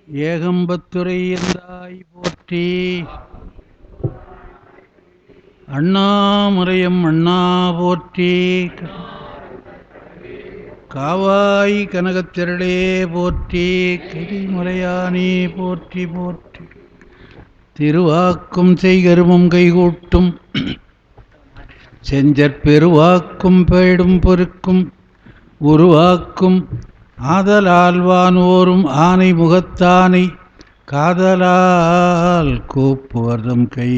ஏகம்பத்துரை எந்தாய் போற்றி. அண்ணாமறையம் அண்ணா போற்றி. காவாய் கனகத்திரளே போற்றி. கைமலையானே போற்றி போற்றி. திருவாக்கும் செய்கருமம் கைகூட்டும் செஞ்சற்பெருவாக்கும் பேடும் பொறுக்கும் உருவாக்கும் ஆதலால் வானோரும் ஆனை முகத்தானை காதலால் கூப்புவர்தம் கை.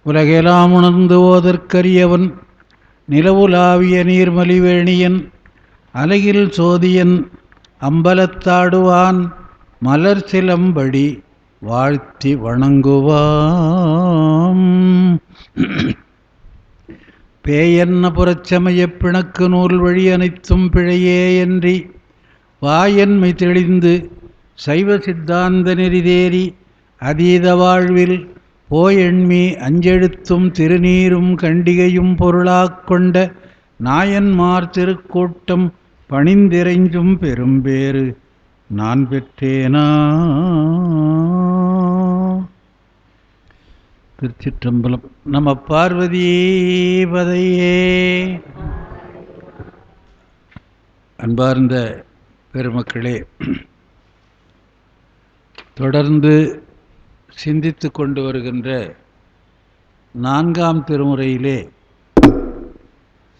உலகெல்லாம் உணர்ந்து ஓதற்கரியவன் நிலவுலாவிய நீர்மலிவேணியன் அலகில் சோதியன் அம்பலத்தாடுவான் மலர் சிலம்படி வாழ்த்தி வணங்குவாம். பேயன்ன புறச்சமயப் பிணக்கு நூல் வழி அனைத்தும் பிழையே என்றி வாயன்மை தெளிந்து சைவ சித்தாந்த நெறிதேறி அதீத வாழ்வில் போயெண்மி அஞ்செழுத்தும் திருநீரும் கண்டிகையும் பொருளாக் கொண்ட நாயன்மார் திருக்கூட்டம் பணிந்திரைஞ்சும் பெரும்பேறு நான் பெற்றேனா. திருச்சிற்றம்பலம். நம பார்வதீபதையே. அன்பார்ந்த பெருமக்களே, தொடர்ந்து சிந்தித்து கொண்டு வருகின்ற 4ஆம் திருமுறையிலே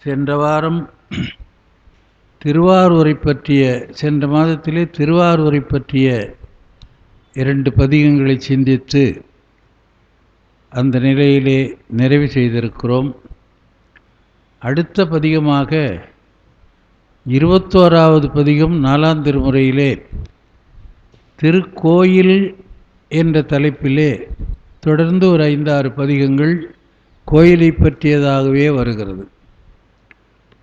சென்ற வாரம் திருவாரூரை பற்றிய, சென்ற மாதத்திலே திருவாரூரை பற்றிய 2 பதிகங்களை சிந்தித்து அந்த நிலையிலே நிறைவு செய்திருக்கிறோம். அடுத்த பதிகமாக 21வது பதிகம் 4ஆம் திருமுறையிலே திருக்கோயில் என்ற தலைப்பிலே தொடர்ந்து ஒரு 5-6 பதிகங்கள் கோயிலை பற்றியதாகவே வருகிறது.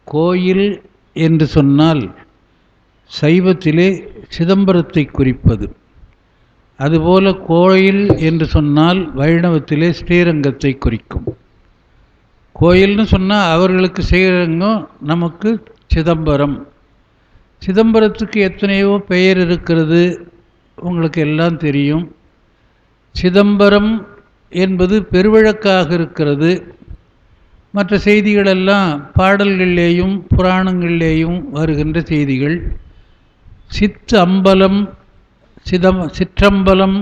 கோயில் என்று சொன்னால் சைவத்திலே சிதம்பரத்தை குறிப்பது. அதுபோல கோயில் என்று சொன்னால் வைணவத்திலே ஸ்ரீரங்கத்தை குறிக்கும். கோயில்னு சொன்னால் அவர்களுக்கு ஸ்ரீரங்கம், நமக்கு சிதம்பரம். சிதம்பரத்துக்கு எத்தனையோ பெயர் இருக்கிறது, உங்களுக்கு எல்லாம் தெரியும். சிதம்பரம் என்பது பெருவழக்காக இருக்கிறது. மற்ற செய்திகளெல்லாம் பாடல்களிலேயும் புராணங்களிலேயும் வருகின்ற செய்திகள். சிற்றம்பலம், சிற்றம்பலம்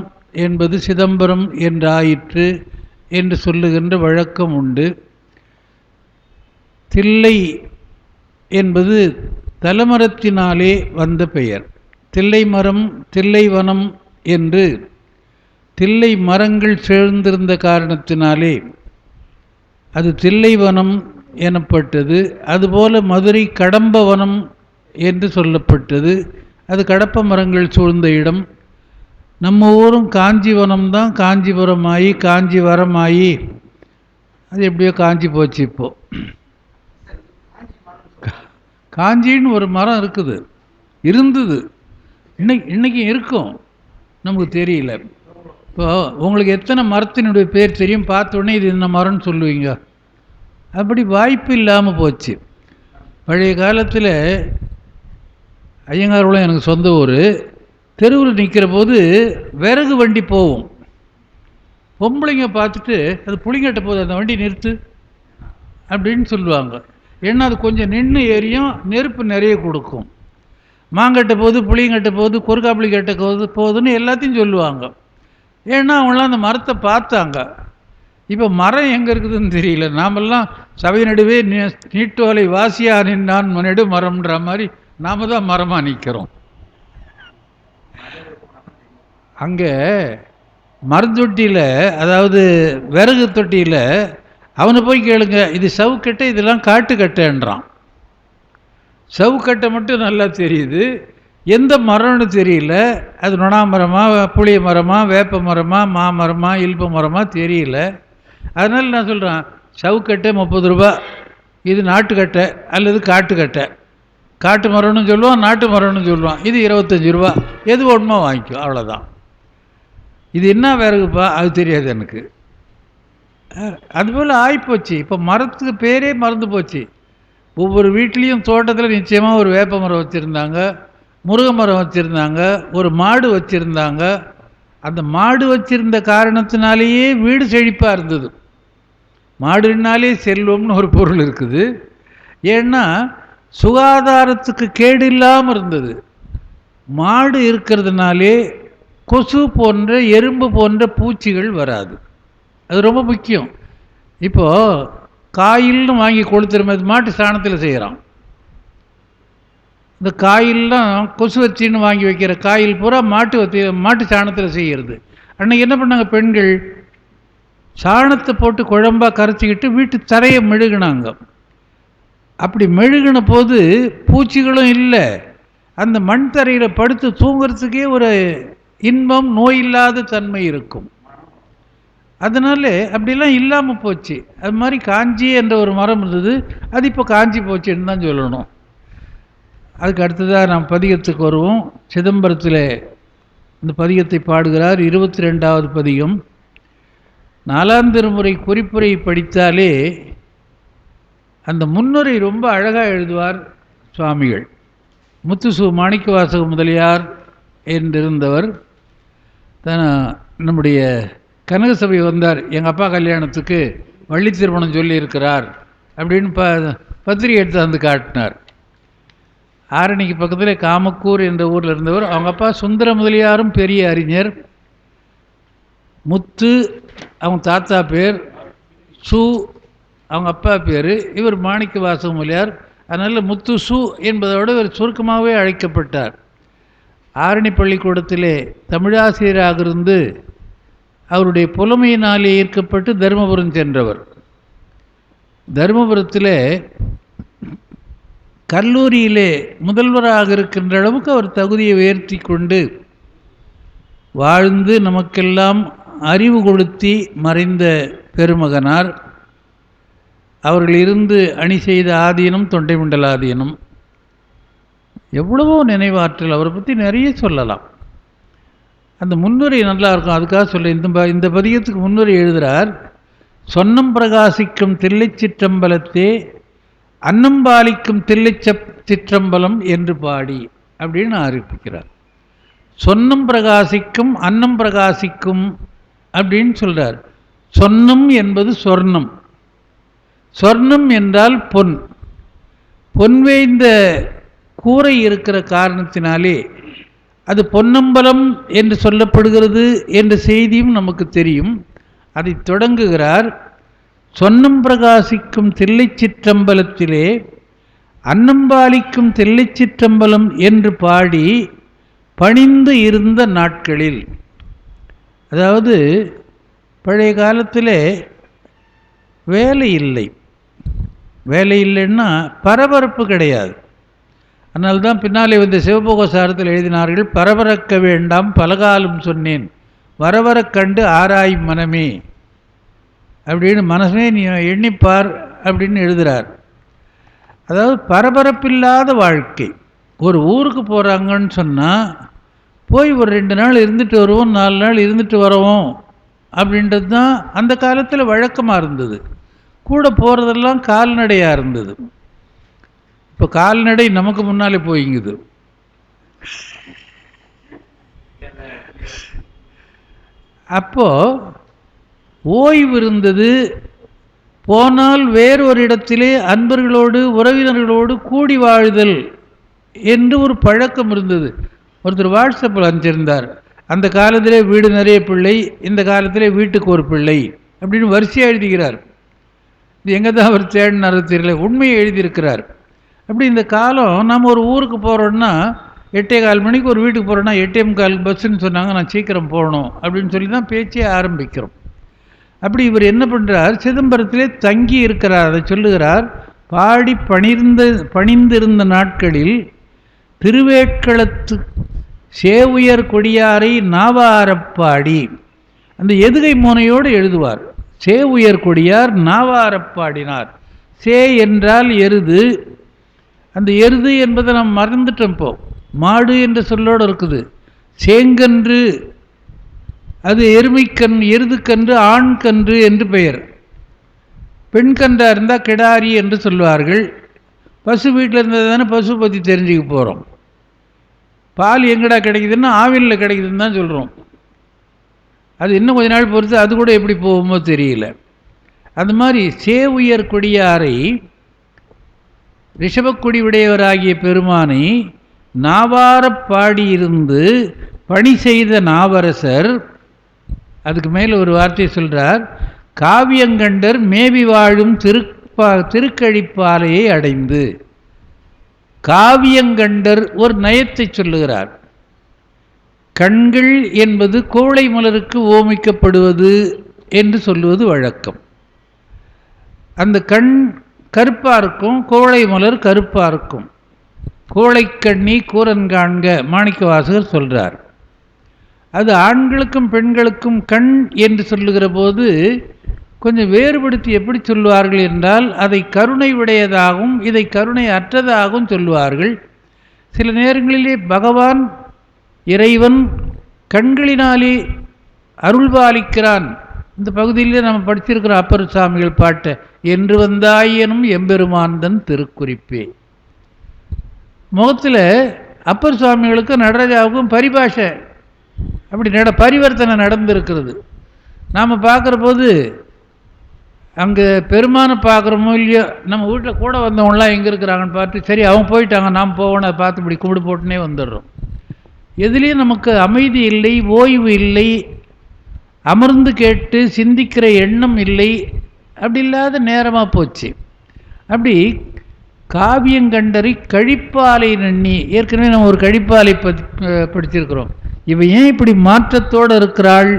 என்பது சிதம்பரம் என்றாயிற்று என்று சொல்லுகின்ற வழக்கம் உண்டு. தில்லை என்பது தலமரத்தினாலே வந்த பெயர். தில்லை மரம், தில்லை வனம் என்று தில்லை மரங்கள் சேர்ந்திருந்த காரணத்தினாலே அது தில்லைவனம் எனப்பட்டது. அதுபோல மதுரை கடம்பவனம் என்று சொல்லப்பட்டது. அது கடப்ப மரங்கள் சூழ்ந்த இடம். நம்ம ஊரும் காஞ்சிவனம்தான், காஞ்சிபுரமாயி காஞ்சி வரமாயி அது எப்படியோ காஞ்சி போச்சு. இப்போது காஞ்சின்னு ஒரு மரம் இருக்குது, இருந்தது, இன்னைக்கு இருக்கும், நமக்கு தெரியல. இப்போ உங்களுக்கு எத்தனை மரத்தினுடைய பேர் தெரியும்? பார்த்த உடனே இது இந்த மரம்னு சொல்லுவீங்க. அப்படி வாய்ப்பு இல்லாமல் போச்சு. பழைய காலத்தில் ஐயங்கார்குளம் எனக்கு சொந்த ஊர். தெருவில் நிற்கிற போது விறகு வண்டி போகும். பொம்பளைங்க பார்த்துட்டு அது புளிங்கட்ட போகுது, அந்த வண்டி நிறுத்து அப்படின்னு சொல்லுவாங்க. ஏன்னா அது கொஞ்சம் நின்று ஏறியும் நெருப்பு நிறைய கொடுக்கும். மாங்கட்ட போது, புளியங்கட்ட போது, கொறுக்காப்புளி கட்ட போகுதுன்னு எல்லாத்தையும் சொல்லுவாங்க. ஏன்னா அவங்களாம் அந்த மரத்தை பார்த்தாங்க. இப்போ மரம் எங்கே இருக்குதுன்னு தெரியல. நாமெல்லாம் சபை நடுவே நீட்டோலை வாசியா நின்றான் நெடு மரம்ன்ற மாதிரி நாம் தான் மரமாக நிற்கிறோம். அங்கே மரத்தொட்டியில், அதாவது விறகு தொட்டியில் அவனை போய் கேளுங்க, இது சவுக்கட்டை, இதெல்லாம் காட்டுக்கட்டைன்றான். சவுக்கட்டை மட்டும் நல்லா தெரியுது, எந்த மரம்னு தெரியல. அது நொணாமரமா, புளிய மரமா, வேப்ப மரமா, மாமரமா, இல்ப மரமா தெரியல. அதனால் நான் சொல்கிறேன், சவுக்கட்டை 30 ரூபா, இது நாட்டுக்கட்டை அல்லது காட்டுக்கட்டை. காட்டு மரம்னு சொல்லுவான், நாட்டு மரம்னு சொல்லுவான். இது 25 ரூபா, எது ஒன்றுமோ வாங்கிக்கோ, அவ்வளோதான். இது என்ன விறகுப்பா, அது தெரியாது எனக்கு. அதுபோல் ஆகிப்போச்சு. இப்போ மரத்துக்கு பேரே மறந்து போச்சு. ஒவ்வொரு வீட்லேயும் தோட்டத்தில் நிச்சயமாக ஒரு வேப்ப மரம் வச்சுருந்தாங்க, முருங்கை மரம் வச்சுருந்தாங்க, ஒரு மாடு வச்சுருந்தாங்க. அந்த மாடு வச்சிருந்த காரணத்தினாலேயே வீடு செழிப்பாக இருந்தது. மாடுனாலே செல்வம்னு ஒரு பொருள் இருக்குது. ஏன்னா சுகாதாரத்துக்கு கேடு இல்லாமல் இருந்தது. மாடு இருக்கிறதுனாலே கொசு போன்ற எறும்பு போன்ற பூச்சிகள் வராது. அது ரொம்ப முக்கியம். இப்போது காயில்னு வாங்கி கொளுத்துற மாட்டு சாணத்தில் செய்கிறான். இந்த காயில்லாம் கொசு வச்சின்னு வாங்கி வைக்கிற காயில் பூரா மாட்டு சாணத்தில் செய்கிறது. அன்றைக்கி என்ன பண்ணாங்க பெண்கள்? சாணத்தை போட்டு குழம்பாக கரைச்சிக்கிட்டு வீட்டு தரையை மெழுகினாங்க. அப்படி மெழுகின போது பூச்சிகளும் இல்லை, அந்த மண் தரையில் படுத்து தூங்கிறதுக்கே ஒரு இன்பம், நோய் இல்லாத தன்மை இருக்கும். அதனால அப்படிலாம் இல்லாமல் போச்சு. அது மாதிரி காஞ்சி என்ற ஒரு மரம் இருந்தது, அது இப்போ காஞ்சி போச்சுன்னு தான் சொல்லணும். அதுக்கு அடுத்ததாக நாம் பதிகத்துக்கு வருவோம். சிதம்பரத்தில் இந்த பதிகத்தை பாடுகிறார். 22வது பதிகம். 4ஆம் திருமுறை குறிப்புரை படித்தாலே அந்த முன்னுரை ரொம்ப அழகாக எழுதுவார் சுவாமிகள். முத்துசு மாணிக்கவாசக முதலியார் என்றிருந்தவர் நம்முடைய கனகசபை வந்தார். எங்கள் அப்பா கல்யாணத்துக்கு வள்ளி திருமணம் சொல்லியிருக்கிறார் அப்படின்னு பத்திரிகை எடுத்து வந்து காட்டினார். ஆரணிக்கு பக்கத்தில் காமக்கூர் என்ற ஊரில் இருந்தவர். அவங்க அப்பா சுந்தர முதலியாரும் பெரிய அறிஞர். முத்து அவங்க தாத்தா பேர், சு அவங்க அப்பா பேர், இவர் மாணிக்க வாசக முதலியார். அதனால் முத்து சு என்பதோடு இவர் சுருக்கமாகவே அழைக்கப்பட்டார். ஆரணி பள்ளிக்கூடத்திலே தமிழாசிரியராக இருந்து அவருடைய புலமையினாலே ஈர்க்கப்பட்டு தருமபுரம் சென்றவர். தருமபுரத்தில் கல்லூரியிலே முதல்வராக இருக்கின்ற அளவுக்கு அவர் தகுதியை உயர்த்தி கொண்டு வாழ்ந்து நமக்கெல்லாம் அறிவு கொளுத்தி மறைந்த பெருமகனார். அவர்கள் இருந்து அணி செய்த ஆதீனம் தொண்டைமண்டல ஆதீனம். எவ்வளவோ நினைவாற்றல், அவரை பற்றி நிறைய சொல்லலாம். அந்த முன்னுரை நல்லா இருக்கும், அதுக்காக சொல்ல இந்த பதிகத்துக்கு முன்னுரை எழுதுகிறார். சொன்னம் பிரகாசிக்கும் தில்லை சிற்றம்பலத்தே அன்னம்பாலிக்கும் தில்லை சிற்றம்பலம் என்று பாடி அப்படின்னு ஆரம்பிக்கிறார். சொன்னம் பிரகாசிக்கும் அன்னம் பிரகாசிக்கும் அப்படின்னு சொல்கிறார். சொன்னம் என்பது சொர்ணம். சொர்ணம் என்றால் பொன். பொன்வேய்ந்த கூரை இருக்கிற காரணத்தினாலே அது பொன்னம்பலம் என்று சொல்லப்படுகிறது என்ற செய்தியும் நமக்கு தெரியும். அதை தொடங்குகிறார். சொன்னம் பிரகாசிக்கும் தில்லை சிற்றம்பலத்திலே அன்னம்பாலிக்கும் தில்லை சிற்றம்பலம் என்று பாடி பணிந்து இருந்த நாட்களில், அதாவது பழைய காலத்தில் வேலை இல்லை. வேலை இல்லைன்னா பரபரப்பு கிடையாது. அதனால்தான் பின்னாலே வந்து சிவபோகசாரத்தில் எழுதினார்கள், பரபரக்க வேண்டாம் பலகாலம் சொன்னேன் வரவரக் கண்டு ஆராய் மனமே அப்படின்னு. மனசே நீ எண்ணிப்பார் அப்படின்னு எழுதுகிறார். அதாவது பரபரப்பில்லாத வாழ்க்கை. ஒரு ஊருக்கு போகிறாங்கன்னு சொன்னால் போய் ஒரு 2 நாள் இருந்துட்டு வருவோம், 4 நாள் இருந்துட்டு வரவோம் அப்படின்றது தான் அந்த காலத்தில் வழக்கமாக இருந்தது. கூட போகிறதெல்லாம் கால்நடையாக இருந்தது. இப்போ கால்நடை நமக்கு முன்னாலே போய்ங்குது. அப்போது ஓய்வு இருந்தது. போனால் வேறொரு இடத்திலே அன்பர்களோடு உறவினர்களோடு கூடி வாழ்தல் என்று ஒரு பழக்கம் இருந்தது. ஒருத்தர் வாட்ஸ்அப்பில் அனுப்பிச்சிருந்தார், அந்த காலத்திலே வீடு நிறைய பிள்ளை, இந்த காலத்திலே வீட்டுக்கு ஒரு பிள்ளை அப்படின்னு வரிசையாக எழுதுகிறார். இது எங்கே தான் அவர் தேடினார் தெரியல, உண்மையை எழுதியிருக்கிறார். அப்படி இந்த காலம் நம்ம ஒரு ஊருக்கு போகிறோன்னா 8:15 மணிக்கு ஒரு வீட்டுக்கு போகிறோன்னா 8:45 பஸ்ஸுன்னு சொன்னாங்க, நான் சீக்கிரம் போகணும் அப்படின்னு சொல்லி தான் பேச்சே ஆரம்பிக்கிறோம். அப்படி இவர் என்ன பண்ணுறார், சிதம்பரத்திலே தங்கி இருக்கிறார். அதை சொல்லுகிறார். பாடி பணிந்திருந்த நாட்களில் திருவேட்களத்து சேவுயர் கொடியாரை நாவாரப்பாடி, அந்த எதுகை மோனையோடு எழுதுவார். சேவுயர் கொடியார் நாவாரப்பாடினார். சே என்றால் எருது. அந்த எருது என்பதை நாம் மறந்துட்டோம். இப்போ மாடு என்ற சொல்லோடு இருக்குது. சேங்கன்று, அது எருதுக்கன்று, ஆண் கன்று என்று பெயர். பெண் கன்றாக இருந்தால் கிடாரி என்று சொல்வார்கள். பசு வீட்டில் இருந்தது தானே பசு பற்றி தெரிஞ்சுக்க போகிறோம். பால் எங்கடா கிடைக்குதுன்னா ஆவினில் கிடைக்குதுன்னு தான் சொல்கிறோம். அது இன்னும் கொஞ்ச நாள் பொறுத்து அது கூட எப்படி போகுமோ தெரியல. அந்த மாதிரி சேவுயர் கொடியாரை ரிஷபக்கொடி உடையவராகிய பெருமானை நாவாரப் பாடியிருந்து பணி செய்த நாவரசர் அதுக்கு மேலே ஒரு வார்த்தையை சொல்கிறார். காவியங்கண்டர் மேவி வாழும் திருக்கழிப்பாலையை அடைந்து. காவியங்கண்டர் ஒரு நயத்தை சொல்லுகிறார். கண்கள் என்பது கோழை மலருக்கு ஓமிக்கப்படுவது என்று சொல்லுவது வழக்கம். அந்த கண் கருப்பாக இருக்கும், கோழை மலர் கருப்பாக இருக்கும். கோழைக்கண்ணி கூரன் காண்க மாணிக்க வாசகர் சொல்கிறார். அது ஆண்களுக்கும் பெண்களுக்கும் கண் என்று சொல்லுகிற போது கொஞ்சம் வேறுபடுத்தி எப்படி சொல்லுவார்கள் என்றால், அதை கருணை உடையதாகவும் இதை கருணை அற்றதாகவும் சொல்லுவார்கள். சில நேரங்களிலே பகவான் இறைவன் கண்களினாலே அருள்பாலிக்கிறான். இந்த பகுதியிலே நம்ம படிச்சிருக்கிறோம் அப்பர் சுவாமிகள் பாட்டை, என்று வந்தாயனும் எம்பெருமான்தன் திருக்குறிப்பே. முகத்தில் அப்பர் சுவாமிகளுக்கும் நடராஜாவுக்கும் பரிபாஷை அப்படி பரிவர்த்தனை நடந்திருக்கிறது. நாம் பார்க்குற போது அங்கே பெருமானை பார்க்குறோமோ இல்லையோ, நம்ம வீட்டில் கூட வந்தவங்களாம் எங்கே இருக்கிறாங்கன்னு பார்த்து சரி அவங்க போயிட்டாங்க நாம் போகணும், அதை பார்த்து இப்படி கும்பிடு போட்டுனே வந்துடுறோம். எதுலேயும் நமக்கு அமைதி இல்லை, ஓய்வு இல்லை, அமர்ந்து கேட்டு சிந்திக்கிற எண்ணம் இல்லை. அப்படி இல்லாத நேரமாக போச்சு. அப்படி காவியங்கண்டறி கழிப்பாலை நன்னி, ஏற்கனவே நம்ம ஒரு கழிப்பாலை படிச்சிருக்கிறோம். இவ ஏன் இப்படி மாற்றத்தோடு இருக்கிறாள்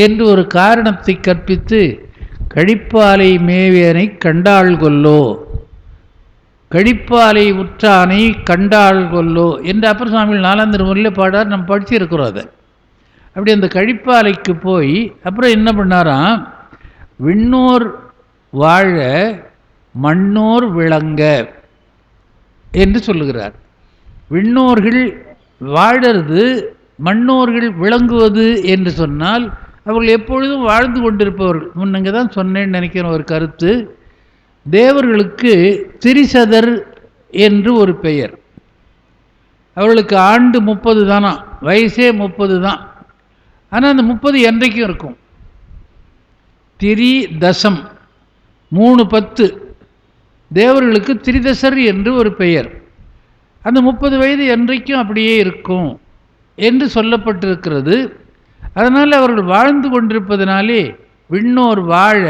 என்று ஒரு காரணத்தை கற்பித்து கழிப்பாலை மேவியனை கண்டாள் கொல்லோ, கழிப்பாலை உற்றானை கண்டாள் கொல்லோ என்று அப்பர் சுவாமிகள் 4ஆம் திருமுறையில் பாடார். நம்ம படிச்சிருக்கிறோம் அதை. அப்படி அந்த கழிப்பாலைக்கு போய் அப்புறம் என்ன பண்ணாராம், விண்ணோர் வாழ மண்ணோர் விளங்க என்று சொல்லுகிறார். விண்ணோர்கள் வாழறது, மண்ணோர்கள் விளங்குவது என்று சொன்னால் அவர்கள் எப்பொழுதும் வாழ்ந்து கொண்டிருப்பவர்கள். முன்னங்க தான் சொன்னேன்னு நினைக்கிற ஒரு கருத்து. தேவர்களுக்கு திரிசதர் என்று ஒரு பெயர். அவர்களுக்கு ஆண்டு 30 தானா, வயசே 30 தான். ஆனால் அந்த 30 என்றைக்கும் இருக்கும். திரி தசம் 3/10 தேவர்களுக்கு திரிதசர் என்று ஒரு பெயர். அந்த 30 வயது என்றைக்கும் அப்படியே இருக்கும் என்று சொல்லப்பட்டிருக்கிறது. அதனால் அவர்கள் வாழ்ந்து கொண்டிருப்பதனாலே விண்ணோர் வாழ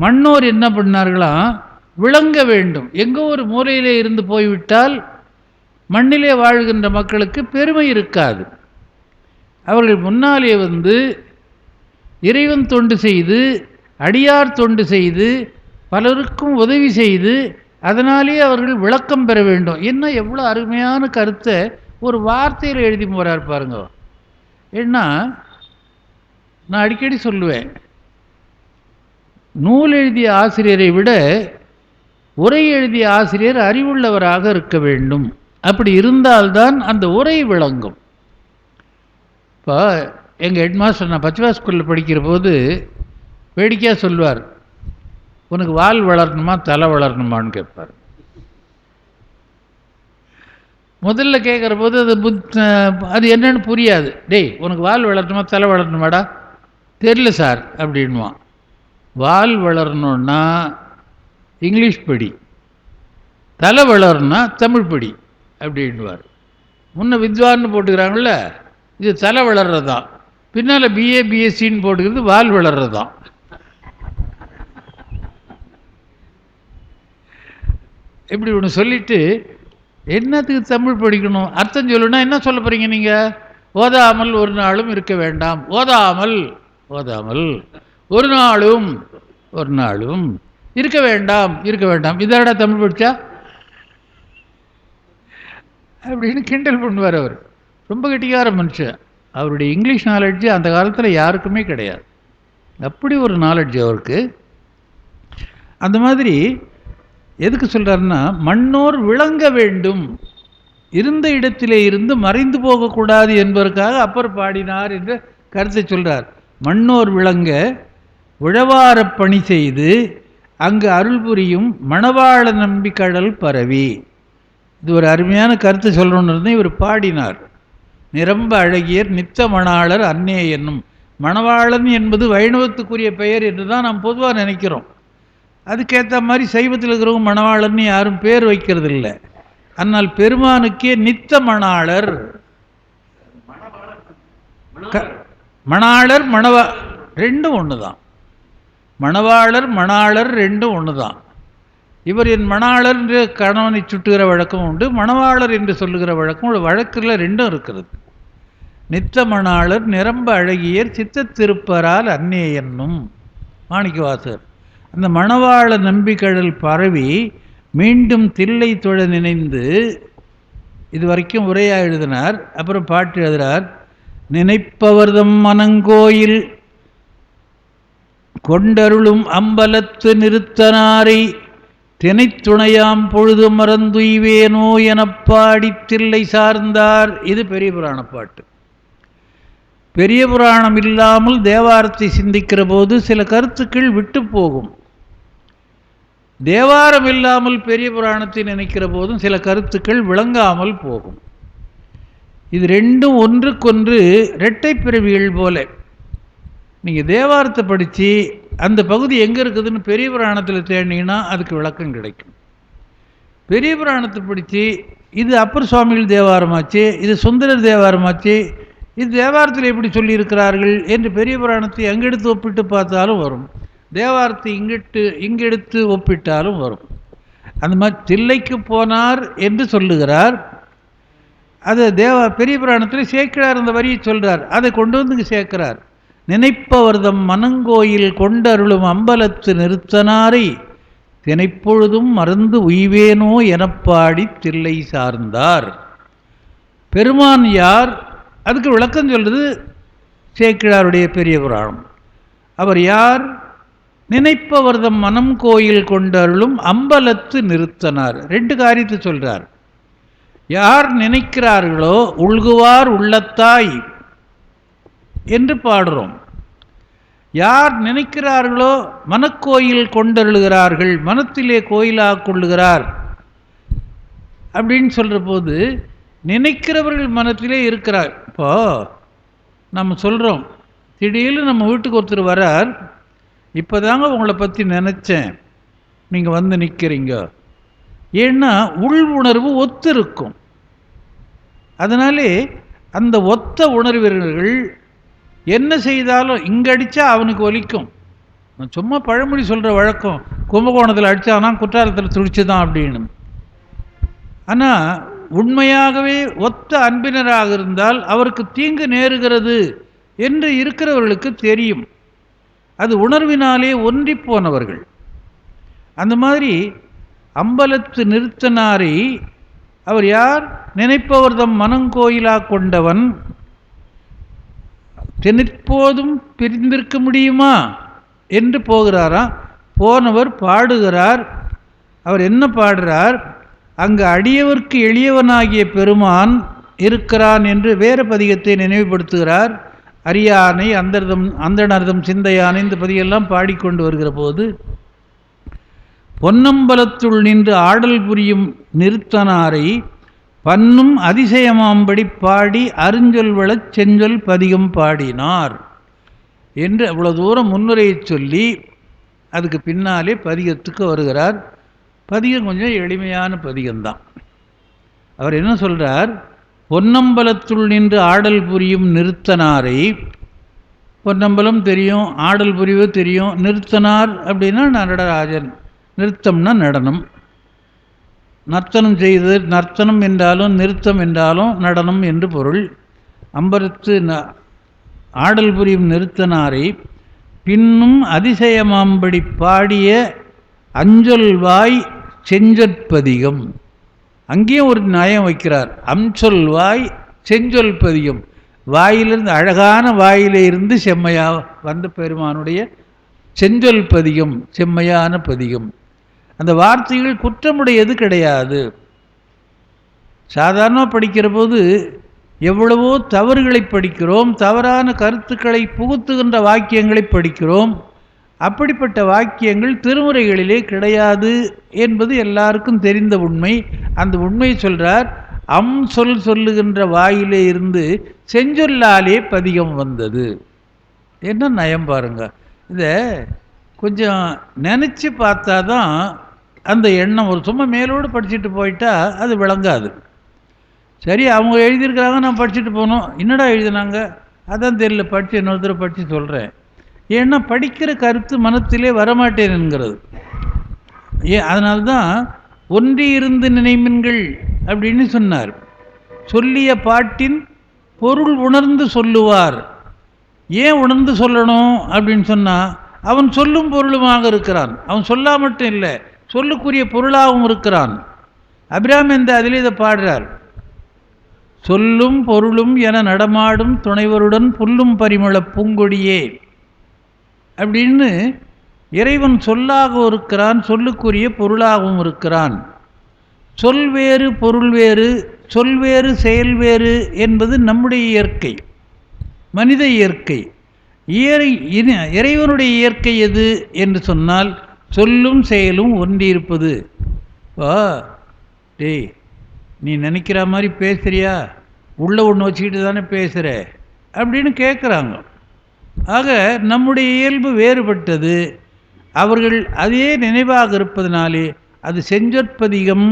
மண்ணோர் என்ன பண்ணார்களாம், விளங்க வேண்டும். எங்கோ ஒரு மூலையிலே இருந்து போய்விட்டால் மண்ணிலே வாழ்கின்ற மக்களுக்கு பெருமை இருக்காது. அவர்கள் முன்னாலே வந்து இறைவன் தொண்டு செய்து, அடியார் தொண்டு செய்து, பலருக்கும் உதவி செய்து, அதனாலே அவர்கள் விளக்கம் பெற வேண்டும். என்ன எவ்வளோ அருமையான கருத்தை ஒரு வார்த்தையில் எழுதி போகிறார் பாருங்க. ஏன்னா நான் அடிக்கடி சொல்லுவேன், நூல் எழுதிய ஆசிரியரை விட உரை எழுதிய ஆசிரியர் அறிவுள்ளவராக இருக்க வேண்டும். அப்படி இருந்தால்தான் அந்த உரை விளங்கும். இப்போ எங்கள் ஹெட்மாஸ்டர், நான் பச்சவா ஸ்கூலில் படிக்கிற போது வேடிக்கையாக சொல்லுவார், உனக்கு வால் வளரணுமா தலை வளரணுமான்னு கேட்பார். முதல்ல கேட்குற போது அது என்னன்னு புரியாது. டேய் உனக்கு வால் வளரணுமா தலை வளரணுமாடா, தெரியல சார் அப்படின்வான். வால் வளரணுன்னா இங்கிலீஷ் படி, தலை வளரணும்னா தமிழ் படி அப்படின்வார். முன்ன வித்வான்னு போட்டுக்கிறாங்கள்ல, இது தலை வளர்றது தான். பின்னால் பிஏ பிஎஸ்சின்னு போட்டுக்கிறது வால் வளர்றது தான். இப்படி ஒன்று சொல்லிவிட்டு என்னத்துக்கு தமிழ் படிக்கணும், அர்த்தம் சொல்லணும்னா என்ன சொல்ல போகிறீங்க நீங்கள்? ஓதாமல் ஒரு நாளும் இருக்க வேண்டாம், ஓதாமல் ஓதாமல் ஒரு நாளும் இருக்க வேண்டாம் இதோட தமிழ் படித்தா அப்படின்னு கிண்டல் பண்ணுவார். அவர் ரொம்ப கெட்டிக்கார மனுஷன். அவருடைய இங்கிலீஷ் நாலெட்ஜு அந்த காலத்தில் யாருக்குமே கிடையாது. அப்படி ஒரு நாலெட்ஜ் அவருக்கு. அந்த மாதிரி எதுக்கு சொல்கிறாருன்னா, மண்ணோர் விளங்க வேண்டும், இருந்த இடத்திலே இருந்து மறைந்து போகக்கூடாது என்பதற்காக அப்பர் பாடினார் என்ற கருத்தை சொல்கிறார். மண்ணோர் விளங்க உழவார பணி செய்து அங்கு அருள் புரியும் மணவாள நம்பி கடல் பரவி. இது ஒரு அருமையான கருத்தை சொல்லணுன்னு இவர் பாடினார். நிரம்ப அழகியர் நித்த மணாளர் அன்னே என்னும். மணவாளன் என்பது வைணவத்துக்குரிய பெயர் என்று தான் நாம் பொதுவாக நினைக்கிறோம். அதுக்கேற்ற மாதிரி சைவத்தில் இருக்கிறவங்க மணவாளர்னு யாரும் பேர் வைக்கிறது இல்லை. ஆனால் பெருமானுக்கே நித்த மணாளர், மணாளர் ரெண்டும் ஒன்று தான். மணவாளர் மணாளர் ரெண்டும் ஒன்று தான். இவர் என் மணாளர் என்று கணவனை சுட்டுகிற வழக்கம் உண்டு, மணவாளர் என்று சொல்லுகிற வழக்கம் வழக்கில் ரெண்டும் இருக்கிறது. நித்த மணாளர் நிரம்ப அழகியர் சித்தத்திருப்பரால் அன்னே என்னும் மாணிக்கவாசகர். அந்த மணவாள நம்பிக்கடல் பரவி மீண்டும் தில்லை தொழ நினைந்து இது வரைக்கும் உரையாக எழுதினார். அப்புறம் பாட்டு எழுதுகிறார். நினைப்பவர்தம் மனங்கோயில் கொண்டருளும் அம்பலத்து நிறுத்தனாரை தினைத்துணையாம் பொழுது மறந்துய்வேனோ எனப்பாடி தில்லை சார்ந்தார். இது பெரிய புராண பாட்டு. பெரிய புராணம் இல்லாமல் தேவாரத்தை சிந்திக்கிற போது சில கருத்துக்கள் விட்டு போகும். தேவாரம் இல்லாமல் பெரிய புராணத்தை நினைக்கிற போதும் சில கருத்துக்கள் விளங்காமல் போகும். இது ரெண்டும் ஒன்றுக்கொன்று இரட்டை பிறவிகள் போல. நீங்கள் தேவாரத்தை படித்து அந்த பகுதி எங்கே இருக்குதுன்னு பெரிய புராணத்தில் தேடினீங்கன்னா அதுக்கு விளக்கம் கிடைக்கும். பெரிய புராணத்தை படித்து இது அப்பர் சுவாமிகள் தேவாரமாச்சு, இது சுந்தரர் தேவாரமாச்சு, இது தேவாரத்தில் எப்படி சொல்லியிருக்கிறார்கள் என்று பெரிய புராணத்தை அங்கெடுத்து ஒப்பிட்டு பார்த்தாலும் வரும், தேவாரத்தை இங்கெடுத்து ஒப்பிட்டாலும் வரும். அந்த மாதிரி தில்லைக்கு போனார் என்று சொல்லுகிறார். அது பெரிய புராணத்தில் சேக்கிழார் அந்த வரியை சொல்கிறார், அதை கொண்டு வந்து இங்கே சேர்க்கிறார். நினைப்பவர்தம் மனங்கோயில் கொண்டருளும் அம்பலத்து நிறுத்தனாரை தினைப்பொழுதும் மறந்து உய்வேனோ எனப்பாடி தில்லை சார்ந்தார். பெருமான் யார்? அதுக்கு விளக்கம் சொல்றது சேக்கிழாருடைய பெரிய புராணம். அவர் யார்? நினைப்பவர்தம் மனம் கோயில் கொண்டருளும் அம்பலத்து நிறுத்தனார். ரெண்டு காரியத்தை சொல்றார். யார் நினைக்கிறார்களோ உள்குவார் உள்ளத்தாய் என்று பாடுறோம். யார் நினைக்கிறார்களோ மனக்கோயில் கொண்டருளுகிறார்கள், மனத்திலே கோயிலாக கொள்ளுகிறார் அப்படின்னு சொல்கிற போது நினைக்கிறவர்கள் மனத்திலே இருக்கிறார். இப்போ நம்ம சொல்கிறோம், திடீர்னு நம்ம வீட்டுக்கு ஒருத்தர் வரார், இப்போ தாங்க உங்களை பற்றி நினச்சேன், நீங்கள் வந்து நிற்கிறீங்க. ஏன்னா உள் உணர்வு ஒத்து இருக்கும். அதனாலே அந்த ஒத்த உணர்வீர்கள் என்ன செய்தாலும் இங்கே அடித்தா அவனுக்கு ஒலிக்கும். நான் சும்மா பழமொழி சொல்கிற வழக்கம், கும்பகோணத்தில் அடித்தானா குற்றாலத்தில் துடிச்சு தான் அப்படின்னு. ஆனால் உண்மையாகவே ஒத்த அன்பினராக இருந்தால் அவருக்கு தீங்கு நேருகிறது என்று இருக்கிறவர்களுக்கு தெரியும். அது உணர்வினாலே ஒன்றி போனவர்கள். அந்த மாதிரி அம்பலத்து நிறுத்தனாரை அவர் யார்? நினைப்பவர்தம் மனங்கோயிலாக கொண்டவன். தினைப்போதும் பிரிந்திருக்க முடியுமா என்று போகிறாராம். போனவர் பாடுகிறார். அவர் என்ன பாடுறார்? அங்கு அடியவர்க்கு எளியவனாகிய பெருமான் இருக்கிறான் என்று வேறு பதிகத்தை நினைவுபடுத்துகிறார். அரியானை அந்தணர்தம் சிந்தையானை இந்த பதிகெல்லாம் பாடிக்கொண்டு வருகிற போது பொன்னம்பலத்துள் நின்று ஆடல் புரியும் நிறுத்தனாரை பன்னும் அதிசயமாம்படி பாடி அருஞ்சொல்வளச் செஞ்சொல் பதிகம் பாடினார் என்று அவ்வளோ தூரம் முன்னுரையை சொல்லி அதுக்கு பின்னாலே பதிகத்துக்கு வருகிறார். பதிகம் கொஞ்சம் எளிமையான பதிகம்தான். அவர் என்ன சொல்கிறார்? பொன்னம்பலத்துள் நின்று ஆடல் புரியும் நிறுத்தனாரை, பொன்னம்பலம் தெரியும், ஆடல் புரிவு தெரியும், நிறுத்தனார் அப்படின்னா நடராஜன். நிறுத்தம்னா நடனம், நர்த்தனம் செய்து, நர்த்தனம் என்றாலும் நிறுத்தம் என்றாலும் நடனம் என்று பொருள். அம்பலத்து ஆடல் புரியும் நிறுத்தனாரை பின்னும் அதிசயமாம்படி பாடிய அஞ்சொல் வாய் செஞ்சொற்பதிகம். அங்கேயும் ஒரு நியாயம் வைக்கிறார். அஞ்சொல் வாய் செஞ்சொல் பதிகம். வாயிலிருந்து, அழகான வாயிலே இருந்து செம்மையாக வந்த பெருமானுடைய செஞ்சொல் பதிகம், செம்மையான பதிகம். அந்த வார்த்தைகள் குற்றமுடையது கிடையாது. சாதாரணமாக படிக்கிற போது எவ்வளவோ தவறுகளை படிக்கிறோம், தவறான கருத்துக்களை புகுத்துகின்ற வாக்கியங்களை படிக்கிறோம். அப்படிப்பட்ட வாக்கியங்கள் திருமுறைகளிலே கிடையாது என்பது எல்லாருக்கும் தெரிந்த உண்மை. அந்த உண்மையை சொல்கிறார். சொல் சொல்லுகின்ற வாயிலே இருந்து செஞ்சொல்லாலே பதிகம் வந்தது. என்ன நயம் பாருங்க. இதை கொஞ்சம் நினச்சி பார்த்தா தான் அந்த எண்ணம் ஒரு சும்மா மேலோடு படிச்சுட்டு போயிட்டா அது விளங்காது. சரி, அவங்க எழுதியிருக்கிறாங்க, நான் படிச்சுட்டு போகணும். என்னடா எழுதினாங்க அதான் தெரியல, படித்து இன்னொருத்தர் படித்து சொல்கிறேன். ஏன்னா படிக்கிற கருத்து மனத்திலே வரமாட்டேன் என்கிறது. அதனால்தான் ஒன்றி இருந்து நினைமின்கள் அப்படின்னு சொன்னார். சொல்லிய பாட்டின் பொருள் உணர்ந்து சொல்லுவார். ஏன் உணர்ந்து சொல்லணும் அப்படின்னு சொன்னால், அவன் சொல்லும் பொருளுமாக இருக்கிறான். அவன் சொல்லா மட்டும் இல்லை, சொல்லுக்குரிய பொருளாகவும் இருக்கிறான். அபிராமி இந்த அதில் இதை பாடுறார். சொல்லும் பொருளும் என நடமாடும் துணைவருடன் புல்லும் பரிமள பூங்கொடியே அப்படின்னு இறைவன் சொல்லாகவும் இருக்கிறான், சொல்லுக்குரிய பொருளாகவும் இருக்கிறான். சொல் வேறு பொருள் வேறு, சொல் வேறு செயல் வேறு என்பது நம்முடைய இயற்கை, மனித இயற்கை. இறைவனுடைய இயற்கை எது என்று சொன்னால் சொல்லும் செயலும் ஒன்றியிருப்பது. டேய், நீ நினைக்கிற மாதிரி பேசுறியா, உள்ள ஒன்று வச்சுக்கிட்டு தானே பேசுகிற அப்படின்னு கேட்குறாங்க. ஆக நம்முடைய இயல்பு வேறுபட்டது. அவர்கள் அதே நினைவாக இருப்பதனாலே அது செஞ்சொற்பதிகம்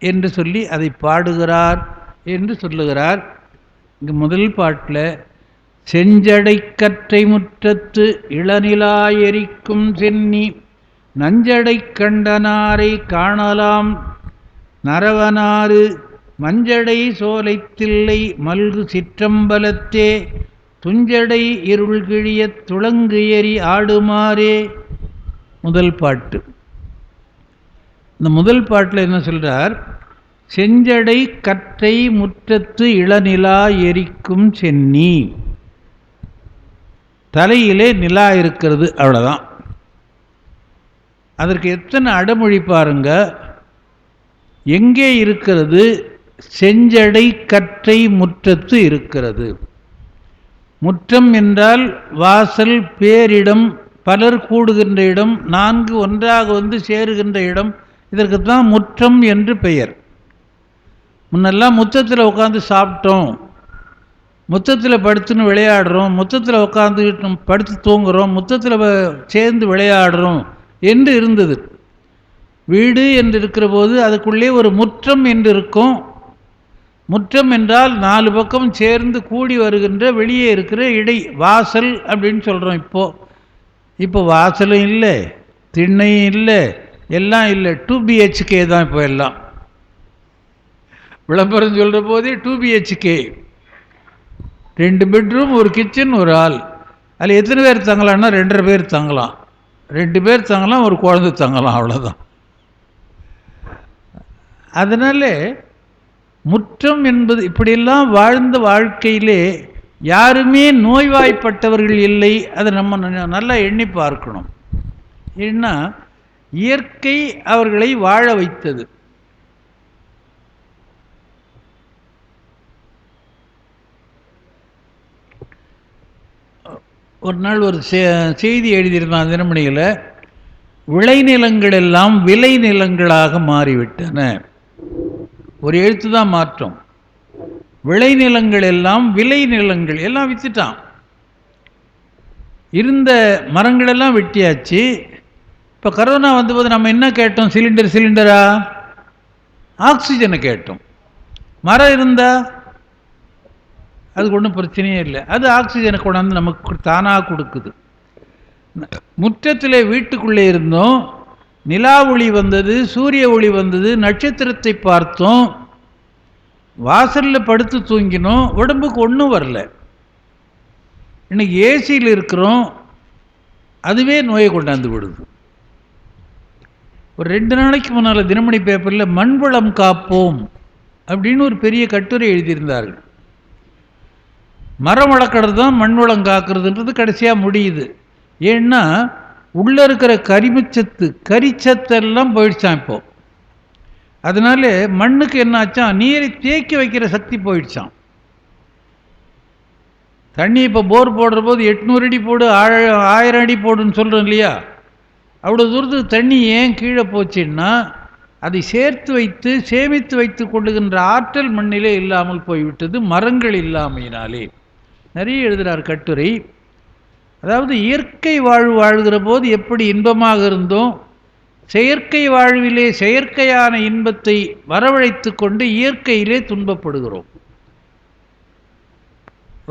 என்று சொல்லி அதை பாடுகிறார் என்று சொல்லுகிறார். இங்கு முதல் பாட்டில் செஞ்சடை கற்றை முற்றத்து இளநிலாயெரிக்கும் சென்னி நஞ்சடை கண்டனாரை காணலாம் நரவனாறு மஞ்சடை சோலைத்தில்லை மல்கு சிற்றம்பலத்தே துஞ்சடை இருள் கிழிய துளங்கு எறி ஆடுமாறே. முதல் பாட்டு. இந்த முதல் பாட்டில் என்ன சொல்கிறார்? செஞ்சடை கற்றை முற்றத்து இளநிலா எரிக்கும் சென்னி. தலையிலே நிலா இருக்கிறது, அவ்வளோதான். அதற்கு எத்தனை அடமொழி பாருங்க. எங்கே இருக்கிறது? செஞ்சடை கற்றை முற்றத்து இருக்கிறது. முற்றம் என்றால் வாசல், பேரிடம், பலர் கூடுகின்ற இடம், நான்கு ஒன்றாக வந்து சேருகின்ற இடம். இதற்குத்தான் முற்றம் என்று பெயர். முன்னெல்லாம் முற்றத்தில் உட்காந்து சாப்பிட்டோம், முற்றத்தில் படுத்துன்னு விளையாடுறோம், முற்றத்தில் உட்காந்து படுத்து தூங்குகிறோம், முற்றத்தில் சேர்ந்து விளையாடுறோம் என்று இருந்தது. வீடு என்று இருக்கிற போது அதுக்குள்ளே ஒரு முற்றம் என்று இருக்கும். முற்றம் என்றால் நாலு பக்கம் சேர்ந்து கூடி வருகின்ற வெளியே இருக்கிற இடை, வாசல் அப்படின்னு சொல்கிறோம். இப்போ வாசலும் இல்லை, திண்ணையும் இல்லை, எல்லாம் இல்லை. 2BHK தான் இப்போ எல்லாம். விளம்பரம் சொல்கிற போதே 2BHK, 2 பெட்ரூம், ஒரு கிச்சன், ஒரு ஹால். அதில் எத்தனை பேர் தங்கலாம்னா 2.5 பேர் தங்கலாம், 2 பேர் தங்கலாம், ஒரு குழந்தை தங்கலாம், அவ்வளோதான். அதனால முற்றம் என்பது இப்படியெல்லாம் வாழ்ந்த வாழ்க்கையிலே யாருமே நோய்வாய்ப்பட்டவர்கள் இல்லை. அதை நம்ம நல்லா எண்ணி பார்க்கணும். ஏன்னா இயற்கை அவர்களை வாழ வைத்தது. ஒரு நாள் ஒரு செய்தி எழுதியிருந்தான் தினமணியில். விளைநிலங்கள் எல்லாம் விளை நிலங்களாக மாறிவிட்டன. ஒரு எழுத்து தான் மாற்றம். விளைநிலங்கள் எல்லாம் விளை நிலங்கள், எல்லாம் வித்துட்டான். இருந்த மரங்களெல்லாம் வெட்டியாச்சு. இப்போ கரோனா வந்தபோது நம்ம என்ன கேட்டோம்? சிலிண்டரா? ஆக்சிஜனை கேட்டோம். மரம் இருந்தா அதுக்கு ஒன்றும் பிரச்சனையே இல்லை, அது ஆக்சிஜனை கொண்டாந்து நமக்கு தானாக கொடுக்குது. முற்றத்தில் வீட்டுக்குள்ளே இருந்தோம், நிலா ஒளி வந்தது, சூரிய ஒளி வந்தது, நட்சத்திரத்தை பார்த்தோம், வாசலில் படுத்து தூங்கினோம், உடம்புக்கு ஒன்றும் வரல. இன்னைக்கு ஏசியில் இருக்கிறோம், அதுவே நோயை கொண்டாந்து விடுது. ஒரு 2 நாளைக்கு முன்னால் தினமணி பேப்பரில் மண்வளம் காப்போம் அப்படின்னு ஒரு பெரிய கட்டுரை எழுதியிருந்தார்கள். மரம் வளர்க்கறது தான் மண்வளம் காக்கிறதுன்றது கடைசியாக முடியுது. ஏன்னா உள்ளே இருக்கிற கரிச்சத்தெல்லாம் போயிடுச்சான் இப்போ. அதனால மண்ணுக்கு என்ன ஆச்சான்? நீரை தேக்கி வைக்கிற சக்தி போயிடுச்சான். தண்ணி இப்போ போர் போடுற போது 800 அடி போடு, 1000 அடி போடுன்னு சொல்கிறோம் இல்லையா? அவ்வளோ தூரத்துக்கு தண்ணி ஏன் கீழே போச்சுன்னா அதை சேர்த்து வைத்து சேமித்து வைத்து கொள்ளுகின்ற ஆற்றல் மண்ணிலே இல்லாமல் போய்விட்டது மரங்கள் இல்லாமையினாலே. நிறைய எழுதுகிறார் கட்டுரை. அதாவது இயற்கை வாழ்வு வாழ்கிற போது எப்படி இன்பமாக இருந்தோம், செயற்கை வாழ்விலே செயற்கையான இன்பத்தை வரவழைத்து கொண்டு இயற்கையிலே துன்பப்படுகிறோம்.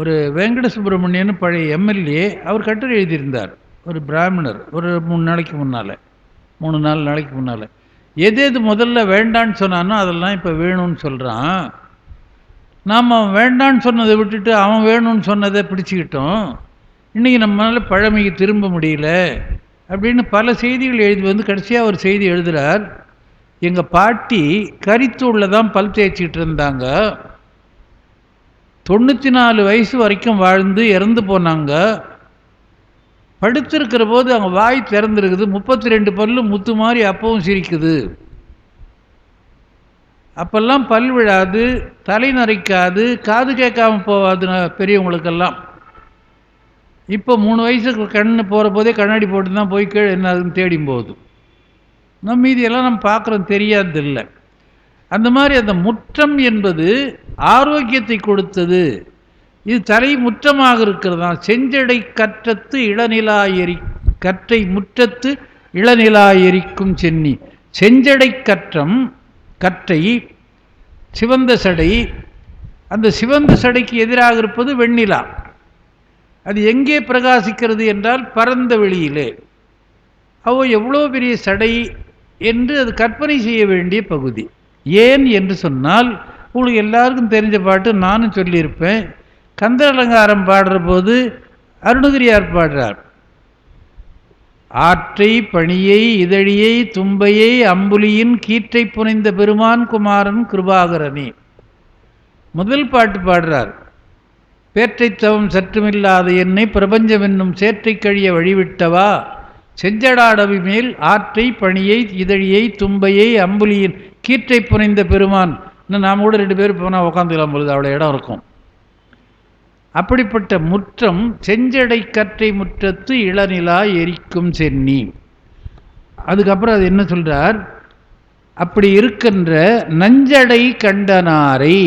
ஒரு வெங்கட சுப்பிரமணியன் பழைய எம்எல்ஏ அவர் கட்டுரை எழுதியிருந்தார். ஒரு பிராமணர், ஒரு 3 நாளைக்கு முன்னால் எது எது முதல்ல வேண்டான்னு சொன்னானோ அதெல்லாம் இப்போ வேணும்னு சொல்கிறான். நாம் அவன் வேண்டான்னு சொன்னதை விட்டுட்டு அவன் வேணும்னு சொன்னதை பிடிச்சிக்கிட்டோம். இன்றைக்கி நம்மளால் பழமைக்கு திரும்ப முடியல அப்படின்னு பல செய்திகள் எழுதி வந்து கடைசியாக ஒரு செய்தி எழுதுகிறார். எங்கள் பாட்டி கரித்தூளில் தான் பல் தேய்ச்சிக்கிட்டு இருந்தாங்க. 94 வயசு வரைக்கும் வாழ்ந்து இறந்து போனாங்க. படுத்திருக்கிற போது அவங்க வாய் திறந்துருக்குது, 32 பல்லு முத்து மாதிரி அப்பவும் சிரிக்குது. அப்பெல்லாம் பல் விழாது, தலை நரைக்காது, காது கேட்காம போகாது பெரியவங்களுக்கெல்லாம். இப்போ 3 வயசுக்கு கண்ணு போகிற போதே கண்ணாடி போட்டு தான் போய் கீழே என்ன அதுன்னு தேடியும் போகுது. நம்ம மீதியெல்லாம் நம்ம பார்க்குறோம், தெரியாது இல்லை. அந்த மாதிரி அந்த முற்றம் என்பது ஆரோக்கியத்தை கொடுத்தது. இது தலை முற்றமாக இருக்கிறதா. செஞ்சடை கற்றத்து இளநிலாயெரி கற்றை முற்றத்து இளநிலாயெரிக்கும் சென்னி. செஞ்சடை கற்றம் கற்றை சிவந்த சடை. அந்த சிவந்த சடைக்கு எதிராக இருப்பது வெண்ணிலா. அது எங்கே பிரகாசிக்கிறது என்றால் பரந்த வெளியிலே. அவ எவ்வளோ பெரிய சடை என்று அது கற்பனை செய்ய வேண்டிய பகுதி. ஏன் என்று சொன்னால் உங்களுக்கு எல்லாருக்கும் தெரிஞ்ச பாட்டு நானும் சொல்லியிருப்பேன். கந்தர் அலங்காரம் பாடுற போது அருணகிரியார் பாடுறார். ஆற்றை பணியை இதழியை தும்பையை அம்புலியின் கீற்றை புனைந்த பெருமான் குமாரன் கிருபாகரனே. முதல் பாட்டு பாடுறார். பேற்றை தவம் சற்றுமில்லாத என்னை பிரபஞ்சம் என்னும் சேற்றை கழிய வழிவிட்டவா செஞ்சடாடவி மேல் ஆற்றை பணியை இதழியை தும்பையை அம்புலியின் கீற்றை புனைந்த பெருமான். இன்னும் நாம் கூட 2 பேர் போனால் உட்காந்துக்கலாம் பொழுது அவ்வளோ இடம் இருக்கும். அப்படிப்பட்ட முற்றம் செஞ்சடை கற்றை முற்றத்து இளநிலா எரிக்கும் சென்னி. அதுக்கப்புறம் அது என்ன சொல்றார், அப்படி இருக்கின்ற நஞ்சடை கண்டனாரை.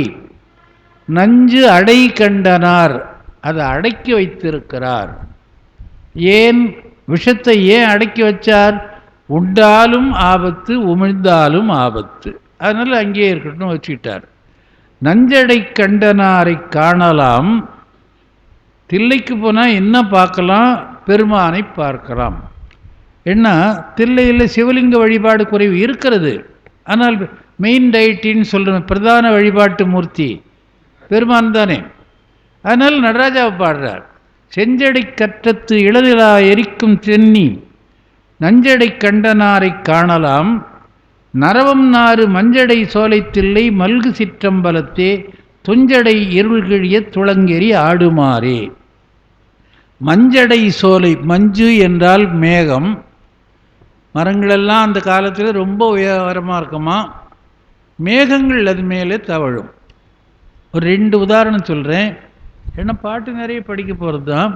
நஞ்சு அடை கண்டனார், அதை அடக்கி வைத்திருக்கிறார். ஏன் விஷத்தை ஏன் அடக்கி வச்சார்? உண்டாலும் ஆபத்து உமிழ்ந்தாலும் ஆபத்து, அதனால் அங்கேயே இருக்கட்டும் வச்சுக்கிட்டார். நஞ்சடை கண்டனாரை காணலாம். தில்லைக்கு போனால் என்ன பார்க்கலாம்? பெருமானை பார்க்கலாம். என்ன தில்லையில் சிவலிங்க வழிபாடு குறைவு இருக்கிறது. ஆனால் மெயின் டைட்டின்னு சொல்கிற பிரதான வழிபாட்டு மூர்த்தி பெருமான் தானே. அதனால் நடராஜாவை பாடுறார். செஞ்சடை கற்றத்து இளநிலா எரிக்கும் சென்னி நஞ்சடை கண்டனாரை காணலாம். நரவம் நாறு மஞ்சடை சோலைத்தில்லை மல்கு சிற்றம்பலத்தே துஞ்சடை இருள்கிழிய துளங்கெறி ஆடுமாறே. மஞ்சடை சோலை, மஞ்சு என்றால் மேகம். மரங்களெல்லாம் அந்த காலத்தில் ரொம்ப உயரமாக இருக்குமா, மேகங்கள் அது மேலே தவழும். ஒரு 2 உதாரணம் சொல்கிறேன். ஏன்னா பாட்டு நிறைய படிக்க போகிறது தான்.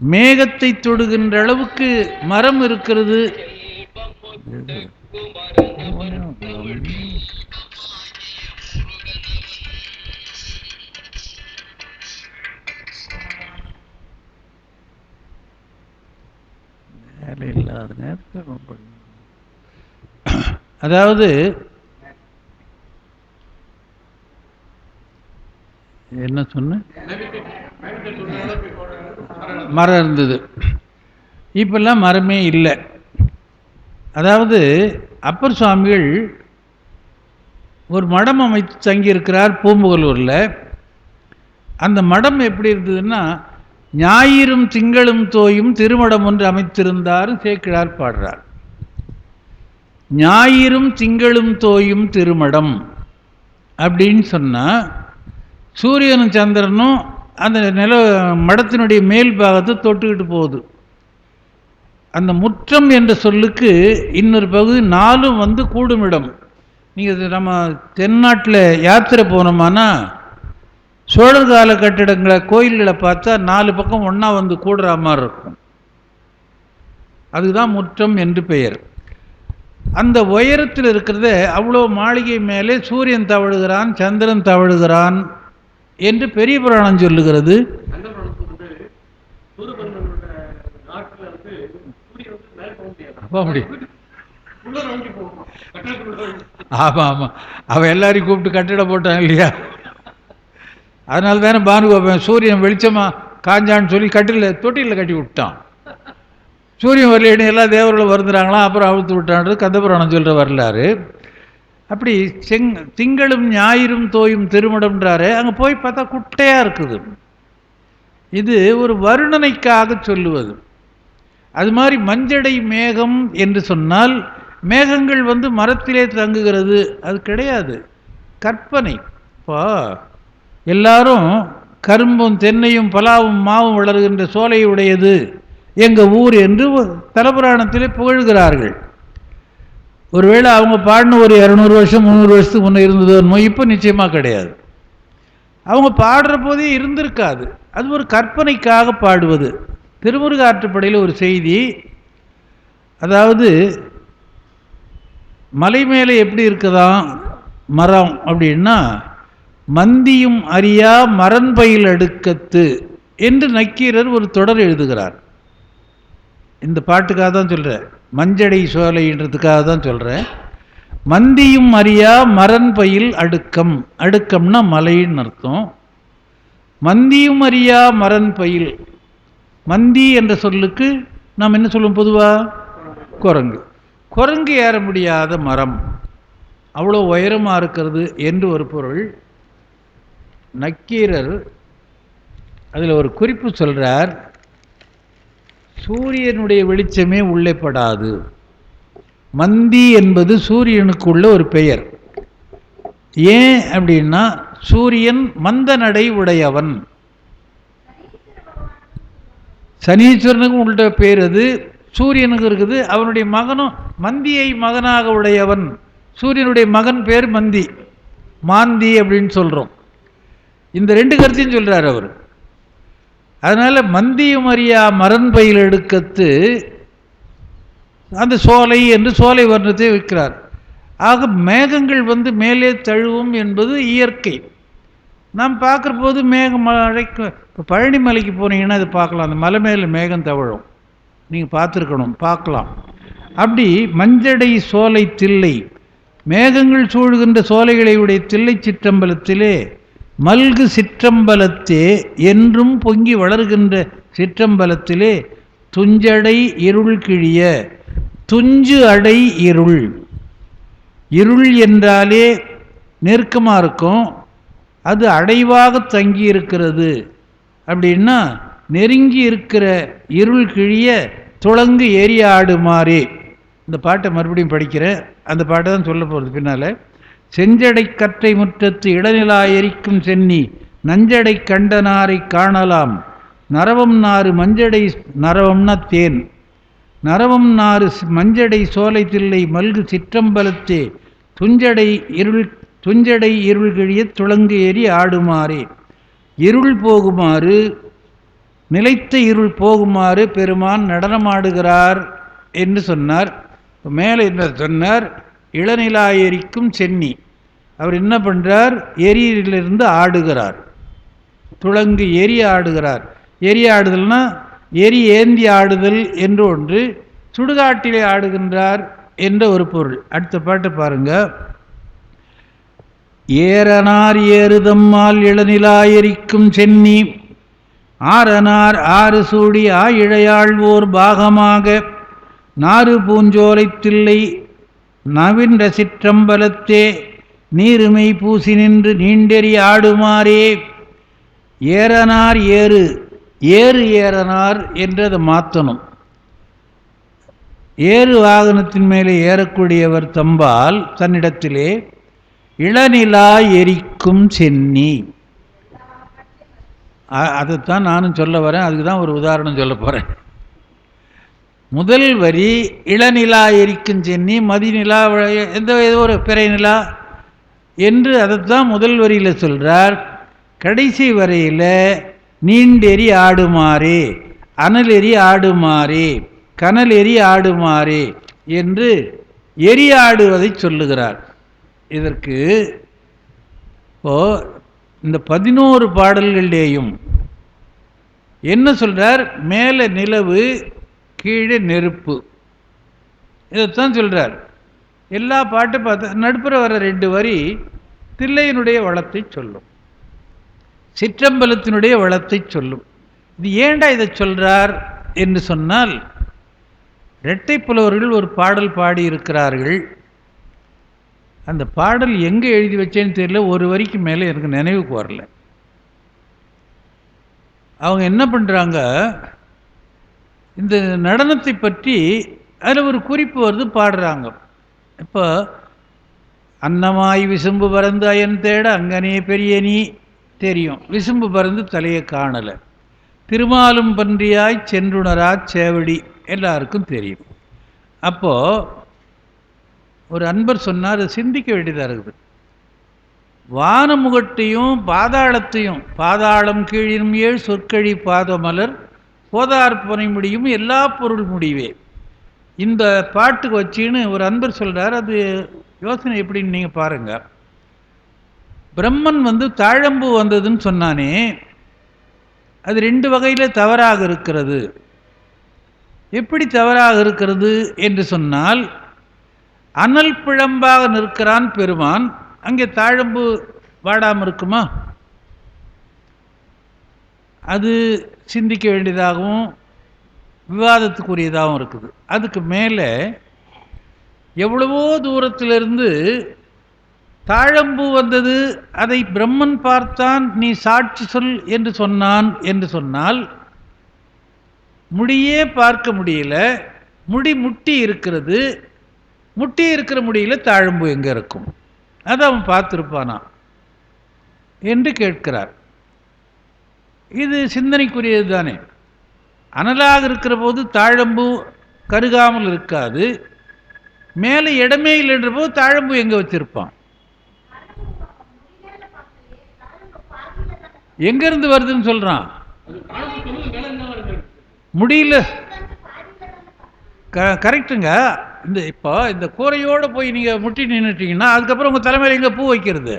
மேகத்தை தொடுகின்ற அளவுக்கு மரம் இருக்கிறது. வேலை இல்லாத நேரத்தில் அதாவது என்ன சொன்ன, மரம் இருந்தது, இப்பெல்லாம் மரமே இல்லை. அதாவது அப்பர் சுவாமிகள் ஒரு மடம் அமைத்து தங்கியிருக்கிறார் பூம்புகலூரில். அந்த மடம் எப்படி இருந்ததுன்னா, ஞாயிறும் திங்களும் தோயும் திருமடம் ஒன்று அமைத்திருந்தார் சேக்கிழார் பாடுறார். ஞாயிறும் திங்களும் தோயும் திருமடம் அப்படின்னு சொன்னால் சூரியனும் சந்திரனும் அந்த மடத்தினுடைய மேல் பாகத்தை தொட்டுக்கிட்டு போகுது. அந்த முற்றம் என்ற சொல்லுக்கு இன்னொரு பகுதி 4 கூடுமிடம். நீங்கள் நம்ம தென்னாட்டில் யாத்திரை போனோமானா சோழர் கால கட்டிடங்களை கோயில்களை பார்த்தா 4 பக்கம் ஒன்றா கூடுற மாதிரி இருக்கும். அதுதான் முற்றம் என்று பெயர். அந்த உயரத்தில் இருக்கிறத அவ்வளோ மாளிகை மேலே சூரியன் தவழுகிறான், சந்திரன் தவழுகிறான் என்று பெரிய புராணம் சொல்லுகிறது. ஆமா ஆமா, அவன் எல்லாரையும் கூப்பிட்டு கட்டிடம் போட்டான் இல்லையா? அதனால தானே பானுகோபன் சூரியன் வெளிச்சமா காஞ்சான்னு சொல்லி தொட்டியில் கட்டி விட்டான். சூரியன் வரலைன்னு எல்லா தேவர்களும் வருந்துறாங்களாம், அப்புறம் அழுத்து விட்டான்றது கந்தபுராணம் சொல்கிற வரலாறு. அப்படி திங்களும் ஞாயிறும் தோயும் திருமணம்ன்றாரு. அங்கே போய் பார்த்தா குட்டையாக இருக்குது. இது ஒரு வருணனைக்காக சொல்லுவது. அது மாதிரி மஞ்சடை மேகம் என்று சொன்னால் மேகங்கள் மரத்திலே தங்குகிறது, அது கிடையாது, கற்பனை. இப்போ எல்லாரும் கரும்பும் தென்னையும் பலாவும் மாவும் வளர்கின்ற சோலை உடையது எங்கள் ஊர் என்று தலபுராணத்திலே புகழ்கிறார்கள். ஒருவேளை அவங்க பாடின ஒரு 200 வருஷம் 300 வருஷத்துக்கு முன்னே இருந்தது, இப்போ நிச்சயமாக கிடையாது. அவங்க பாடுற போதே இருந்திருக்காது, அது ஒரு கற்பனைக்காக பாடுவது. திருமுருக ஆற்றுப்படையில் ஒரு செய்தி, அதாவது மலை மேலே எப்படி இருக்குதான் மரம் அப்படின்னா, மந்தியும் அறியா மரன்பயில் அடுக்கத்து என்று நக்கீரர் ஒரு தொடர் எழுதுகிறார். இந்த பாட்டுக்காக தான் சொல்கிறேன், மஞ்சடை சோலைன்றதுக்காக தான் சொல்கிறேன். மந்தியும் அறியா மரன்பயில் அடுக்கம், அடுக்கம்னா மலைன்னு அர்த்தம். மந்தியும் அறியா மரன்பயில், மந்தி என்ற சொல்லுக்கு நாம் என்ன சொல்லுவோம் பொதுவாக? குரங்கு. குரங்கு ஏற முடியாத மரம், அவ்வளோ உயரமாக இருக்கிறது என்று ஒரு பொருள். நக்கீரர் அதில் ஒரு குறிப்பு சொல்கிறார், சூரியனுடைய வெளிச்சமே உள்ளே படாது. மந்தி என்பது சூரியனுக்குள்ள ஒரு பெயர். ஏன் அப்படின்னா, சூரியன் மந்த நடை உடையவன். சனீஸ்வரனுக்கும் உள்ள பேர் அது, சூரியனுக்கு இருக்குது. அவனுடைய மகனும் மந்தியை மகனாக உடையவன். சூரியனுடைய மகன் பேர் மந்தி, மாந்தி அப்படின்னு சொல்கிறோம். இந்த ரெண்டு கருத்தையும் சொல்கிறார் அவர். அதனால் மந்தியும் அறியா மரன்பயில் எடுக்கத்து அந்த சோலை என்று சோலை வர்ணத்தை வைக்கிறார். ஆக மேகங்கள் மேலே தழுவும் என்பது இயற்கை. நாம் பார்க்குற போது மேகம் மழைக்கு, இப்போ பழனி மலைக்கு போனீங்கன்னா அது பார்க்கலாம், அந்த மலை மேலே மேகம் தவழும், நீங்கள் பார்த்துருக்கணும், பார்க்கலாம். அப்படி மஞ்சடை சோலை தில்லை, மேகங்கள் சூழ்கின்ற சோலைகளை உடைய தில்லை சிற்றம்பலத்திலே மல்கு சிற்றம்பலத்தே என்றும் பொங்கி வளர்கின்ற சிற்றம்பலத்திலே துஞ்சடை இருள் கிழிய, துஞ்சு அடை இருள், இருள் என்றாலே நெருக்கமாக இருக்கும், அது அடைவாக தங்கி இருக்கிறது அப்படின்னா நெருங்கி இருக்கிற இருள் கிழிய துளங்கு ஏறி ஆடுமாறே. இந்த பாட்டை மறுபடியும் படிக்கிறேன், அந்த பாட்டை தான் சொல்ல போகிறது பின்னால். செஞ்சடை கற்றை முற்றத்து இடநிலா எரிக்கும் சென்னி நஞ்சடை கண்டனாரை காணலாம், நரவம் நாறு மஞ்சடை, நரவம்னா தேன், நரவம் நாறு மஞ்சடை சோலை தில்லை மல்கு சிற்றம்பலத்தே துஞ்சடை இருள் கிழிய துளங்கு ஏறி ஆடுமாறே. இருள் போகுமாறு, நிலைத்த இருள் போகுமாறு பெருமான் நடனமாடுகிறார் என்று சொன்னார். மேலே என்ன சொன்னார்? இளநிலா எரிக்கும் சென்னி, அவர் என்ன பண்ணுறார்? எரியிலிருந்து ஆடுகிறார், துளங்கு எரி ஆடுகிறார். எரி ஆடுதல்னா எரி ஏந்தி ஆடுதல் என்று ஒன்று, சுடுகாட்டிலே ஆடுகின்றார் என்ற ஒரு பொருள். அடுத்த பாட்டு பாருங்க. ஏறனார் ஏறுதம்மால் இளநிலா எரிக்கும் சென்னி, ஆரனார் ஆறு சூடி இழையாழ்வோர் பாகமாக நாறு பூஞ்சோலை தில்லை நவின்ற சிற்றம்பலத்தே நீருமை பூசி நின்று நீண்டெறி ஆடுமாறே. ஏறனார் ஏறு, ஏறு ஏறனார் என்றதை மாற்றணும். ஏறு வாகனத்தின் மேலே ஏறக்கூடியவர் தம்பால் தன்னிடத்திலே இளநிலா எரிக்கும் சென்னி. அதைத்தான் நானும் சொல்ல வரேன், அதுக்கு தான் ஒரு உதாரணம் சொல்ல போகிறேன். முதல் வரி இளநிலா எரிக்கும் சென்னி, மதிநிலா, ஏதோ ஒரு பிறை நிலா என்று அதைத்தான் முதல் வரியில் சொல்கிறார். கடைசி வரையில் நீண்டெறி ஆடுமாறே, அனல் எரி ஆடுமாறே, கனல் எரி ஆடுமாறே என்று எரியாடுவதை சொல்லுகிறார். இதற்கு இப்போ இந்த 11 பாடல்களிலேயும் என்ன சொல்றார்? மேலே நிலவு, கீழே நெருப்பு, இதைத்தான் சொல்றார். எல்லா பாட்டு பார்த்தா நடுப்புற வர 2 வரி தில்லையினுடைய வளத்தை சொல்லும், சிற்றம்பலத்தினுடைய வளத்தை சொல்லும். இது ஏண்டா இதை சொல்றார் என்று சொன்னால், இரட்டை புலவர்கள் ஒரு பாடல் பாடி இருக்கிறார்கள். அந்த பாடல் எங்கே எழுதி வச்சேன்னு தெரியல, ஒரு வரிக்கு மேலே எனக்கு நினைவுக்கு வரல. அவங்க என்ன பண்ணுறாங்க, இந்த நடனத்தை பற்றி அதில் ஒரு குறிப்பு வருது, பாடுறாங்க. இப்போ அன்னமாய் விசும்பு பறந்து அயன் தேட அங்கனே பெரிய நீ தெரியும், விசும்பு பறந்து தலையை காணலை. திருமாலும் பன்றியாய் சென்றுணரா சேவடி எல்லாருக்கும் தெரியும். அப்போது ஒரு அன்பர் சொன்னார், அதை சிந்திக்க வேண்டியதாக இருக்குது. வானமுகட்டையும் பாதாளத்தையும், பாதாளம் கீழினும் 7 சொற்கழி பாதமலர் போதார்ப்பனை முடியும் எல்லா பொருள் முடிவே, இந்த பாட்டுக்கு வச்சின்னு ஒரு அன்பர் சொல்கிறார். அது யோசனை எப்படின்னு நீங்கள் பாருங்கள். பிரம்மன் தாழம்பூ வந்ததுன்னு சொன்னானே, அது 2 வகையில் தவறாக இருக்கிறது. எப்படி தவறாக இருக்கிறது என்று சொன்னால், அனல் பிழம்பாக நிற்கிறான் பெருமான், அங்கே தாழம்பு வாடாமல் இருக்குமா? அது சிந்திக்க வேண்டியதாகவும் விவாதத்துக்குரியதாகவும் இருக்குது. அதுக்கு மேலே எவ்வளவோ தூரத்திலிருந்து தாழம்பூ வந்தது, அதை பிரம்மன் பார்த்தான், நீ சாட்சி சொல் என்று சொன்னான் என்று சொன்னால், முடியே பார்க்க முடியல, முடி முட்டி இருக்கிறது, முட்டி இருக்கிற முடியல தாழம்பூ எங்கே இருக்கும்? அதை அவன் பார்த்துருப்பானா என்று கேட்கிறார். இது சிந்தனைக்குரியது தானே. அனலாக இருக்கிற போது தாழம்பூ கருகாமல் இருக்காது, மேலே இடமே இல்லைன்ற போது தாழம்பூ எங்கே வச்சிருப்பான்? எங்கேருந்து வருதுன்னு சொல்கிறான்? முடியல. கரெக்டுங்க. இப்போ இந்த கூரையோடு போய் நீங்கள் முட்டி நின்றுட்டீங்கன்னா, அதுக்கப்புறம் உங்கள் தலைமையில் எங்கே பூ வைக்கிறது?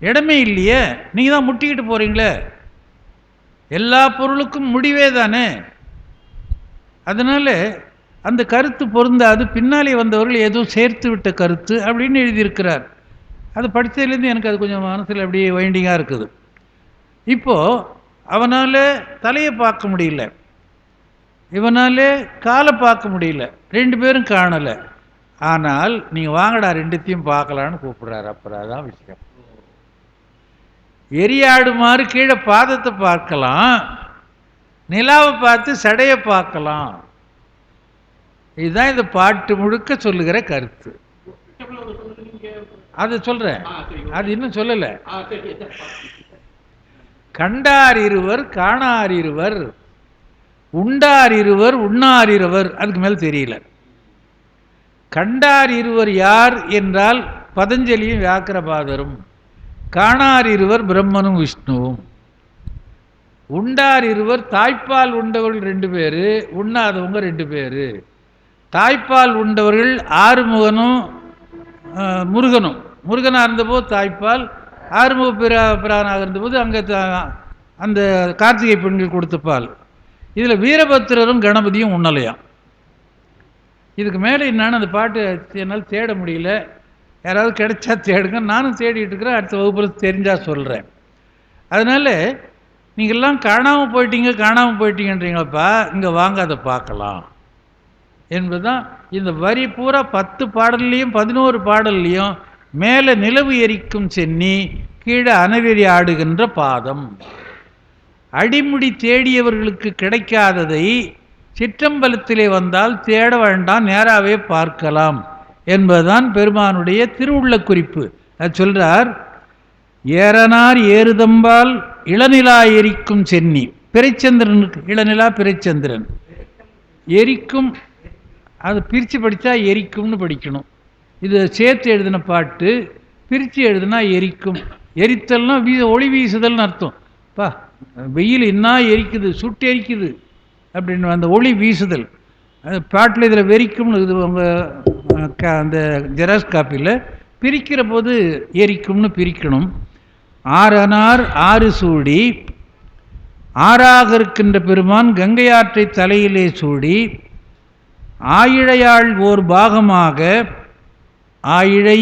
இடமே இல்லையே, நீங்கள் தான் முட்டிக்கிட்டு போகிறீங்களே. எல்லா பொருளுக்கும் முடிவே தானே. அதனால் அந்த கருத்து பொருந்தாது, பின்னாலே வந்தவர்கள் ஏதோ சேர்த்து விட்ட கருத்து அப்படின்னு எழுதியிருக்கிறார். அது படித்ததுலேருந்து எனக்கு அது கொஞ்சம் மனசில் அப்படியே வைண்டிங்காக இருக்குது. இப்போது அவனால் தலையை பார்க்க முடியல, இவனால் காலை பார்க்க முடியல, 2 பேரும் காணலை. ஆனால் நீங்கள் வாங்கடா 2த்தையும் பார்க்கலான்னு கூப்பிட்றாரு. அப்புறம் அதான் விஷயம். எரியாடுமாறு கீழே பாதத்தை பார்க்கலாம், நிலாவை பார்த்து சடையை பார்க்கலாம். இதுதான் இந்த பாட்டு முழுக்க சொல்லுகிற கருத்து. அது சொல்கிறேன், அது இன்னும் சொல்லலை. கண்டார் இருவர் காணார் இருவர், உண்டார் இருவர் உண்ணார் இருவர், அதுக்கு மேல் தெரியல. கண்டார் இருவர் யார் என்றால் பதஞ்சலியும் வியாக்கிரபாதரும், காணார் இருவர் பிரம்மனும் விஷ்ணுவும், உண்டார் இருவர் தாய்ப்பால் உண்டவர்கள் 2 பேர், உண்ணாதவங்க 2 பேர். தாய்ப்பால் உண்டவர்கள் ஆறுமுகனும் முருகனும். முருகனாக இருந்தபோது தாய்ப்பால், ஆறுமுக பிரானாக இருந்தபோது அங்கே அந்த கார்த்திகை பெண்கள் கொடுத்த பால். இதில் வீரபத்திரரும் கணபதியும் உண்ணலையாம். இதுக்கு மேலே என்னன்னு அந்த பாட்டு என்னால் தேட முடியல, யாராவது கிடைச்சா தேடுங்க. நானும் தேடிட்டு இருக்கிறேன், அடுத்த வகுப்பில் தெரிஞ்சால் சொல்கிறேன். அதனால் நீங்கள்லாம் காணாமல் போயிட்டீங்கன்றீங்களப்பா, இங்கே வாங்க அதை பார்க்கலாம் என்பதுதான் இந்த வரி பூரா. 10 பாடல்லையும் 11 பாடல்லையும் மேலே நிலவு எரிக்கும் சென்னி, கீழே அனவெறி ஆடுகின்ற பாதம். அடிமுடி தேடியவர்களுக்கு கிடைக்காததை சிற்றம்பலத்திலே வந்தால் தேட வேண்டாம், நேராகவே பார்க்கலாம் என்பதுதான் பெருமானுடைய திருவுள்ள குறிப்பு. அது சொல்றார், ஏறனார் ஏறுதம்பால் இளநிலா எரிக்கும் சென்னி. பிறைச்சந்திரனுக்கு இளநிலா பிறைச்சந்திரன் எரிக்கும், அது பிரித்து படித்தா எரிக்கும்னு படிக்கணும். இது சேர்த்து எழுதின பாட்டு, பிரித்து எழுதுனா எரிக்கும். எரித்தல்னா ஒளி வீசுதல்னு அர்த்தம். வெயில் என்ன எரிக்குது, சுட்டு எரிக்குது அப்படின்னு அந்த ஒளி வீசுதல். அது பாட்டில் இதில் வெறிக்கும்னு இது உங்கள் அந்த ஜெராக்ஸ் காப்பியில் பிரிக்கிற போது எரிக்கும்னு பிரிக்கணும். ஆறனார் ஆறு சூடி ஆறாக இருக்கின்ற பெருமான் கங்கை ஆற்றை தலையிலே சூடி ஆயிழையாள் ஓர் பாகமாக. ஆயிழை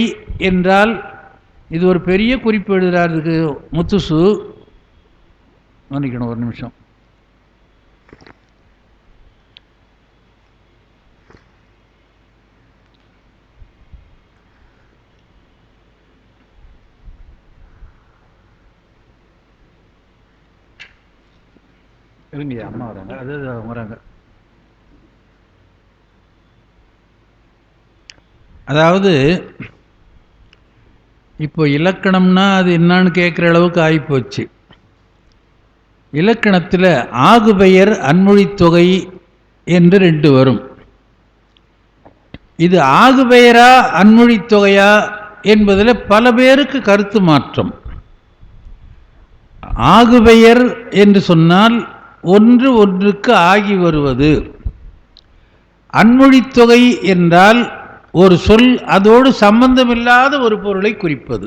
என்றால் இது ஒரு பெரிய குறிப்பு எழுதுகிறார் இதுக்கு முத்துசு. மன்னிக்கணும் ஒரு நிமிஷம். இல்லைங்கய்யா, அம்மா வராங்க. அது வராங்க. அதாவது இப்போ இலக்கணம்னா அது என்னான்னு கேட்குற அளவுக்கு ஆகிப்போச்சு. இலக்கணத்தில் ஆகுபெயர் அன்மொழித்தொகை என்று 2 வரும். இது ஆகுபெயரா அன்மொழித்தொகையா என்பதில் பல பேருக்கு கருத்து மாற்றம். ஆகுபெயர் என்று சொன்னால் ஒன்று ஒன்றுக்கு ஆகி வருவது. அன்மொழித்தொகை என்றால் ஒரு சொல் அதோடு சம்பந்தமில்லாத ஒரு பொருளை குறிப்பது.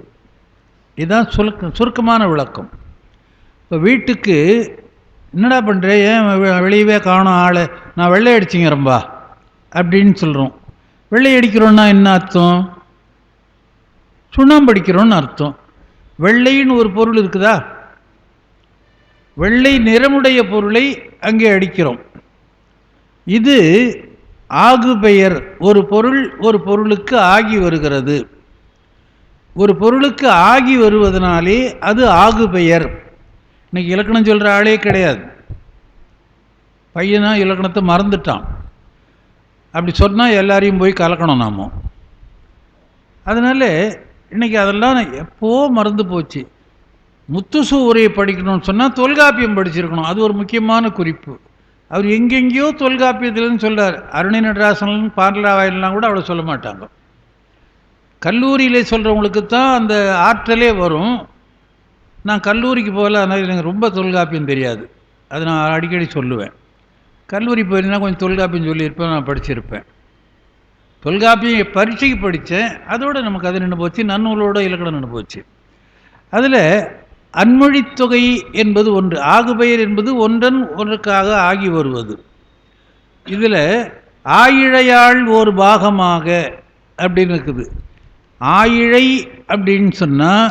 இதுதான் சுருக்கமான விளக்கம். இப்போ வீட்டுக்கு என்னடா பண்ணுறேன், ஏன் வெளியவே காணும் ஆளை, நான் வெள்ளை அடிச்சிங்கிறம்பா அப்படின்னு சொல்கிறோம். வெள்ளை அடிக்கிறோன்னா என்ன அர்த்தம்? சுண்ணாம்பு அடிக்கிறோன்னு அர்த்தம். வெள்ளைன்னு ஒரு பொருள் இருக்குதா? வெள்ளை நிறமுடைய பொருளை அங்கே அடிக்கிறோம். இது ஆகு பெயர். ஒரு பொருள் ஒரு பொருளுக்கு ஆகி வருகிறது. ஒரு பொருளுக்கு ஆகி வருவதனாலே அது ஆகு பெயர். இன்னைக்கு இலக்கணம் சொல்கிற ஆளே கிடையாது. பையனா இலக்கணத்தை மறந்துட்டான். அப்படி சொன்னால் எல்லாரையும் போய் கலக்கணும் நாம. அதனால் இன்றைக்கி அதெல்லாம் எப்போ மறந்து போச்சு. முத்துசு உரையை படிக்கணும்னு சொன்னால் தொல்காப்பியம் படிச்சிருக்கணும். அது ஒரு முக்கியமான குறிப்பு. அவர் எங்கெங்கேயோ தொல்காப்பியத்தில்னு சொல்கிறார். அருணை நடராசன் பாரலாவாயிலாம் கூட அவ்வளோ சொல்ல மாட்டாங்க. கல்லூரியில் சொல்கிறவங்களுக்கு தான் அந்த ஆற்றலே வரும். நான் கல்லூரிக்கு போகல, அதனால் எனக்கு ரொம்ப தொல்காப்பியம் தெரியாது. அது நான் அடிக்கடி சொல்லுவேன். கல்லூரி போயிருந்தால் கொஞ்சம் தொல்காப்பியம் சொல்லியிருப்பேன், நான் படிச்சிருப்பேன். தொல்காப்பியம் பரீட்சைக்கு படித்தேன். அதோடு நமக்கு அது நின்று போச்சு. நன்னூலோட இலக்கணம் நின்று போச்சு. அதில் அன்மொழித்தொகை என்பது ஒன்று, ஆகுபெயர் என்பது ஒன்றன் ஒன்றுக்காக ஆகி வருவது. இதில் ஆயிழையாள் ஒரு பாகமாக அப்படின்னு இருக்குது. ஆயிழை அப்படின்னு சொன்னால்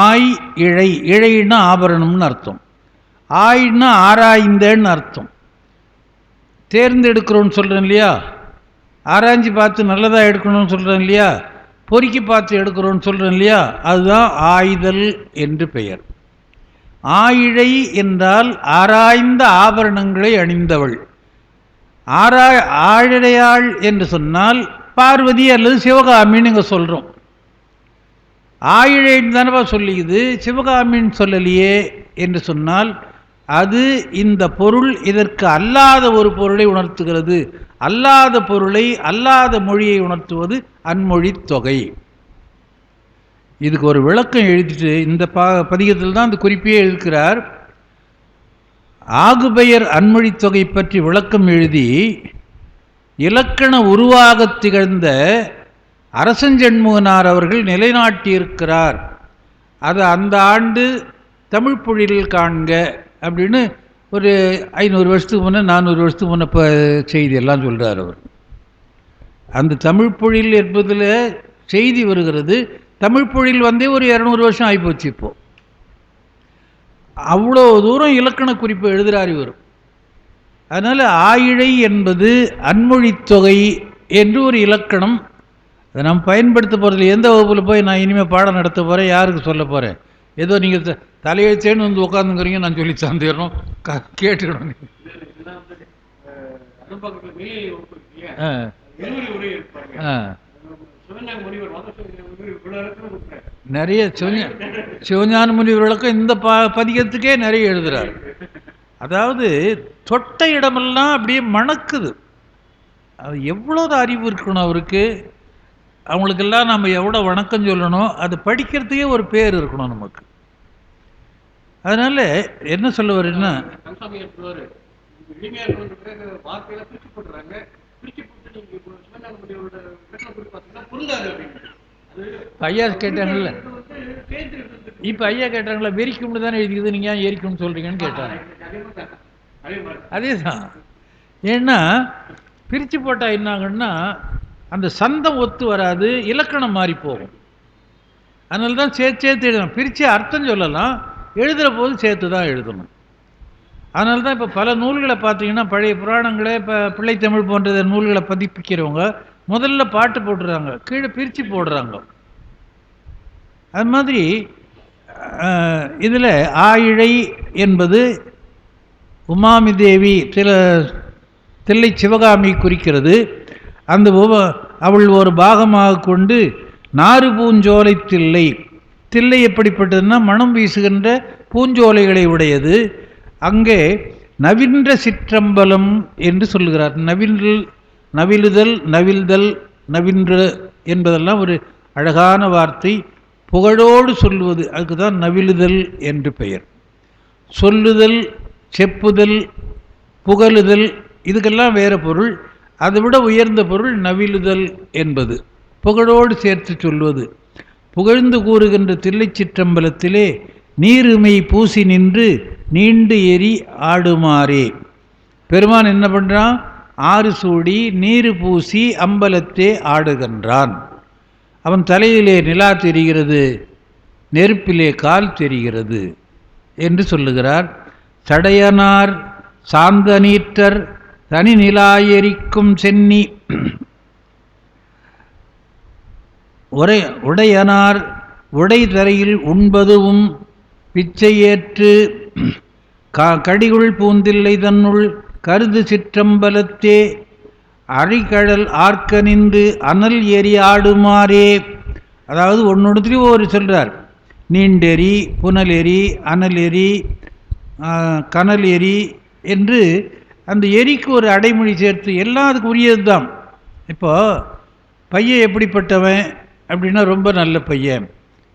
ஆய் இழை, இழைன்னா ஆபரணம்னு அர்த்தம். ஆய்னா ஆராய்ந்தன்னு அர்த்தம். தேர்ந்தெடுக்கிறோன்னு சொல்கிறேன் இல்லையா, ஆராய்ச்சி பார்த்து நல்லதாக எடுக்கணும்னு சொல்கிறேன் இல்லையா, பொறுக்கி பார்த்து எடுக்கிறோன்னு சொல்கிறேன் இல்லையா, அதுதான் ஆய்தல் என்று பெயர். ஆயிழை என்றால் ஆராய்ந்த ஆபரணங்களை அணிந்தவள். ஆழிழையாள் என்று சொன்னால் பார்வதி அல்லது சிவகாமின்னு இங்கே சொல்கிறோம். ஆயிழைன்னு தானப்பா சொல்லிக்குது, சிவகாமின்னு சொல்லலையே என்று சொன்னால் அது இந்த பொருள் இதற்கு அல்லாத ஒரு பொருளை உணர்த்துகிறது. அல்லாத பொருளை, அல்லாத மொழியை உணர்த்துவது அன்மொழி தொகை. இதுக்கு ஒரு விளக்கம் எழுதிட்டு இந்த பதிகத்தில் தான் அந்த குறிப்பே எழுதுகிறார். ஆகுபெயர் அன்மொழி தொகை பற்றி விளக்கம் எழுதி இலக்கண உருவாக திகழ்ந்த அரசஞ்சென்முகனார் அவர்கள் நிலைநாட்டியிருக்கிறார். அது அந்த ஆண்டு தமிழ் பொழிலில் காண்க அப்படின்னு ஒரு 500 வருஷத்துக்கு முன்னே 400 வருஷத்துக்கு முன்னே இப்போ செய்தி எல்லாம் சொல்கிறார் அவர். அந்த தமிழ் பொழில் என்பதில் செய்தி வருகிறது. தமிழ் பொழில் வந்தே ஒரு 200 வருஷம் ஆகிப்போச்சு. இப்போது அவ்வளோ தூரம் இலக்கண குறிப்பு எழுதுகிறார் இவர். அதனால் ஆயிழை என்பது அன்மொழித்தொகை என்று ஒரு இலக்கணம். அதை நாம் பயன்படுத்த போகிறதில்ல. எந்த வகுப்பில் போய் நான் இனிமேல் பாடம் நடத்த போகிறேன், யாருக்கு சொல்ல போகிறேன்? ஏதோ நீங்கள் தலையெழுத்தேன்னு வந்து உட்காந்துங்கிறீங்க, நான் சொல்லி தந்துடணும், கேட்டுக்கணும். நிறைய சிவஞான முனிவர் விளக்கம் இந்த பதிகத்துக்கே நிறைய எழுதுகிறார். அதாவது தொட்ட இடமெல்லாம் அப்படியே மணக்குது. அது எவ்வளோ அறிவு இருக்கணும் அவருக்கு. அவங்களுக்கெல்லாம் நம்ம எவ்வளோ வணக்கம் சொல்லணும். அது படிக்கிறதுக்கே ஒரு பேர் இருக்கணும் நமக்கு. அதனால் என்ன சொல்ல வரேன்னா, ஐயா கேட்டாங்கல்ல, இப்ப ஐயா கேட்டாங்களா வெறிக்கும்னு தானே எழுதிக்குது, நீங்க ஏன் எரிக்கும்னு சொல்றீங்கன்னு கேட்டாங்க. அதேதான். ஏன்னா பிரிச்சு போட்டா என்னாங்கன்னா அந்த சந்தம் ஒத்து வராது, இலக்கணம் மாறி போகும். அதனால தான் சேர்த்து சேர்த்து எழுதணும். பிரித்து அர்த்தம் சொல்லலாம், எழுதுகிற போது சேர்த்து தான் எழுதணும். அதனால தான் இப்போ பல நூல்களை பார்த்தீங்கன்னா, பழைய புராணங்களே இப்போ பிள்ளைத்தமிழ் போன்ற நூல்களை பதிப்பிக்கிறவங்க முதல்ல பாட்டு போட்டுறாங்க, கீழே பிரித்து போடுறாங்க. அது மாதிரி இதில் ஆயிழை என்பது உமாமி தேவி தில்லை சிவகாமி குறிக்கிறது. அந்த அவள் ஒரு பாகமாக கொண்டு நாறு பூஞ்சோலை தில்லை. தில்லை எப்படிப்பட்டதுன்னா மனம் வீசுகின்ற பூஞ்சோலைகளை உடையது. அங்கே நவின்ற சிற்றம்பலம் என்று சொல்லுகிறார். நவிலுதல், நவில்தல், நவின்ற என்பதெல்லாம் ஒரு அழகான வார்த்தை. புகழோடு சொல்லுவது, அதுக்கு தான் நவிலுதல் என்று பெயர். சொல்லுதல், செப்புதல், புகழுதல், இதுக்கெல்லாம் வேறு பொருள். அதை விட உயர்ந்த பொருள் நவிலுதல் என்பது, புகழோடு சேர்த்து சொல்வது. புகழ்ந்து கூறுகின்ற தில்லை சிற்றம்பலத்திலே நீருமை பூசி நின்று நீண்டு எரி ஆடுமாறே. பெருமான் என்ன பண்ணுறான்? ஆறு சூடி நீரு பூசி அம்பலத்தே ஆடுகின்றான். அவன் தலையிலே நிலா தெரிகிறது, நெருப்பிலே கால் தெரிகிறது என்று சொல்லுகிறார். சடையனார் சாந்த நீற்றர் தனி நிலாயரிக்கும் சென்னி உடையனார் உடை தரையில் உண்பதுவும் பிச்சையேற்று கடிகுள் பூந்தில்லை தன்னுள் கருது சிற்றம்பலத்தே அரிகடல் ஆர்க்க நின்று அனல் எரி ஆடுமாறே. அதாவது ஒன்னொடுத்துலேயும் ஒரு சொல்கிறார். நீண்டெறி, புனல் எரி, அனல் எரி, கனல் எரி என்று அந்த எரிக்கு ஒரு அடைமொழி சேர்த்து எல்லாம் அதுக்கு உரியது தான். இப்போது பையன் எப்படிப்பட்டவன் அப்படின்னா ரொம்ப நல்ல பையன்.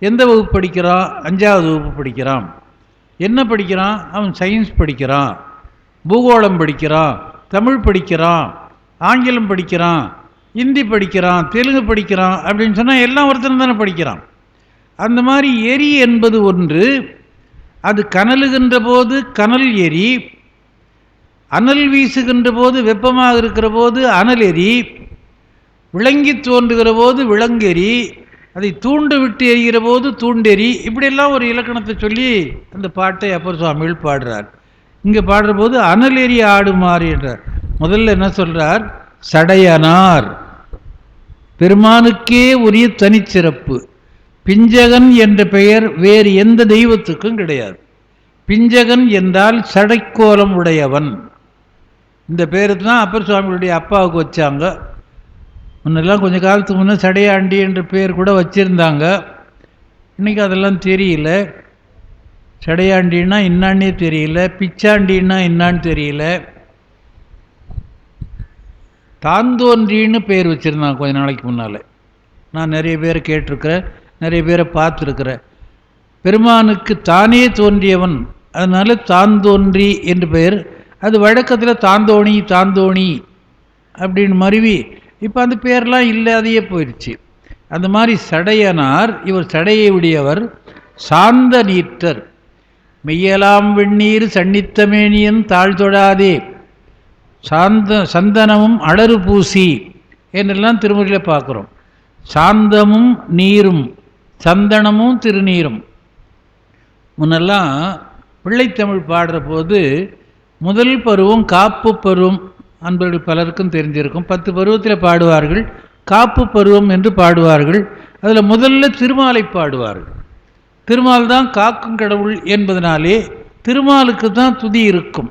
எந்த வகுப்பு படிக்கிறான்? 5வது வகுப்பு படிக்கிறான். என்ன படிக்கிறான்? அவன் சயின்ஸ் படிக்கிறான், பூகோளம் படிக்கிறான், தமிழ் படிக்கிறான், ஆங்கிலம் படிக்கிறான், ஹிந்தி படிக்கிறான், தெலுங்கு படிக்கிறான் அப்படின்னு சொன்னால் எல்லாம் ஒருத்தன் தானே படிக்கிறான். அந்த மாதிரி எரி என்பது ஒன்று. அது கனலுகின்ற போது கனல் எரி, அனல் வீசுகின்ற போது வெப்பமாக இருக்கிற போது அனல் எரி, விளங்கி தோன்றுகிற போது விளங்கெறி, அதை தூண்டு விட்டு எரிகிற போது தூண்டெறி. இப்படியெல்லாம் ஒரு இலக்கணத்தை சொல்லி அந்த பாட்டை அப்பர் சுவாமிகள் பாடுறார். இங்கே பாடுற போது அனல் எரி ஆடுமாறு என்றார். முதல்ல என்ன சொல்றார்? சடையனார், பெருமானுக்கே உரிய தனிச்சிறப்பு. பிஞ்சகன் என்ற பெயர் வேறு எந்த தெய்வத்துக்கும் கிடையாது. பிஞ்சகன் என்றால் சடைக்கோலம் உடையவன். இந்த பேரு தான் அப்பர் சுவாமிகளுடைய அப்பாவுக்கு வச்சாங்க. முன்னெல்லாம் கொஞ்சம் காலத்துக்கு முன்னே சடையாண்டி என்ற பேர் கூட வச்சுருந்தாங்க. இன்றைக்கி அதெல்லாம் தெரியல. சடையாண்டின்னா என்னான்னே தெரியல, பிச்சாண்டின்னா என்னான்னு தெரியல. தாந்தோன்றின்னு பேர் வச்சுருந்தாங்க கொஞ்ச நாளைக்கு முன்னால். நான் நிறைய பேரை கேட்டிருக்கிறேன், நிறைய பேரை பார்த்துருக்கிறேன். பெருமானுக்கு தானே தோன்றியவன், அதனால் தாந்தோன்றி என்று பெயர். அது வழக்கத்தில் தாந்தோணி தாந்தோணி அப்படின்னு மருவி இப்போ அந்த பேர்லாம் இல்லை, அதையே போயிடுச்சு. அந்த மாதிரி சடையனார், இவர் சடையை உடையவர். சாந்த நீற்றர், மெய்யலாம் வெந்நீர் சன்னித்தமேனியன் தாழ்தொடாதே சந்தனமும் அடரு பூசி என்றெல்லாம் திருமுறையில் பார்க்குறோம். சாந்தமும் நீரும் சந்தனமும் திருநீரும். முன்னெல்லாம் பிள்ளைத்தமிழ் பாடுற போது முதல் பருவம் காப்பு பருவம், அன்பர்கள் பலருக்கும் தெரிஞ்சிருக்கும். 10 பருவத்தில் பாடுவார்கள், காப்பு பருவம் என்று பாடுவார்கள். அதில் முதல்ல திருமாலை பாடுவார்கள். திருமால் தான் காக்கும் கடவுள் என்பதனாலே திருமாலுக்கு தான் துதி இருக்கும்.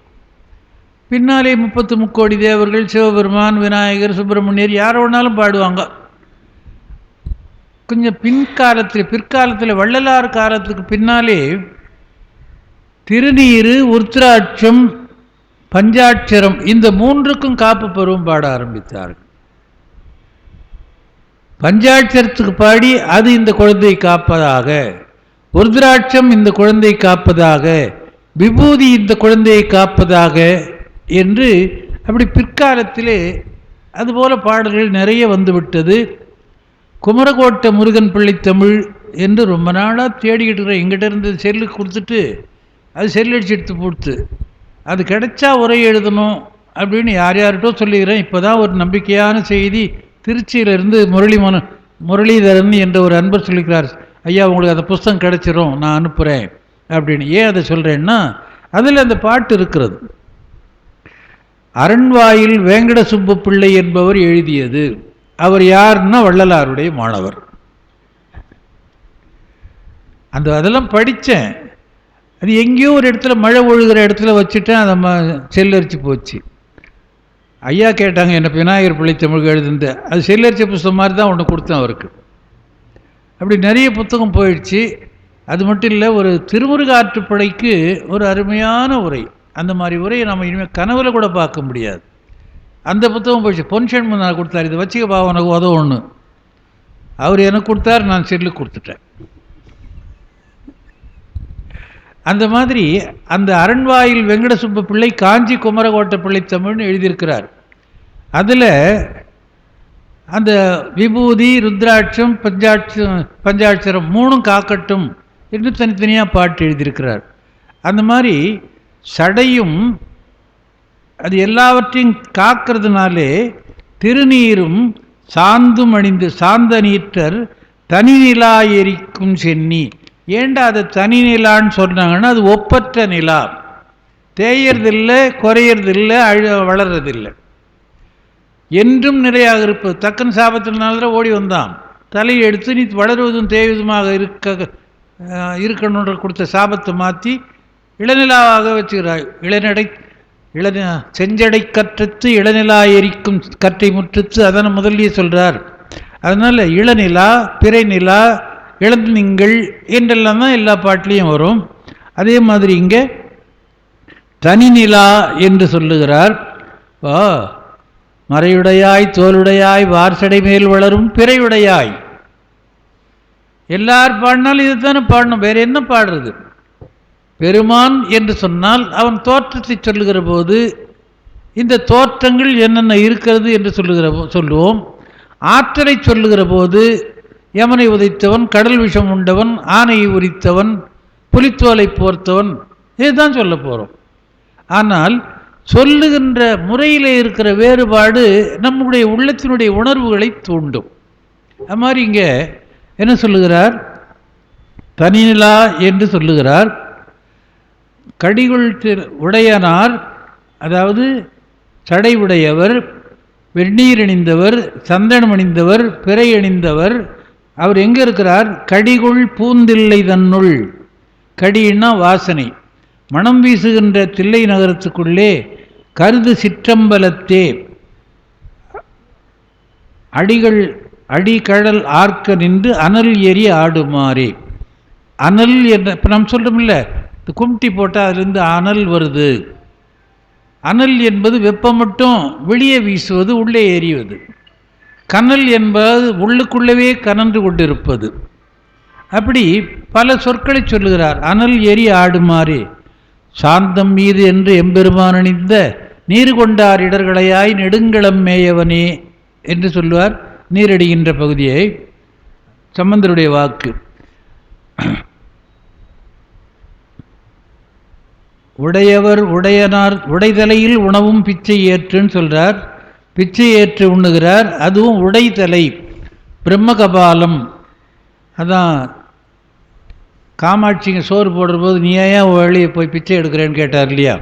பின்னாலே 30 முக்கோடி தேவர்கள், சிவபெருமான், விநாயகர், சுப்பிரமணியர் யார் வேணாலும் பாடுவாங்க. கொஞ்சம் பிற்காலத்தில் வள்ளலார் காலத்துக்கு பின்னாலே திருநீரு, உருத்திராட்சம், பஞ்சாட்சரம் இந்த 3க்கும் காப்பு பருவம் பாட ஆரம்பித்தார்கள். பஞ்சாட்சரத்துக்கு பாடி அது இந்த குழந்தையை காப்பதாக, உருத்திராட்சம் இந்த குழந்தையை காப்பதாக, விபூதி இந்த குழந்தையை காப்பதாக என்று அப்படி பிற்காலத்திலே அதுபோல் பாடல்கள் நிறைய வந்துவிட்டது. குமரகோட்டை முருகன் பிள்ளை தமிழ் என்று ரொம்ப நாளாக தேடிக்கிட்டு இருக்கிறேன். எங்கிட்ட இருந்து செல்லு கொடுத்துட்டு அது செல் அடிச்சு எடுத்து போட்டு அது கிடைச்சா உரை எழுதணும் அப்படின்னு யார்கிட்டோ சொல்லிக்கிறேன். இப்போ தான் ஒரு நம்பிக்கையான செய்தி திருச்சியிலிருந்து முரளிதரன் என்ற ஒரு அன்பர் சொல்லிக்கிறார், ஐயா உங்களுக்கு அந்த புஸ்தகம் கிடைச்சிரும், நான் அனுப்புகிறேன் அப்படின்னு. ஏன் அதை சொல்கிறேன்னா, அதில் அந்த பாட்டு இருக்கிறது. அரண்வாயில் வேங்கட சுப்பு பிள்ளை என்பவர் எழுதியது. அவர் யாருன்னா வள்ளலாருடைய மாணவர். அதெல்லாம் படித்தேன். அது எங்கேயோ ஒரு இடத்துல மழை ஒழுகிற இடத்துல வச்சுட்டேன். அதை செல்லரிச்சு போச்சு. ஐயா கேட்டாங்க என்ன விநாயகர் பிள்ளை தமிழ் எழுதுந்து. அது செல்லரிச்ச புத்தகம் மாதிரி தான் ஒன்று கொடுத்தேன் அவருக்கு. அப்படி நிறைய புத்தகம் போயிடுச்சு. அது மட்டும் இல்லை, ஒரு திருமுருகாற்றுப்படைக்கு ஒரு அருமையான உரை. அந்த மாதிரி உரையை நம்ம இனிமேல் கனவுல கூட பார்க்க முடியாது. அந்த புத்தகம் போயிடுச்சு. பொன்ஷன் நான் கொடுத்தார், இதை வச்சுக்க பாவனுக்கு உதவொன்று. அவர் எனக்கு கொடுத்தார், நான் செல்லு கொடுத்துட்டேன். அந்த மாதிரி அந்த அரண்வாயில் வெங்கட சுப்பு பிள்ளை காஞ்சி குமரகோட்டை பிள்ளை தமிழ்னு எழுதியிருக்கிறார். அதில் அந்த விபூதி ருத்ராட்சம் பஞ்சாட்சரம் மூணும் காக்கட்டும் என்று தனித்தனியாக பாட்டு எழுதியிருக்கிறார். அந்த மாதிரி சடையும் அது எல்லாவற்றையும் காக்கிறதுனாலே திருநீரும் சாந்தும் அணிந்து சாந்த நீற்றர் தனி நிலா எரிக்கும் சென்னி. ஏண்டா அதை தனி நிலான்னு சொன்னாங்கன்னா, அது ஒப்பற்ற நிலா, தேயறதில்லை, குறையறதில்லை, வளர்றதில்லை, என்றும் நிறையாக இருப்பது. தக்கன் சாபத்தினால்தான் ஓடி வந்தான். தலையை எடுத்து நீ வளருவதும் தேய்வதுமாக இருக்கணுன்ற கொடுத்த சாபத்தை மாற்றி இளநிலாவாக வச்சுக்கிறாய். செஞ்சடை கற்றத்து இளநிலா எரிக்கும் கற்றை முற்றத்து, அதனை முதல்லையே சொல்கிறார். அதனால் இளநிலா, பிறை நிலா, இளந்திங்கள் என்றெல்லாம் தான் எல்லா பாட்டிலையும் வரும். அதே மாதிரி இங்கே தனி நிலா என்று சொல்லுகிறார். மறையுடையாய் தோலுடையாய் வார்சடை மேல் வளரும் பிறையுடையாய். எல்லார் பாடினாலும் இது தானே பாடணும், வேறு என்ன பாடுறது? பெருமான் என்று சொன்னால் அவன் தோற்றத்தை சொல்லுகிற போது இந்த தோற்றங்கள் என்னென்ன இருக்கிறது என்று சொல்லுவோம். ஆற்றலை சொல்லுகிற போது யமனை உதைத்தவன், கடல் விஷம் உண்டவன், ஆனையை உரித்தவன், புலித்தோலை போர்த்தவன், இதுதான் சொல்ல போகிறோம். ஆனால் சொல்லுகின்ற முறையில் இருக்கிற வேறுபாடு நம்முடைய உள்ளத்தினுடைய உணர்வுகளை தூண்டும். அது மாதிரி இங்கே என்ன சொல்லுகிறார்? தனிநிலா என்று சொல்லுகிறார். கடிகுள் உடையனார், அதாவது சடை உடையவர், வெந்நீர் அணிந்தவர், சந்தனம் அணிந்தவர், பிறை அணிந்தவர். அவர் எங்கே இருக்கிறார்? கடிகுள் பூந்தில்லை தன்னுள். கடின்னா வாசனை. மனம் வீசுகின்ற தில்லை நகரத்துக்குள்ளே கருது சிற்றம்பலத்தே அடிகடல் ஆர்க்க நின்று அனல் எரி ஆடுமாறே. அனல் என்ற இப்போ நம்ம சொல்கிறோம்ல, கும்டி போட்டால் அதிலிருந்து அனல் வருது. அனல் என்பது வெப்பம் மட்டும் வெளியே வீசுவது, உள்ளே எரிவது. கனல் என்பது உள்ளுக்குள்ளவே கனன்று கொண்டிருப்பது. அப்படி பல சொற்களை சொல்லுகிறார். அனல் எரி ஆடுமாறே சாந்தம் மீது என்று எம்பெருமான் அணிந்த நீர் கொண்டார் இடர்களையாய் நெடுங்களம் மேயவனே என்று சொல்லுவார். நீரடிகின்ற பகுதியை சம்பந்தருடைய வாக்கு. உடையவர் உடையனார் உடைதலையில் உணவும் பிச்சை ஏற்றுன்னு சொல்கிறார். பிச்சை ஏற்று உண்ணுகிறார். அதுவும் உடைதலை, பிரம்மகபாலம். அதான் காமாட்சிங்க சோறு போடுற போது நீ ஏன் வழியை போய் பிச்சை எடுக்கிறேன்னு கேட்டார் இல்லையா?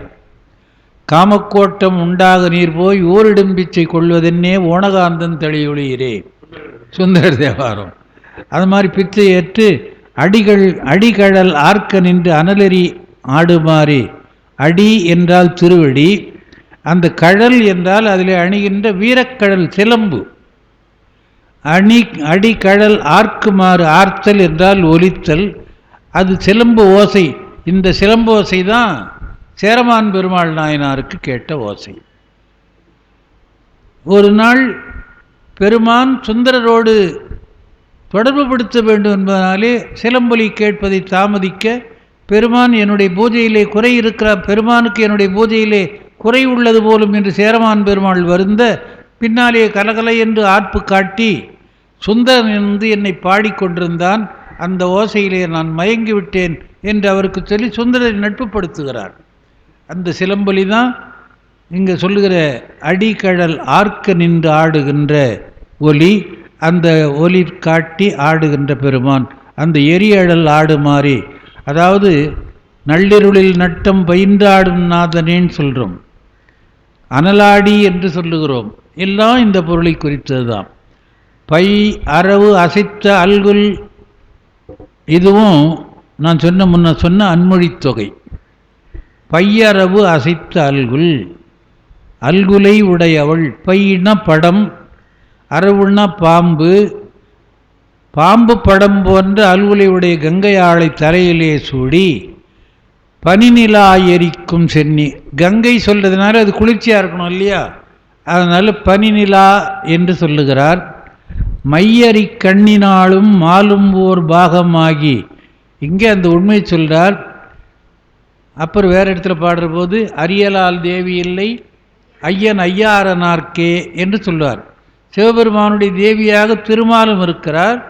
காமக்கோட்டம் உண்டாக நீர் போய் ஓரிடும் பிச்சை கொள்வதென்னே ஓனகாந்தன் தெளியொளியிரே, சுந்தர தேவாரம். அது மாதிரி பிச்சை ஏற்று அடிகடல் ஆர்க்க நின்று அனலெறி ஆடுமாறி. அடி என்றால் திருவடி, அந்த கடல் என்றால் அதில் அணிகின்ற வீரக்கடல் சிலம்பு. அடிக்கடல் ஆர்க்குமாறு, ஆர்த்தல் என்றால் ஒலித்தல், அது சிலம்பு ஓசை. இந்த சிலம்பு ஓசை தான் சேரமான் பெருமாள் நாயனாருக்கு கேட்ட ஓசை. ஒரு நாள் பெருமான் சுந்தரரோடு தொடர்பு படுத்த வேண்டும் என்பதனாலே சிலம்பொலி கேட்பதை தாமதிக்க, பெருமான் என்னுடைய பூஜையிலே குறை இருக்கிறார், பெருமானுக்கு என்னுடைய பூஜையிலே குறை உள்ளது போலும் என்று சேரமான் பெருமாள் வருந்த பின்னாலே கலகலை என்று ஆர்ப்பு காட்டி சுந்தரன் இருந்து என்னை பாடிக்கொண்டிருந்தான். அந்த ஓசையிலே நான் மயங்கி விட்டேன் என்று அவருக்கு சொல்லி சுந்தரரை நட்புப்படுத்துகிறார். அந்த சிலம்பொலி தான் இங்கே சொல்லுகிற அடிக்கடல் ஆர்க்க நின்று ஆடுகின்ற ஒலி. அந்த ஒலி காட்டி ஆடுகின்ற பெருமான் அந்த எரியழல் ஆடுமாறி, அதாவது நள்ளிருளில் நட்டம் பயின்றாடும் நாதனேன்னு சொல்கிறோம், அனலாடி என்று சொல்லுகிறோம். எல்லாம் இந்த பொருளை குறித்தது தான். பை அரவு அசைத்த அல்குல், இதுவும் நான் முன்ன சொன்ன அன்மொழித் தொகை. பையரவு அசைத்த அல்குல், அல்குலை உடையவள். பையினா படம், அரவுன்னா பாம்பு. பாம்பு படம் போன்ற அல்குலை உடைய கங்கையாளை தலையிலே சூடி பனிநிலா எரிக்கும் சென்னி. கங்கை சொல்றதுனால அது குளிர்ச்சியாக இருக்கணும் இல்லையா, அதனால் பனிநிலா என்று சொல்லுகிறார். மையறி கண்ணினாலும் மாலும் ஓர் பாகமாகி, இங்கே அந்த உண்மையை சொல்கிறார். அப்புறம் வேறு இடத்துல பாடுற போது அரியலால் தேவி இல்லை ஐயன் ஐயாரனார்க்கே என்று சொல்வார். சிவபெருமானுடைய தேவியாக திருமாலும் இருக்கிறார்,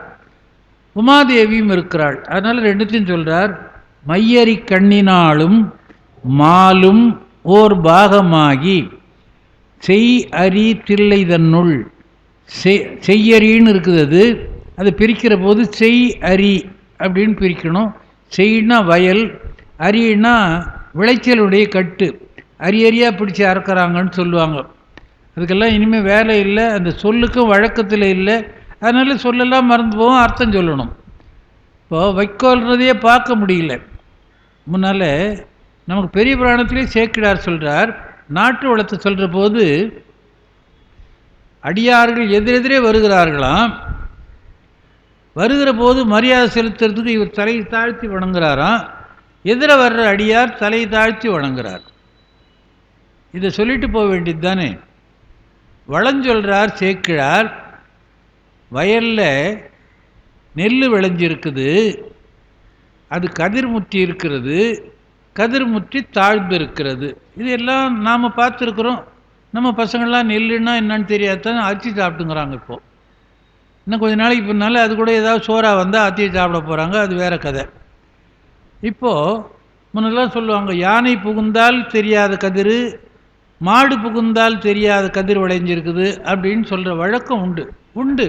உமாதேவியும் இருக்கிறாள். அதனால் ரெண்டுத்தையும் சொல்கிறார். மையறி கண்ணினாலும் மாலும் ஓர் பாகமாகி செய் அரி தில்லை தன்னுள். செய்யறின்னு இருக்குது, அது பிரிக்கிற போது செய் அரி அப்படின்னு பிரிக்கணும். செய்னா வயல், அரின்னா விளைச்சலுடைய கட்டு. அரியறியாக பிடிச்சி அறுக்கிறாங்கன்னு சொல்லுவாங்க. அதுக்கெல்லாம் இனிமேல் வேலை இல்லை, அந்த சொல்லுக்கும் வழக்கத்தில் இல்லை. அதனால் சொல்லலாம் மறந்து போவோம், அர்த்தம் சொல்லணும். இப்போது வைக்கோல்றதையே பார்க்க முடியல. முன்னால் நமக்கு பெரிய புராணத்திலே சேக்கிழார் சொல்கிறார், நாட்டு வளத்தை சொல்கிற போது அடியார்கள் எதிரெதிரே வருகிறார்களாம். வருகிற போது மரியாதை செலுத்துறதுக்கு இவர் தலை தாழ்த்தி வணங்குறாராம். எதிர வர்ற அடியார் தலை தாழ்த்தி வணங்குறார். இதை சொல்லிட்டு போக வேண்டியது தானே. வளஞ்சொல்றார் சேக்கிழார், வயலில் நெல் விளைஞ்சிருக்குது, அது கதிர்முற்றி இருக்கிறது, கதிர்முற்றி தாழ்ந்து இருக்கிறது. இது எல்லாம் நாம் பார்த்துருக்குறோம். நம்ம பசங்கள்லாம் நெல்லுன்னா என்னன்னு தெரியாதான் அரிசி சாப்பிட்டுங்கிறாங்க. இப்போது இன்னும் கொஞ்சம் நாளைக்கு பின்னால் அது கூட ஏதாவது சோறாக வந்தால் அத்தியை சாப்பிட போகிறாங்க, அது வேறு கதை. இப்போது முன்னெல்லாம் சொல்லுவாங்க, யானை புகுந்தால் தெரியாத கதிர், மாடு புகுந்தால் தெரியாத கதிர் விளைஞ்சிருக்குது அப்படின்னு சொல்கிற வழக்கம் உண்டு.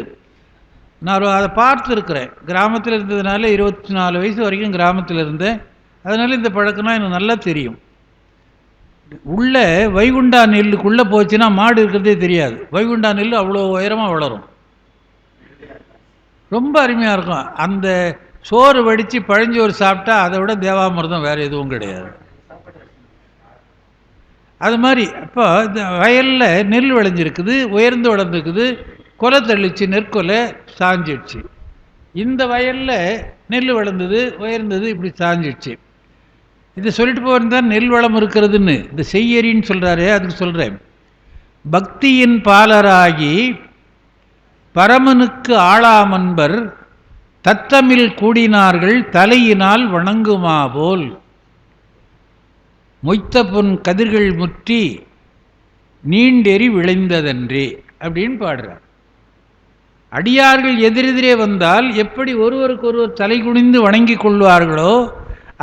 நான் அதை பார்த்துருக்குறேன். கிராமத்தில் இருந்ததுனால 24 வயசு வரைக்கும் கிராமத்தில் இருந்தேன். அதனால் இந்த பழக்கம்னா எனக்கு நல்லா தெரியும். உள்ளே வைகுண்டா நெல்லுக்குள்ளே போச்சுன்னா மாடு இருக்கிறதே தெரியாது. வைகுண்டா நெல் அவ்வளோ உயரமாக வளரும், ரொம்ப அருமையாக இருக்கும். அந்த சோறு வடித்து பழஞ்சோறு சாப்பிட்டா அதை விட தேவாமிர்தம் வேறு எதுவும் கிடையாது. அது மாதிரி அப்போ இந்த வயலில் நெல் விளைஞ்சிருக்குது, உயர்ந்து வளர்ந்துருக்குது, கொலை தள்ளிச்சு, நெற்கொலை சாஞ்சிடுச்சு. இந்த வயலில் நெல் வளர்ந்தது, உயர்ந்தது, இப்படி சாஞ்சிடுச்சு. இதை சொல்லிட்டு போகிறதான் நெல் வளம் இருக்கிறதுன்னு இந்த செய்யறின்னு சொல்கிறாரே, அதுக்கு சொல்கிறேன். பக்தியின் பாலராகி பரமனுக்கு ஆளாமன்பர் தத்தமில் கூடினார்கள் தலையினால் வணங்குமா போல் மொய்த்த பொன் கதிர்கள் முற்றி நீண்டெறி விளைந்ததன்றே அப்படின்னு பாடுறார். அடியார்கள் எதிரெதிரே வந்தால் எப்படி ஒருவருக்கு ஒருவர் தலை குனிந்து வணங்கி கொள்வார்களோ,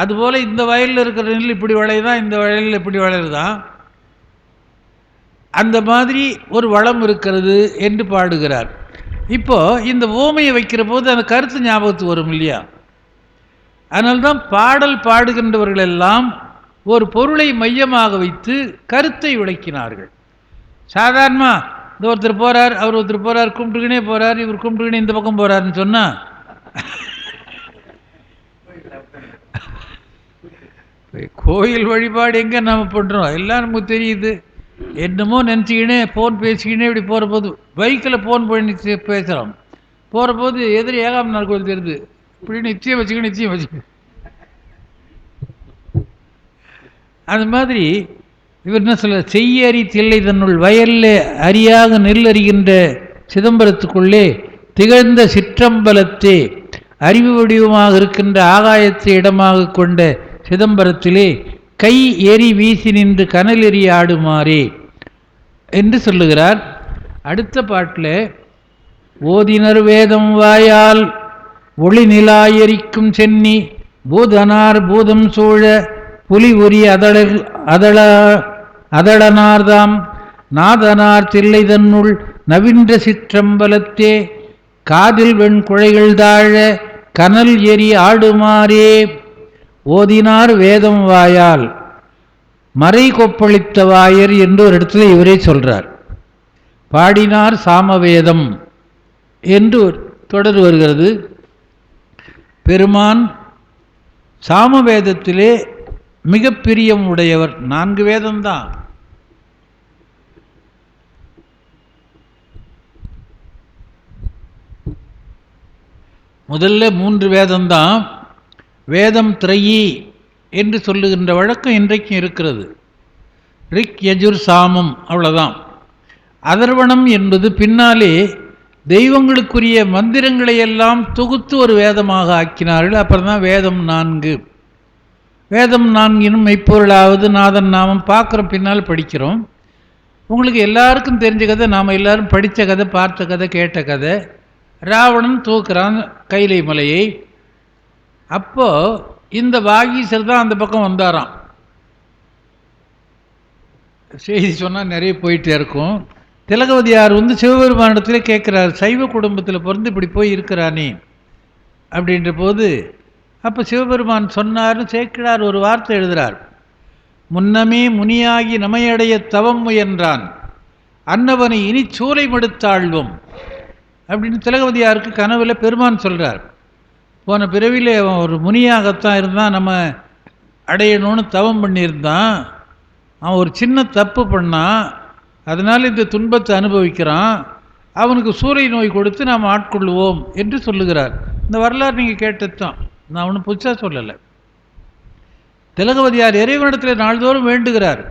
அதுபோல் இந்த வயலில் இருக்கிற நெல் இப்படி விளையுதான், இந்த வயலில் இப்படி விளையுதான், அந்த மாதிரி ஒரு வளம் இருக்கிறது என்று பாடுகிறார். இப்போது இந்த ஓமையை வைக்கிற போது அந்த கருத்து ஞாபகத்துக்கு வரும் இல்லையா. அதனால்தான் பாடல் பாடுகின்றவர்கள் எல்லாம் ஒரு பொருளை மையமாக வைத்து கருத்தை விளக்கினார்கள். சாதாரணமாக இந்த ஒருத்தர் போகிறார், அவர் ஒருத்தர் போகிறார், கும்பிட்டுக்கினே போகிறார், இவர் கும்பிட்டுக்கினே இந்த பக்கம் போகிறாருன்னு சொன்னால் கோயில் வழிபாடு எங்கே நம்ம பண்ணுறோம் எல்லாம் நமக்கு தெரியுது. என்னமோ நினச்சிக்கினே ஃபோன் பேசிக்கினே இப்படி போகிற போது, பைக்கில் ஃபோன் பண்ணி பேசுகிறோம், போகிற போது எதிரி ஏகாம்பரனார் கோயில் தெரியுது, இப்படின்னு நிச்சயம் வச்சுக்க. அது மாதிரி இவர் என்ன சொல்ல, செய்யறி தில்லை தன்னுள் வயலில் அரியாக நெல் அறிகின்ற சிதம்பரத்துக்குள்ளே திகழ்ந்த சிற்றம்பலத்தே அறிவு வடிவமாக இருக்கின்ற ஆகாயத்தை இடமாக கொண்ட சிதம்பரத்திலே கை எரி வீசி நின்று கனல் எறி ஆடுமாறே என்று சொல்லுகிறார். அடுத்த பாட்டில் ஓதினர் வேதம் வாயால் ஒளி நிலாயரிக்கும் சென்னி பூதனார் பூதம் சூழ புலி உரி அதளனார்தாம் நாதனார் தில்லை தன்னுள் நவின்ற சிற்றம்பலத்தே காதில் வெண் குழைகள் தாழ கனல் எரி ஆடுமாறே. ஓதினார் வேதம் வாயால், மறை கொப்பளித்த வாயர் என்று ஒரு இடத்துல இவரே சொல்றார். பாடினார் சாமவேதம் என்று தொடர் வருகிறது. பெருமான் சாமவேதத்திலே மிக பிரியம் உடையவர். 4 வேதம்தான். முதல்ல 3 வேதம்தான். வேதம் திரையி என்று சொல்லுகின்ற வழக்கம் இன்றைக்கும் இருக்கிறது. ரிக் யஜுர் சாமம், அவ்வளோதான். அதர்வணம் என்பது பின்னாலே தெய்வங்களுக்குரிய மந்திரங்களை எல்லாம் தொகுத்து ஒரு வேதமாக ஆக்கினார்கள். அப்புறம் தான் வேதம் 4. வேதம் 4 மெய்ப்பொருளாவது நாதன் நாமம் பார்க்குறோம், பின்னால் படிக்கிறோம். உங்களுக்கு எல்லாருக்கும் தெரிஞ்ச கதை, நாம் எல்லாரும் படித்த கதை, பார்த்த கதை, கேட்ட கதை. ராவணன் தூக்குறான் கைலை மலையை. அப்போது இந்த வாகீசர் தான் அந்த பக்கம் வந்தாராம். செய்தி சொன்னால் நிறைய போயிட்டே இருக்கும். திலகவதியார் சிவபெருமானிடத்தில் கேட்குறார், சைவ குடும்பத்தில் பிறந்து இப்படி போய் இருக்கிறானே அப்படின்ற போது, அப்போ சிவபெருமான் சொன்னார்னு சேக்கிழார் ஒரு வார்த்தை எழுதுகிறார். முன்னமே முனியாகி நமையடைய தவம் முயன்றான், அன்னவனை இனி சூலை மடுத்தாழ்வோம் அப்படின்னு திலகவதியாருக்கு கனவுல பெருமான் சொல்கிறார். போன பிறவிலே அவன் ஒரு முனியாகத்தான் இருந்தான், நம்ம அடையணும்னு தவம் பண்ணியிருந்தான். அவன் ஒரு சின்ன தப்பு பண்ணான், அதனால் இந்த துன்பத்தை அனுபவிக்கிறான். அவனுக்கு சூறை நோய் கொடுத்து நாம் ஆட்கொள்வோம் என்று சொல்லுகிறார். இந்த வரலாறு நீங்கள் கேட்டது தான், நான் ஒன்றும் புதுசாக சொல்லலை. திலகவதியார் இறைவனிடத்தில் நாள்தோறும் வேண்டுகிறார்.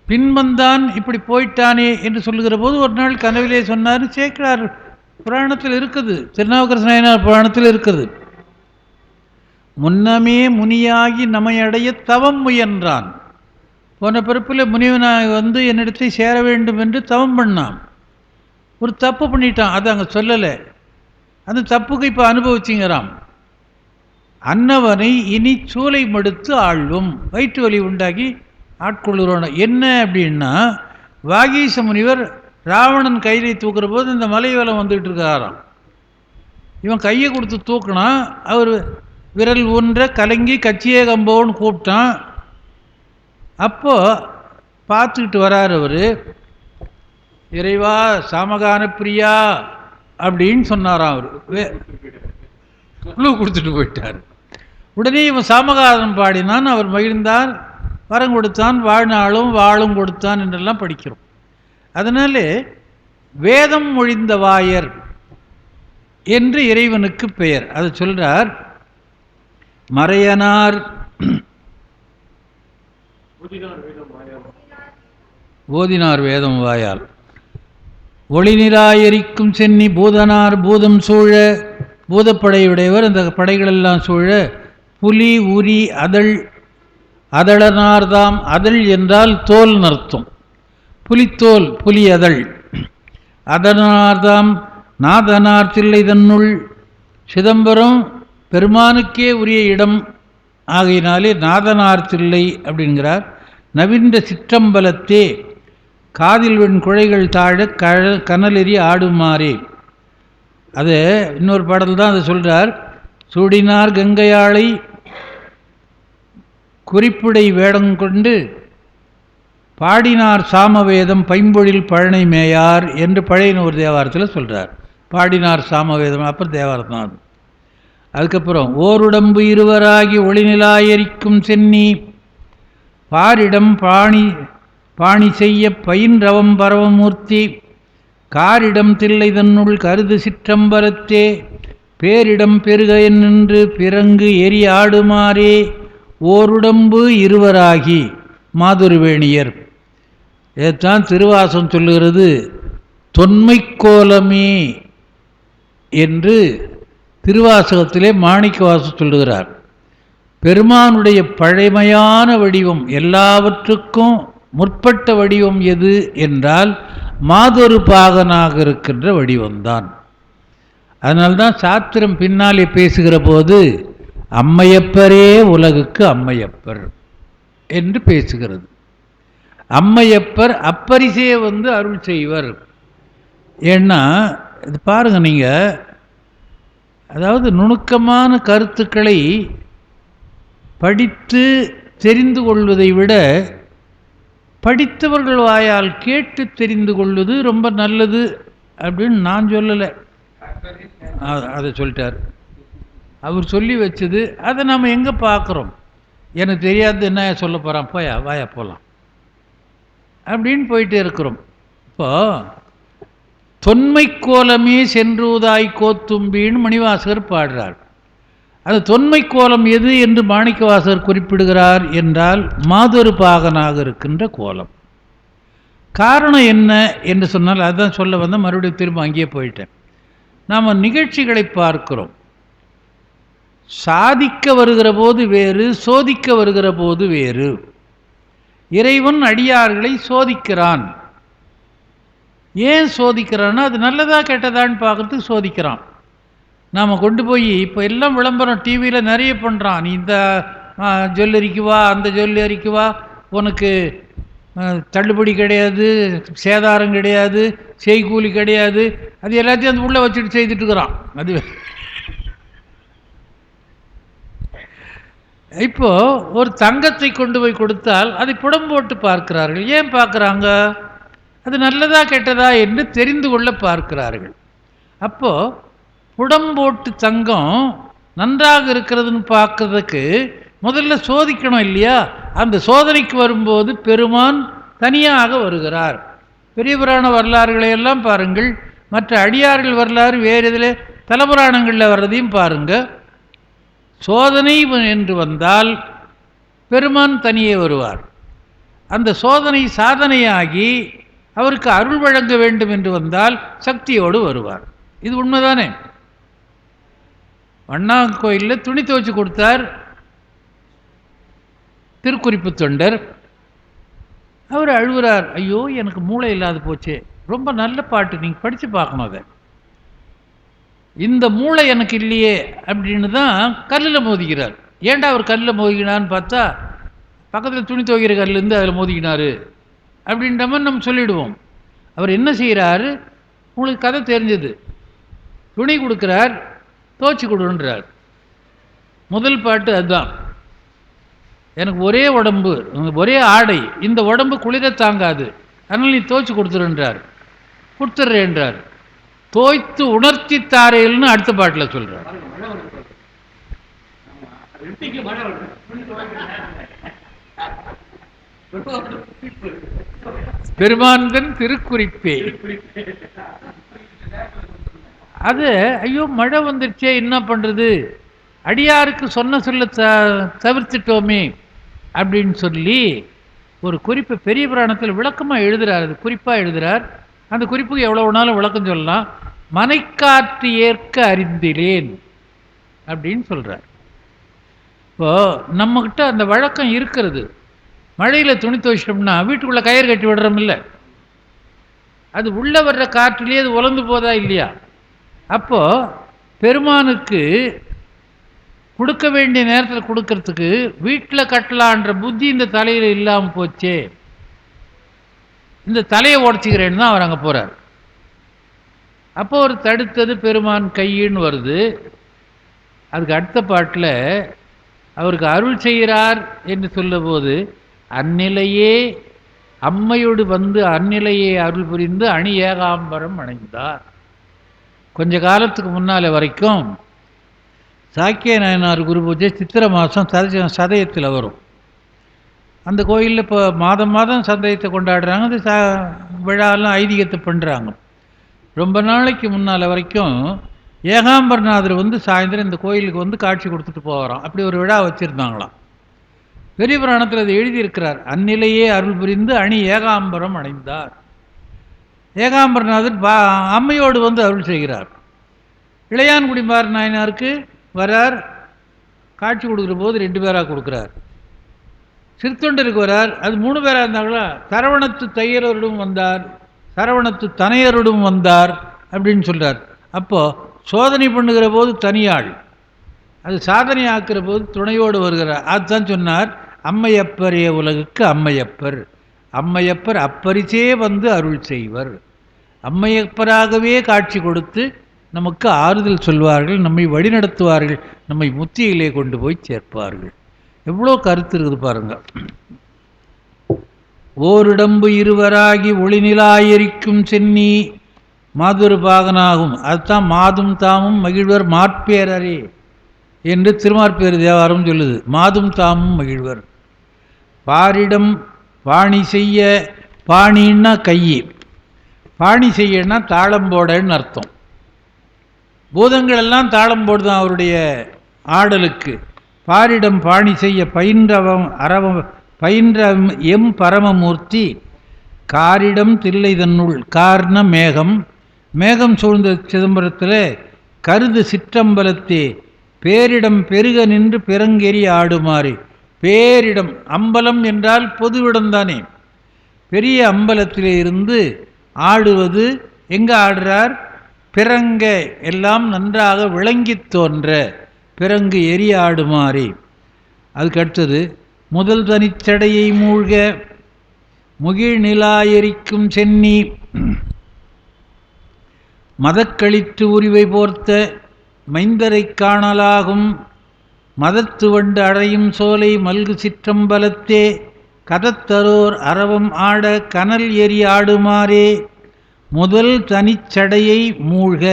பின்வந்தான் இப்படி போயிட்டானே என்று சொல்லுகிற போது ஒரு நாள் கனவிலே சொன்னார். சேக்கிழார் புராணத்தில் இருக்குது, திருநாவுக்கரசு நாயனார் புராணத்தில் இருக்குது. முன்னமே நமையடைய தவம் முயன்றான். போன பிறப்பில் முனிவனாக என்னிடத்தை சேர வேண்டும் என்று தவம் பண்ணான். ஒரு தப்பு பண்ணிட்டான், அது அங்கே சொல்லலை. அந்த தப்புக்கு இப்போ அனுபவிச்சுங்கிறான். அன்னவனை இனி சூலை மடுத்து ஆழ்வும், வயிற்று வலி உண்டாக்கி ஆட்கொள்ளுறோம். என்ன அப்படின்னா, வாகீச முனிவர் ராவணன் கையை தூக்குற போது இந்த மலை வலம் வந்துகிட்டு இருக்காராம். இவன் கையை கொடுத்து தூக்கினா, அவர் விரல் ஊன்ற கலங்கி கச்சியே கம்போன்னு கூப்பிட்டான். அப்போ பார்த்துக்கிட்டு வரார் அவர். இறைவா சாமகான பிரியா அப்படின்னு சொன்னாராம். அவர் குழு கொடுத்துட்டு போயிட்டார். உடனே இவன் சாமகானம் பாடினான், அவர் மகிழ்ந்தார், வரம் கொடுத்தான், வாழ்நாளும் வாழும் கொடுத்தான் என்றெல்லாம் படிக்கிறோம். அதனால வேதம் மொழிந்த வாயர் என்று இறைவனுக்கு பெயர். அதை சொல்றார். மறையனார் ஓதினார் வேதம் வாயால் ஒளி நிராயரிக்கும் சென்னி பூதனார் பூதம் சூழ, பூதப்படையுடையவர், அந்த படைகளெல்லாம் சூழ, புலி உரி அதளனார்தாம். அதழ் என்றால் தோல் நர்த்தம். புலித்தோல், புலி அதழ். அதனார்தாம் நாதனார் தில்லை தன்னுள். சிதம்பரம் பெருமானுக்கே உரிய இடம் ஆகையினாலே நாதனார் தில்லை அப்படிங்கிறார். நவின்ற சிற்றம்பலத்தே காதில் வெண் குழைகள் தாழ கனலெறி ஆடுமாறே. அது இன்னொரு பாடல் தான் அதை சொல்கிறார். சூடினார் கங்கையாளை குறிப்புடை வேடங்கொண்டு பாடினார் சாமவேதம் பைம்பொழில் பழனை மேயார் என்று பழைய ஒரு தேவாரத்தில் சொல்கிறார். பாடினார் சாமவேதம், அப்புறம் தேவாரம் தான் அது. அதுக்கப்புறம் ஓருடம்பு இருவராகி ஒளிநிலாயரிக்கும் சென்னி பாரிடம் பாணி செய்ய பயின்றவம் பரவமூர்த்தி காரிடம் தில்லை தன்னுள் கருது சிற்றம்பலத்தே பேரிடம் பெருக நின்று பிறங்கு எரி ஆடுமாறே. ஓருடம்பு இருவராகி மாதுருவேணியர். இதைத்தான் திருவாசம் சொல்லுகிறது. தொன்மை கோலமே என்று திருவாசகத்திலே மாணிக்கவாசம் சொல்லுகிறார். பெருமானுடைய பழைமையான வடிவம், எல்லாவற்றுக்கும் முற்பட்ட வடிவம் எது என்றால் மாதொரு பாகனாக இருக்கின்ற வடிவம்தான். அதனால்தான் சாத்திரம் பின்னாலே பேசுகிற போது அம்மையப்பரே உலகுக்கு அம்மையப்பர் என்று பேசுகிறது. அம்மையப்பர் அப்பரிசே அருள் செய்வர். ஏன்னா இது பாருங்க, நீங்க அதாவது நுணுக்கமான கருத்துக்களை படித்து தெரிந்து கொள்வதை விட படித்தவர்கள் வாயால் கேட்டு தெரிந்து கொள்வது ரொம்ப நல்லது அப்படின்னு நான் சொல்லலை, அதை சொல்லிட்டார். அவர் சொல்லி வச்சது அதை நாம் எங்கே பார்க்குறோம்? எனக்கு தெரியாது, என்ன சொல்ல போகிறான், போயா வாயா போகலாம் அப்படின்னு போயிட்டே இருக்கிறோம். இப்போ தொன்மை கோலமே சென்றுதாய் கோத்தும்பின்னு மணிவாசகர் பாடுறார். அது தொன்மை கோலம் எது என்று மாணிக்கவாசகர் குறிப்பிடுகிறார் என்றால் மாதொரு பாகனாக இருக்கின்ற கோலம். காரணம் என்ன என்று சொன்னால் அதுதான் சொல்ல வந்த, மறுபடியும் திரும்ப அங்கேயே போயிட்டேன். நாம் நிகழ்ச்சிகளை பார்க்கிறோம். சாதிக்க வருகிற போது வேறு, சோதிக்க வருகிற போது வேறு. இறைவன் அடியார்களை சோதிக்கிறான். ஏன் சோதிக்கிறான்னா அது நல்லதா கெட்டதான்னு பார்க்கறதுக்கு சோதிக்கிறான். நாம் கொண்டு போய் இப்போ எல்லாம் விளம்பரம் டிவியில் நிறைய பண்ணுறான். நீ இந்த ஜுவல்லரிக்கு வா, அந்த ஜுவல்லரிக்கு வா, உனக்கு தள்ளுபடி கிடையாது, சேதாரம் கிடையாது, செய்கூலி கிடையாது, அது எல்லாத்தையும் அந்த உள்ளே வச்சுட்டு செய்துட்டு இருக்கிறான். அது இப்போ ஒரு தங்கத்தை கொண்டு போய் கொடுத்தால் அதை புடம் போட்டு பார்க்கிறார்கள். ஏன் பார்க்குறாங்க? அது நல்லதா கெட்டதா என்று தெரிந்து கொள்ள பார்க்கிறார்கள். அப்போது புடம்போட்டு தங்கம் நன்றாக இருக்கிறதுன்னு பார்க்கறதுக்கு முதல்ல சோதிக்கணும் இல்லையா? அந்த சோதனைக்கு வரும்போது பெருமான் தனியாக வருகிறார். பெரிய புராண வரலாறுகளை எல்லாம் பாருங்கள், மற்ற அடியார்கள் வரலாறு வேறு இதில் தலபுராணங்களில் வர்றதையும் பாருங்கள். சோதனை என்று வந்தால் பெருமான் தனியே வருவார். அந்த சோதனை சாதனையாகி அவருக்கு அருள் வழங்க வேண்டும் என்று வந்தால் சக்தியோடு வருவார். இது உண்மைதானே? அண்ணா கோயிலில் துணி துவைச்சு கொடுத்தார் திருக்குறிப்பு தொண்டர். அவர் அழுகிறார், ஐயோ எனக்கு மூளை இல்லாத போச்சே, ரொம்ப நல்ல பாட்டு, நீங்கள் படித்து பார்க்கணும் அதை, இந்த மூளை எனக்கு இல்லையே அப்படின்னு தான் கல்லில் மோதிக்கிறார். ஏன்டா அவர் கல்லில் மோதிக்கினான்னு பார்த்தா பக்கத்தில் துணி துவைக்கிற கல்லேருந்து அதில் மோதிக்கினார் அப்படின்ற மாதிரி நம்ம சொல்லிவிடுவோம். அவர் என்ன செய்கிறாரு? உங்களுக்கு கதை தெரிஞ்சது, துணி கொடுக்குறார், துவைச்சி கொடுன்றார். முதல் பாட்டு அதுதான், எனக்கு ஒரே உடம்பு, ஒரே ஆடை, இந்த உடம்பு குளிர தாங்காது, அதனால் நீ துவைச்சி கொடுத்துருன்றார். கொடுத்துட்றேன்றார். தோய்த்து உணர்த்தி தாரையில்னு அடுத்த பாட்டில் சொல்றார். பெருமாந்தன் திருக்குறிப்பே. அது ஐயோ மழை வந்துருச்சே என்ன பண்றது, அடியாருக்கு சொன்ன சொல்ல தவிர்த்துட்டோமே அப்படின்னு சொல்லி ஒரு குறிப்பு பெரிய புராணத்தில் விளக்கமாக எழுதுறார். அது குறிப்பாக எழுதுறார். அந்த குறிப்புக்கு எவ்வளோ வேணாலும் விளக்கம் சொல்லலாம். மனைக்காற்று ஏற்க அறிந்திலேன் அப்படின்னு சொல்கிறார். இப்போது நம்மக்கிட்ட அந்த வழக்கம் இருக்கிறது. மழையில் துணி துவைச்சிட்டோம்னா வீட்டுக்குள்ளே கயிறு கட்டி விடுறோம் இல்லை, அது உள்ளே வர்ற காற்றுலேயே அது உலர்ந்து போதா இல்லையா? அப்போது பெருமானுக்கு கொடுக்க வேண்டிய நேரத்தில் கொடுக்கறதுக்கு வீட்டில் கட்டலான்ற புத்தி இந்த தலையில் இல்லாமல் போச்சே, இந்த தலையை உடச்சிக்கிறேன்னு தான் அவர் அங்கே போகிறார். அப்போ ஒரு தடுத்தது பெருமான் கையின்னு வருது. அதுக்கு அடுத்த பாட்டில் அவருக்கு அருள் செய்கிறார் என்று சொல்லும்போது அந்நிலையே அம்மையோடு அந்நிலையே அருள் புரிந்து அணி ஏகாம்பரம் அடைந்தார். கொஞ்ச காலத்துக்கு முன்னால் வரைக்கும் சாக்கிய நாயனார் குரு பூஜை சித்திரை மாதம் சதயத்தில் வரும். அந்த கோயிலில் இப்போ மாதம் மாதம் சதயத்தை கொண்டாடுறாங்க. அது விழாலாம் ஐதீகத்தை பண்ணுறாங்க. ரொம்ப நாளைக்கு முன்னால் வரைக்கும் ஏகாம்பரநாதர் சாயந்தரம் இந்த கோயிலுக்கு காட்சி கொடுத்துட்டு போகிறான். அப்படி ஒரு விழா வச்சுருந்தாங்களாம். பெரிய புராணத்தில் அது எழுதியிருக்கிறார். அந்நிலையே அருள் புரிந்து அணி ஏகாம்பரம் அடைந்தார். ஏகாம்பரநாதர் அம்மையோடு அருள் செய்கிறார். இளையான்குடிமார் நாயனாருக்கு வரார், காட்சி கொடுக்குற போது 2 பேராக கொடுக்குறார். சிறுத்தொண்டருக்கு வரார், அது 3 பேராக இருந்தாங்களா. தரவணத்து தையரோடும் வந்தார், சரவணத்து தனையருடும் வந்தார் அப்படின்னு சொல்கிறார். அப்போது சோதனை பண்ணுகிற போது தனியாள், அது சாதனை ஆக்கிற போது துணையோடு வருகிறார். அதுதான் சொன்னார், அம்மையப்பரே உலகுக்கு அம்மையப்பர், அம்மையப்பர் அப்பரிசே வந்து அருள் செய்வர். அம்மையப்பராகவே காட்சி கொடுத்து நமக்கு ஆறுதல் சொல்வார்கள், நம்மை வழிநடத்துவார்கள், நம்மை முத்தியிலே கொண்டு போய் சேர்ப்பார்கள். எவ்வளோ கருத்து இருக்குது பாருங்க. ஓரிடம்பு இருவராகி ஒளிநிலாயரிக்கும் சென்னி மாதுரு பாகனாகும். அதுதான் மாதும் தாமும் மகிழ்வர் மாற்பேரரே என்று திருமாற்பேறு தேவாரம் சொல்லுது. மாதும் தாமும் மகிழ்வர். பாரிடம் பாணி செய்ய, பாணின்னா கையை, பாணி செய்யன்னா தாளம் போடன்னு அர்த்தம். பூதங்கள் எல்லாம் தாளம் போடுதான் அவருடைய ஆடலுக்கு. பாரிடம் பாணி செய்ய பயின்ற எம் பரமமூர்த்தி காரிடம் தில்லை தன்னுள். கார்ண மேகம், மேகம் சூழ்ந்த சிதம்பரத்தில் கருது சிற்றம்பலத்தே பேரிடம் பெருக நின்று பிறங்கெறி ஆடுமாறு. பேரிடம், அம்பலம் என்றால் பொதுவிடம்தானே. பெரிய அம்பலத்திலே இருந்து ஆடுவது, எங்கே ஆடுறார்? பிறங்க, எல்லாம் நன்றாக விளங்கி தோன்ற, பிறங்கு எரி ஆடுமாறே. அதுக்கு அடுத்தது, முதல் தனிச்சடையை மூழ்க முகிழ் நிலாயரிக்கும் சென்னி மதக்களித்து உரிவை போர்த்த மைந்தரை காணலாகும். மதத்து வண்டு அடையும் சோலை மல்கு சிற்றம்பலத்தே கதத்தரோர் அரவம் ஆட கனல் எரி ஆடுமாறே. முதல் தனிச்சடையை மூழ்க,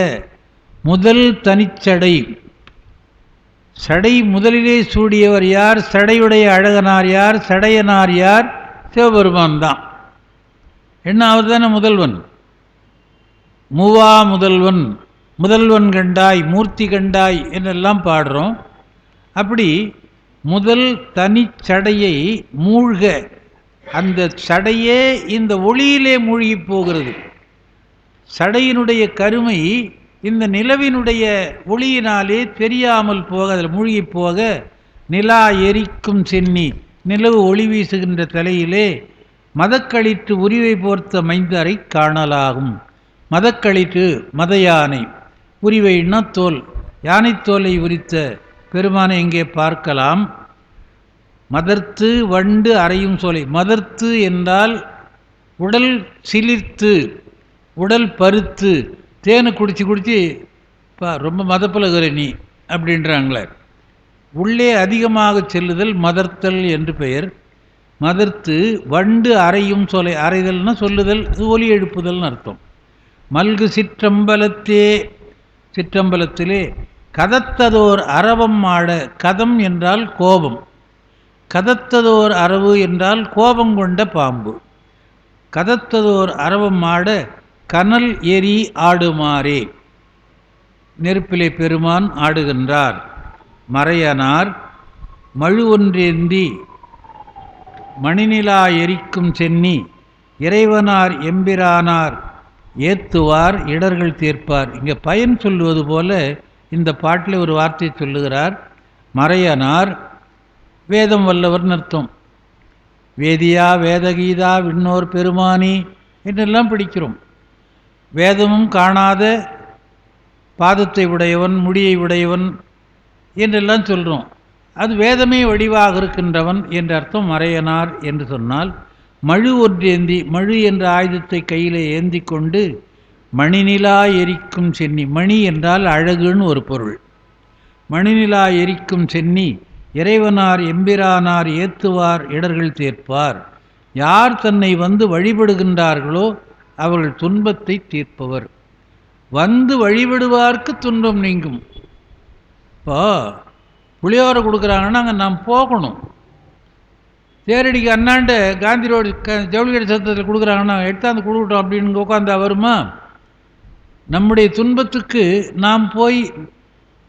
முதல் தனிச்சடை, சடை முதலிலே சூடியவர் யார்? சடையுடைய அழகனார் யார்? சடையனார் யார்? சிவபெருமான் தான். என்ன, அவர் தானே முதல்வன். மூவா முதல்வன், முதல்வன் கண்டாய், மூர்த்தி கண்டாய் என்றெல்லாம் பாடுறோம். அப்படி முதல் தனிச்சடையை மூழ்க, அந்த சடையே இந்த ஒளியிலே மூழ்கி போகிறது. சடையினுடைய கருமை இந்த நிலவினுடைய ஒளியினாலே தெரியாமல் போக, அதில் மூழ்கி போக, நிலா எரிக்கும் சென்னி, நிலவு ஒளி வீசுகின்ற தலையிலே மதக்களித்து உரிவை போர்த்த மைந்தரை காணலாகும். மதக்களித்து, மத யானை, உரிவைன்னா தோல், யானைத்தோலை உரித்த பெருமானை இங்கே பார்க்கலாம். மதர்த்து வண்டு அறையும் சோலை. மதர்த்து என்றால் உடல் சிலிர்த்து, உடல் பருத்து, தேனை குடிச்சு குடிச்சு ரொம்ப மதப்பலகிற நீ அப்படின்றாங்களே. உள்ளே அதிகமாக செல்லுதல் மதர்த்தல் என்று பெயர். மதர்த்து வண்டு அறையும் சோலை, அறைதல்னா சொல்லுதல், ஒலி எழுப்புதல்னு அர்த்தம். மல்கு சிற்றம்பலத்தே, சிற்றம்பலத்திலே கதத்ததோர் அரவம் ஆட. கதம் என்றால் கோபம், கதத்ததோர் அரவு என்றால் கோபம் கொண்ட பாம்பு. கதத்ததோர் அரவம் ஆட கனல் எரி ஆடுமாறே. நெருப்பிலே பெருமான் ஆடுகின்றார். மறையனார் மழு ஒன்றேந்தி மணிநிலா எரிக்கும் சென்னி இறைவனார் எம்பிரானார் ஏத்துவார் இடர்கள் தீர்ப்பார். இங்கே பயன் சொல்லுவது போல இந்த பாட்டில் ஒரு வார்த்தை சொல்லுகிறார். மறையனார் வேதம் வல்லவர்னு அர்த்தம். வேதியா வேதகீதா விண்ணோர் பெருமானி என்றெல்லாம் படிக்கிறோம். வேதமும் காணாத பாதத்தை உடையவன், முடியை உடையவன் என்றெல்லாம் சொல்கிறோம். அது வேதமே வடிவாக இருக்கின்றவன் என்ற அர்த்தம் மறையனார் என்று சொன்னால். மழு ஒன்றேந்தி, மழு என்ற ஆயுதத்தை கையில் ஏந்தி கொண்டு மணிநிலா எரிக்கும் சென்னி. மணி என்றால் அழகுன்னு ஒரு பொருள். மணிநிலா எரிக்கும் சென்னி இறைவனார் எம்பிரானார் ஏத்துவார் இடர்கள் தீர்ப்பார். யார் தன்னை வந்து வழிபடுகின்றார்களோ அவர்கள் துன்பத்தை தீர்ப்பவர். வந்து வழிபடுவார்க்கு துன்பம் நீங்கும். இப்போ புளியோரை கொடுக்குறாங்கன்னா அங்கே நாம் போகணும். தேரடிக்கு அண்ணாண்ட காந்தி ரோடு ஜவுளிக்கடை சத்தத்தில் கொடுக்குறாங்கன்னா எடுத்தாந்து கொடுக்கட்டும் அப்படின்னு உட்காந்தா வருமா? நம்முடைய துன்பத்துக்கு நாம் போய்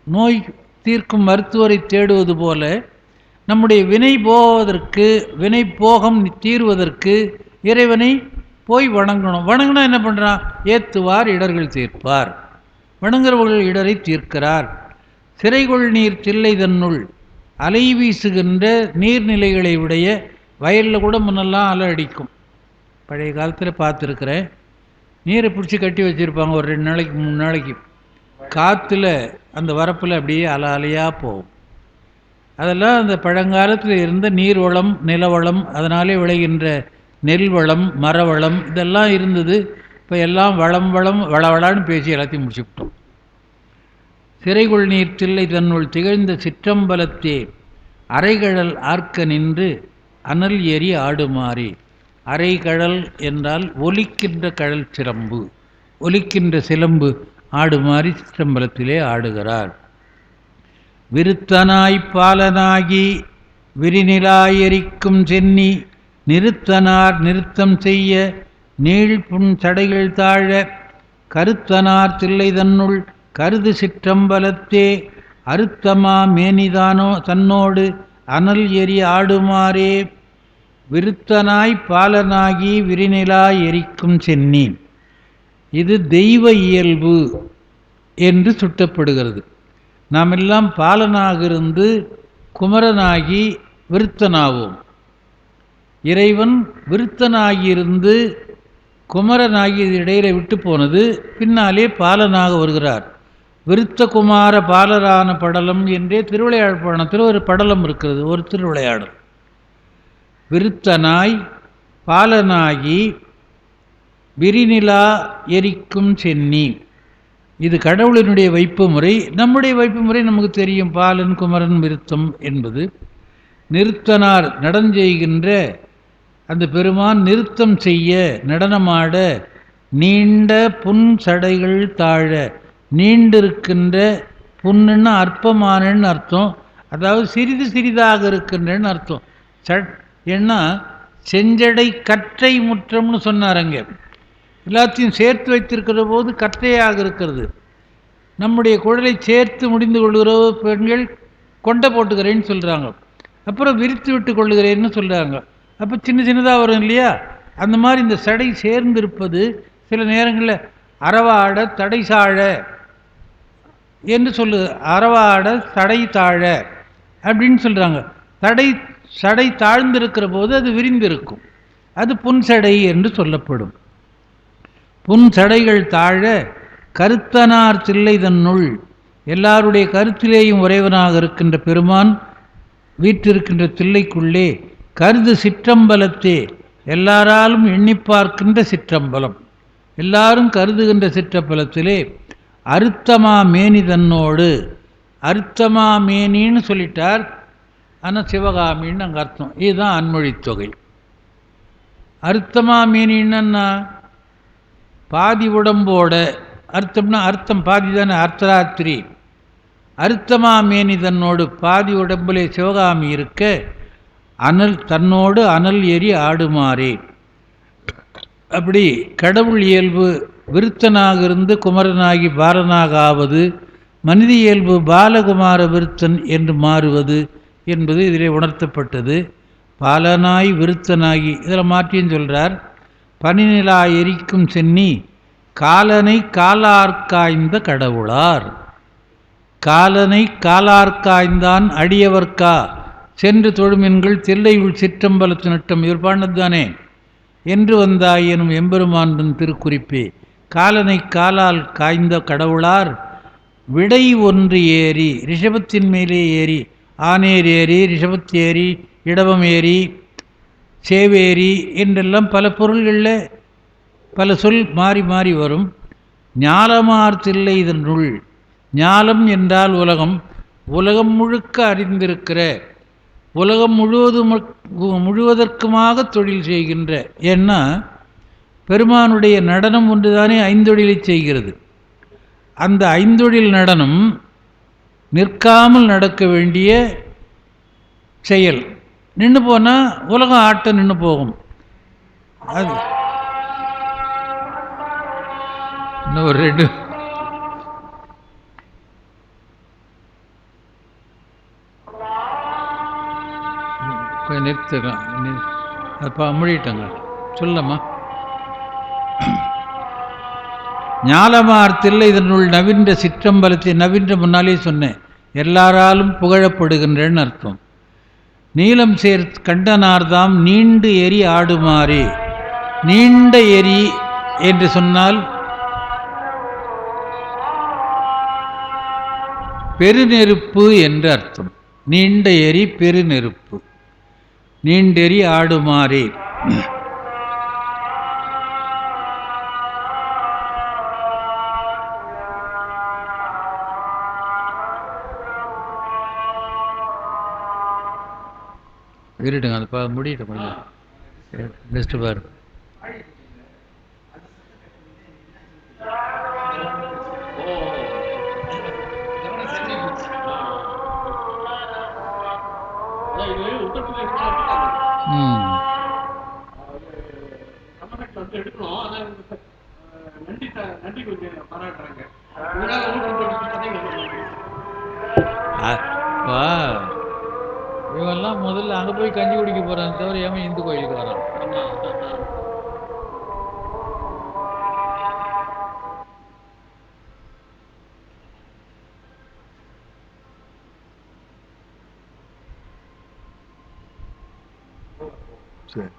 நோய் தீர்க்கும் மருத்துவரை தேடுவது போல நம்முடைய வினை போவதற்கு, வினை போகம் தீர்வதற்கு இறைவனை போய் வணங்கணும். வணங்கினா என்ன பண்ணுறான்? ஏத்துவார் இடர்கள் தீர்ப்பார். வணங்குறவர்கள் இடரை தீர்க்கிறார். சிறைகொள் நீர் தில்லை தன்னுள் அலை வீசுகின்ற நீர்நிலைகளை உடைய வயலில் கூட முன்னெல்லாம் அலை அடிக்கும். பழைய காலத்தில் பார்த்துருக்கிறேன். நீரை பிடிச்சி கட்டி வச்சுருப்பாங்க ஒரு 2 நாளைக்கு 3 நாளைக்கு. காற்றுல அந்த வரப்பில் அப்படியே அலை அலையாக போகும். அதெல்லாம் அந்த பழங்காலத்தில் இருந்த நீர்வளம், நிலவளம், அதனாலே விளைகின்ற நெல் வளம், மரவளம் இதெல்லாம் இருந்தது. இப்போ எல்லாம் வளம் வளம் வளவளான்னு பேசி எல்லாத்தையும் முடிச்சுவிட்டோம். சிறைகுள் நீர் தில்லை தன்னுள் திகழ்ந்த சிற்றம்பலத்தே அரைகழல் ஆர்க்க நின்று அனல் எரி ஆடுமாறி. அரைகழல் என்றால் ஒலிக்கின்ற கழல் சிலம்பு, ஒலிக்கின்ற சிலம்பு ஆடுமாறி சிற்றம்பலத்திலே ஆடுகிறார். விருத்தனாய் பாலனாகி விரிநிலாயரிக்கும் சென்னி நிறுத்தனார் நிறுத்தம் செய்ய நீள் புன் சடைகள் தாழ கருத்தனார் தில்லை தன்னுள் கருது சிற்றம்பலத்தே அறுத்தமா மேனிதானோ தன்னோடு அனல் எரி ஆடுமாறே. விருத்தனாய் பாலனாகி விரிநிலாய் எரிக்கும் சென்னி, இது தெய்வ இயல்பு என்று சுட்டப்படுகிறது. நாம் எல்லாம் பாலனாக இருந்து குமரனாகி விருத்தனாவோம். இறைவன் விருத்தனாகியிருந்து குமரனாகி இடையில விட்டு போனது, பின்னாலே பாலனாக வருகிறார். விருத்த குமார பாலரான படலம் என்றே திருவிளையாடல் புராணத்தில் ஒரு படலம் இருக்கிறது, ஒரு திருவிளையாடல். விருத்தனாய் பாலனாகி விரிநிலா எரிக்கும் சென்னி, இது கடவுளினுடைய வைப்பு முறை. நம்முடைய வைப்பு முறை நமக்கு தெரியும், பாலன் குமரன் விருத்தம் என்பது. நிறுத்தனார் நடஞ்செய்கின்ற அந்த பெருமான் நிறுத்தம் செய்ய நடனமாட நீண்ட புன் சடைகள் தாழ, நீண்டிருக்கின்ற புண்ணுன்னு அற்பமானன்னு அர்த்தம், அதாவது சிறிது சிறிதாக இருக்கின்றன்னு அர்த்தம். ஏன்னா செஞ்சடை கற்றை முற்றம்னு சொன்னாரங்க. எல்லாத்தையும் சேர்த்து வைத்திருக்கிற போது கற்றையாக இருக்கிறது. நம்முடைய குழலை சேர்த்து முடிந்து கொள்கிற பெண்கள் கொண்டை போட்டுக்கிறேன்னு சொல்கிறாங்க, அப்புறம் விரித்து விட்டு கொள்ளுகிறேன்னு சொல்கிறாங்க. அப்போ சின்ன சின்னதாக வரும் இல்லையா? அந்த மாதிரி இந்த சடை சேர்ந்திருப்பது சில நேரங்களில் அரவாட தடை சாழ என்று சொல்லு, அரவாட தடை தாழ அப்படின்னு சொல்கிறாங்க. சடை தாழ்ந்திருக்கிற போது அது விரிந்திருக்கும், அது புன்சடை என்று சொல்லப்படும். புன் சடைகள் தாழ கருத்தனார் தில்லை தன்னுள், எல்லாருடைய கருத்திலேயும் உறைவனாக இருக்கின்ற பெருமான் வீற்றிருக்கின்ற தில்லைக்குள்ளே கருது சிற்றம்பலத்தே, எல்லாராலும் எண்ணி பார்க்கின்ற சிற்றம்பலம், எல்லாரும் கருதுகின்ற சிற்றம்பலத்திலே அறுத்தமா மேனி தன்னோடு, அறுத்தமா மேனின்னு சொல்லிட்டார், ஆனால் சிவகாமின்னு அங்கே அர்த்தம். இதுதான் அன்மொழித்தொகை. அறுத்தமா மேனின்னா பாதி உடம்போட, அர்த்தம்னா அர்த்தம் பாதி தானே, அர்த்தராத்திரி. அறுத்தமா மேனி தன்னோடு, பாதி உடம்பிலே சிவகாமி இருக்க அனல் தன்னோடு அனல் எரி ஆடுமாறே. அப்படி கடவுள் இயல்பு விருத்தனாக இருந்து குமரனாகி பாலனாக ஆவது, மனித இயல்பு பாலகுமார விருத்தன் என்று மாறுவது என்பது இதிலே உணர்த்தப்பட்டது. பாலனாய் விருத்தனாகி, இதில் மாற்றியும் சொல்கிறார். பனிநிலா எரிக்கும் சென்னி காலனை காலார்காய்ந்த கடவுளார். காலனை காலார்காய்ந்தான் அடியவர்கா சென்று தொழுமென்கள் தில்லையுள் சிற்றம்பலத்து நட்டம், இவர் பாண்டதானே. என்று வந்தாய் எனும் எம்பெருமான் திருக்குறிப்பே. காலனை காலால் காய்ந்த கடவுளார் விடை ஒன்று ஏறி, ரிஷபத்தின் மேலே ஏறி, ஆனேர் ஏறி, ரிஷபத்தேரி, இடவம் ஏறி, சேவேரி என்றெல்லாம் பல பொருள்களில் பல சொல் மாறி மாறி வரும். ஞாலமார் தில்லை இதனுள், ஞாலம் என்றால் உலகம், உலகம் முழுக்க அறிந்திருக்கிற, உலகம் முழுவதற்குமாக தொழில் செய்கின்ற. ஏன்னா பெருமானுடைய நடனம் ஒன்றுதானே ஐந்தொழிலை செய்கிறது. அந்த ஐந்தொழில் நடனம் நிற்காமல் நடக்க வேண்டிய செயல். நின்று போனால் உலகம் ஆட்டம் நின்று போகும். அது இன்னும் ஒரு 2 கொஞ்சம் நிறுத்துக்கலாம். அப்போ முடிட்டங்க சொல்லம்மா. ஞாலமார் தில்லை இதனுள் நவீன்ற சிற்றம்பலத்தை, நவீன்ற முன்னாலே சொன்னேன், எல்லாராலும் புகழப்படுகின்றன்னு அர்த்தம். நீலம் சேர் கண்டனார்தாம் நீண்டு எரி ஆடுமாறே. நீண்ட எரி என்று சொன்னால் பெருநெருப்பு என்று அர்த்தம். நீண்ட எரி பெருநெருப்பு. நீண்டெறி ஆடுமாறே. இருட்டுங்க, அது முடியட்டும் கொஞ்சம் பெஸ்ட் பாரு. இவெல்லாம் முதல்ல அங்கே போய் கஞ்சி குடிக்க போகிறான், தவிர ஏன் இந்து கோயிலுக்கு வரான். சரி,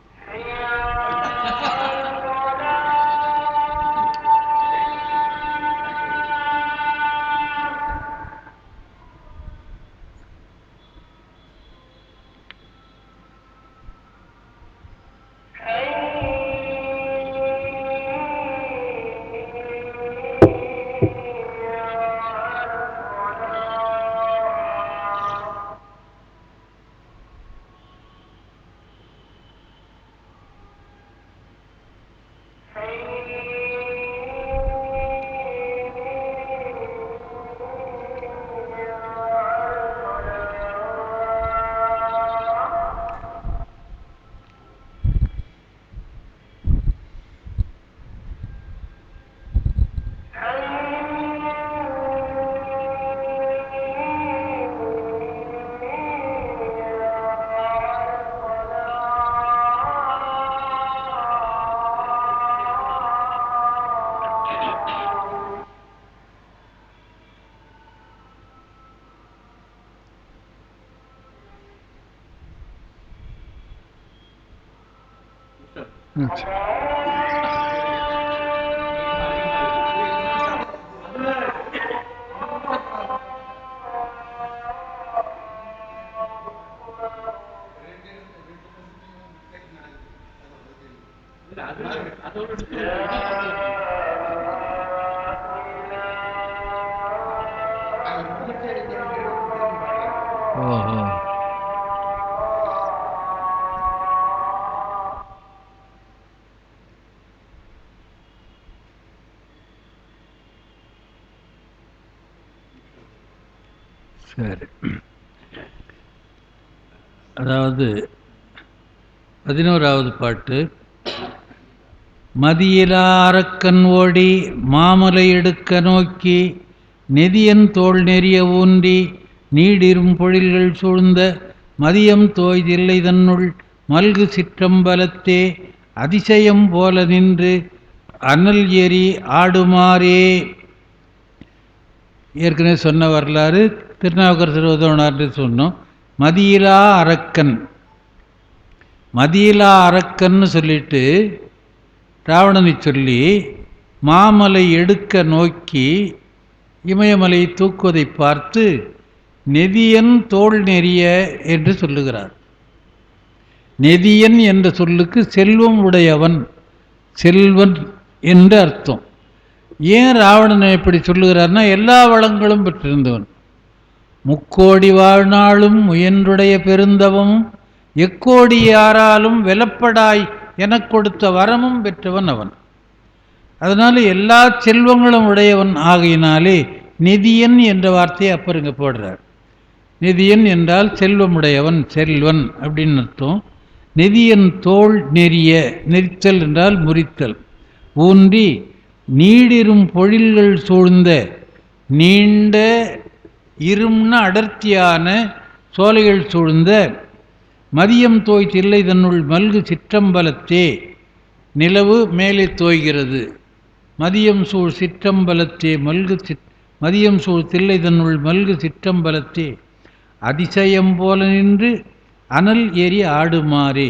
சரி. அதாவது 11வது பாட்டு. மதியிலா அரக்கன் ஓடி மாமலை எடுக்க நோக்கி நெதியன் தோள் நெறிய ஊன்றி நீடிரும் பொழில்கள் சூழ்ந்த மதியம் தோய்தில்லை தன்னுள் மல்கு சிற்றம்பலத்தே அதிசயம் போல நின்று அனல் எரி ஆடுமாறே. ஏற்கனவே சொன்ன வரலாறு திருநாவுக்கரசர் உதவனார்னு சொன்னோம். மதியிலா அரக்கன், மதியிலா அரக்கன்னு சொல்லிட்டு ராவணனை சொல்லி மாமலை எடுக்க நோக்கி இமயமலையை தூக்குவதை பார்த்து நெதியன் தோள் நெறிய என்று சொல்லுகிறார். நெதியன் என்ற சொல்லுக்கு செல்வம் உடையவன், செல்வன் என்று அர்த்தம். ஏன் ராவணனை எப்படி சொல்லுகிறார்னா, எல்லா வளங்களும் பெற்றிருந்தவன், முக்கோடி வாழ்நாளும் முயன்றுடைய பெருந்தவமும் எக்கோடி யாராலும் வெலப்படாய் எனக் கொடுத்த வரமும் பெற்றவன் அவன். அதனால எல்லா செல்வங்களும் உடையவன் ஆகையினாலே நிதியன் என்ற வார்த்தையை அப்பர் இங்கே போடுறார். நிதியன் என்றால் செல்வமுடையவன், செல்வன் அப்படின்னு அர்த்தம். நெதியன் தோள் நெறிய, நெரித்தல் என்றால் முறித்தல், ஊன்றி நீடிரும் பொழில்கள் சூழ்ந்த, நீண்ட இரும்ன அடர்த்தியான சோலைகள் சூழ்ந்த மதியம் தோய் தில்லை தன்னுள் மல்கு சிற்றம்பலத்தே. நிலவு மேலே தோய்கிறது. மதியம் சூழ் சிற்றம்பலத்தே மல்கு மதியம் சூழ் தில்லை தன்னுள் மல்கு சிற்றம்பலத்தே அதிசயம் போல நின்று அனல் ஏறி ஆடுமாறே.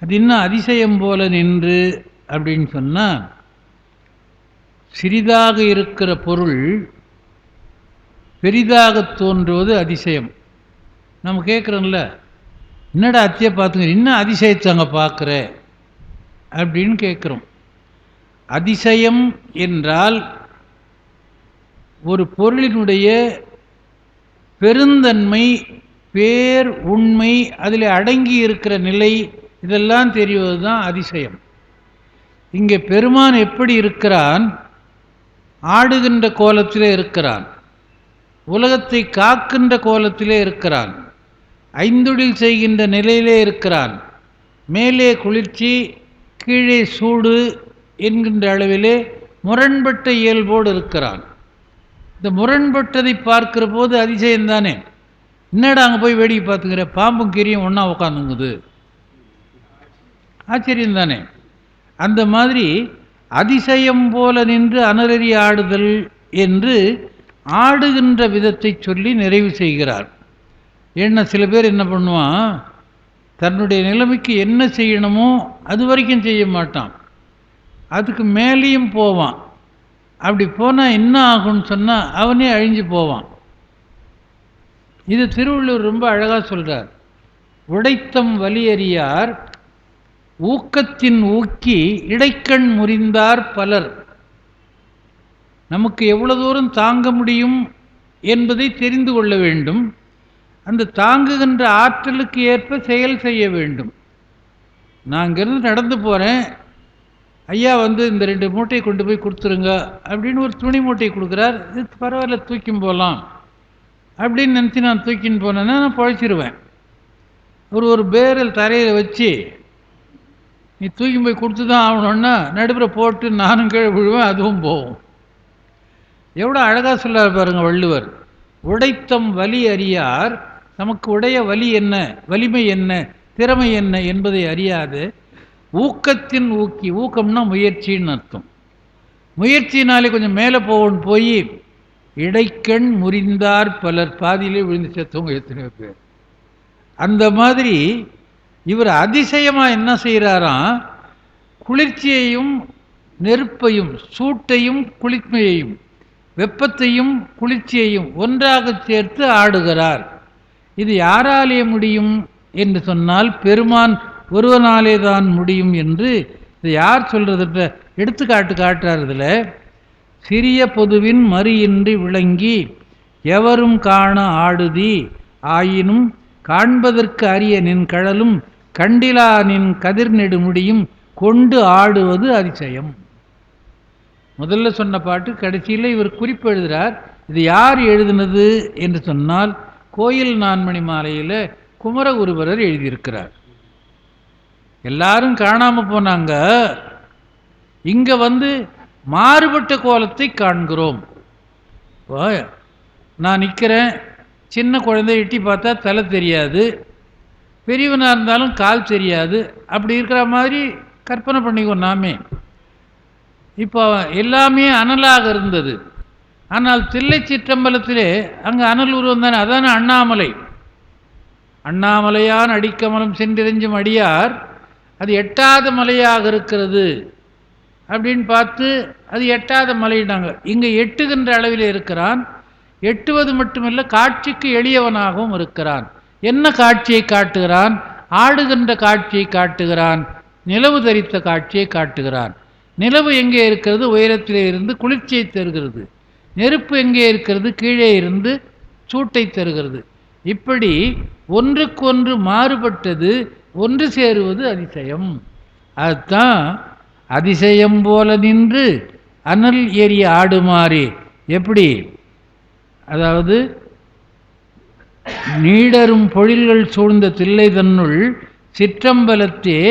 அது இன்னும் அதிசயம் போல நின்று அப்படின்னு சொன்னால், சிறிதாக இருக்கிற பொருள் பெரிதாக தோன்றுவது அதிசயம். நம்ம கேட்குறோம்ல, என்னடா அத்தியை பார்த்துங்க, இன்னும் அதிசயத்தை அங்கே பார்க்குற அப்படின்னு கேட்குறோம். அதிசயம் என்றால் ஒரு பொருளினுடைய பெருந்தன்மை, பேர், உண்மை, அதில் அடங்கி இருக்கிற நிலை, இதெல்லாம் தெரிவது தான் அதிசயம். இங்கே பெருமான் எப்படி இருக்கிறான்? ஆடுகின்ற கோலத்திலே இருக்கிறான், உலகத்தை காக்கின்ற கோலத்திலே இருக்கிறான், ஐந்தொழில் செய்கின்ற நிலையிலே இருக்கிறான். மேலே குளிர்ச்சி, கீழே சூடு என்கின்ற அளவிலே முரண்பட்ட இயல்போடு இருக்கிறான். இந்த முரண்பட்டதை பார்க்கிற போது அதிசயம்தானே. என்னடா அங்கே போய் வேடிக்கை பார்த்துக்கிற, பாம்பும் கீரியும் ஒன்றா உட்காந்துங்குது, ஆச்சரியம் தானே. அந்த மாதிரி அதிசயம் போல நின்று அனலறி ஆடுதல் என்று ஆடுகின்ற விதத்தை சொல்லி நிறைவு செய்கிறார். ஏன்னா சில பேர் என்ன பண்ணுவான், தன்னுடைய நிலைமைக்கு என்ன செய்யணுமோ அது வரைக்கும் செய்ய மாட்டான், அதுக்கு மேலேயும் போவான். அப்படி போனால் என்ன ஆகும்னு சொன்னால் அவனே அழிஞ்சு போவான். இது திருவள்ளுவர் ரொம்ப அழகாக சொல்கிறார். உடைத்தம் வலியறியார் ஊக்கத்தின் ஊக்கி இடைக்கண் முறிந்தார் பலர். நமக்கு எவ்வளவு தூரம் தாங்க முடியும் என்பதை தெரிந்து கொள்ள வேண்டும். அந்த தாங்குகின்ற ஆற்றலுக்கு ஏற்ப செயல் செய்ய வேண்டும். நான் இங்கிருந்து நடந்து போகிறேன், ஐயா வந்து இந்த 2 மூட்டையை கொண்டு போய் கொடுத்துருங்க அப்படின்னு ஒரு துணி மூட்டையை கொடுக்குறார். இது பரவாயில்ல, தூக்கின்னு போகலாம் அப்படின்னு நினச்சி நான் தூக்கின்னு போனேன்னா நான் பழச்சிருவேன். ஒரு பேரல் தரையில் வச்சு நீ தூக்கி போய் கொடுத்து தான் ஆகணுன்னா நடுப்புற போட்டு நானும் கீழே விழுவேன், அதுவும் போகும். எவ்வளோ அழகாக சொல்லார் பாருங்கள் வள்ளுவர். உடைத்தம் வலி அறியார், நமக்கு உடைய வலி என்ன, வலிமை என்ன, திறமை என்ன என்பதை அறியாது ஊக்கத்தின் ஊக்கி, ஊக்கம்னா முயற்சின்னு அர்த்தம், முயற்சினாலே கொஞ்சம் மேலே போகணும் போய் இடைக்கண் முறிந்தார் பலர், பாதியிலே விழுந்து செத்தவங்க எத்தனையோ பேர். அந்த மாதிரி இவர் அதிசயமாக என்ன செய்கிறாராம், குளிர்ச்சியையும் நெருப்பையும், சூட்டையும் குளிர்மையையும், வெப்பத்தையும் குளிர்ச்சியையும் ஒன்றாக சேர்த்து ஆடுகிறார். இது யாராலே முடியும் என்று சொன்னால் பெருமான் ஒருவனாலே தான் முடியும் என்று இதை யார் சொல்றது எடுத்துக்காட்டு காட்டுறார். இதில் சிறிய பொதுவின் மறியின்றி விளங்கி எவரும் காண ஆடுதி ஆயினும் காண்பதற்கு அரிய நின் கழலும் கண்டிலா நின் கதிர் நெடு முடியும் கொண்டு ஆடுவது அதிசயம். முதல்ல சொன்ன பாட்டு கடைசியில் இவர் குறிப்பு எழுதுகிறார். இது யார் எழுதினது என்று சொன்னால் கோயில் நான்மணி மாலையில் குமரகுருபரர் எழுதியிருக்கிறார். எல்லாரும் காணாமல் போனாங்க, இங்கே வந்து மாறுபட்ட கோலத்தை காண்கிறோம். நான் நிற்கிறேன், சின்ன குழந்தை எட்டி பார்த்தா தலை தெரியாது, பெரியவனாக இருந்தாலும் கால் தெரியாது, அப்படி இருக்கிற மாதிரி கற்பனை பண்ணிக்கோ நாமே. இப்போ எல்லாமே அனலாக இருந்தது. ஆனால் தில்லை சிற்றம்பலத்திலே அங்கே அனல் உருவம் தானே, அதான அண்ணாமலை. அண்ணாமலையான் அடிக்கமலம் சென்றிரஞ்சும் அடியார் அது எட்டாத மலையாக இருக்கிறது அப்படின்னு பார்த்து அது எட்டாத மலையினாங்க. இங்கே எட்டுகின்ற அளவில் இருக்கிறான். எட்டுவது மட்டுமல்ல, காட்சிக்கு எளியவனாகவும் இருக்கிறான். என்ன காட்சியை காட்டுகிறான்? ஆடுகின்ற காட்சியை காட்டுகிறான், நிலவு தரித்த காட்சியை காட்டுகிறான். நிலவு எங்கே இருக்கிறது? உயரத்திலே இருந்து குளிர்ச்சியை தருகிறது. நெருப்பு எங்கே இருக்கிறது? கீழே இருந்து சூட்டை தருகிறது. இப்படி ஒன்றுக்கொன்று மாறுபட்டது ஒன்று சேருவது அதிசயம். அதுதான் அதிசயம் போல நின்று அனல் ஏறி ஆடுமாறே. எப்படி? அதாவது நீடரும் பொழில்கள் சூழ்ந்த தில்லை தன்னுள் சிற்றம்பலத்தே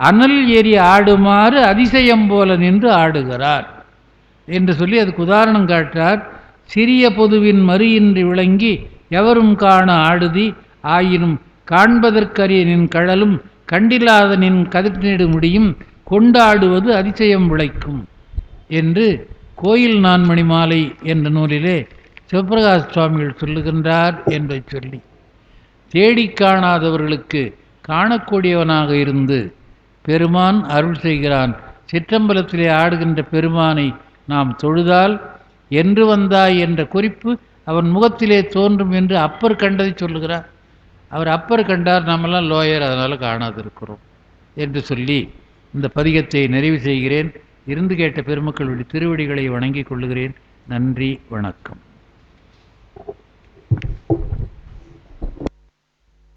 அனல் ஏறி ஆடுமாறு அதிசயம் போல நின்று ஆடுகிறார் என்று சொல்லி அதுக்கு உதாரணம் காட்டார். சிறிய பொதுவின் மறியின்றி விளங்கி எவரும் காண ஆடுதி ஆயினும் காண்பதற்கரிய நின் கழலும் கண்டில்லாத நின் கதிர்நெடு முடியும் கொண்டாடுவது அதிசயம் விளைக்கும் என்று கோயில் நான்மணி மாலை என்ற நூலிலே சிவபிரகாச சுவாமிகள் சொல்லுகின்றார் என்பதை சொல்லி, தேடி காணாதவர்களுக்கு காணக்கூடியவனாக இருந்து பெருமான் அருள் செய்கிறான். சிற்றம்பலத்திலே ஆடுகின்ற பெருமானை நாம் தொழுதால் என்று வந்தாய் என்ற குறிப்பு அவன் முகத்திலே தோன்றும் என்று அப்பர் கண்டதை சொல்லுகிறார். அவர் அப்பர் கண்டார், நாமெல்லாம் லோயர், அதனால் காணாது இருக்கிறோம் என்று சொல்லி இந்த பதிகத்தை நிறைவு செய்கிறேன். இருந்து கேட்ட பெருமக்களுடைய திருவடிகளை வணங்கிக் கொள்ளுகிறேன். நன்றி, வணக்கம்.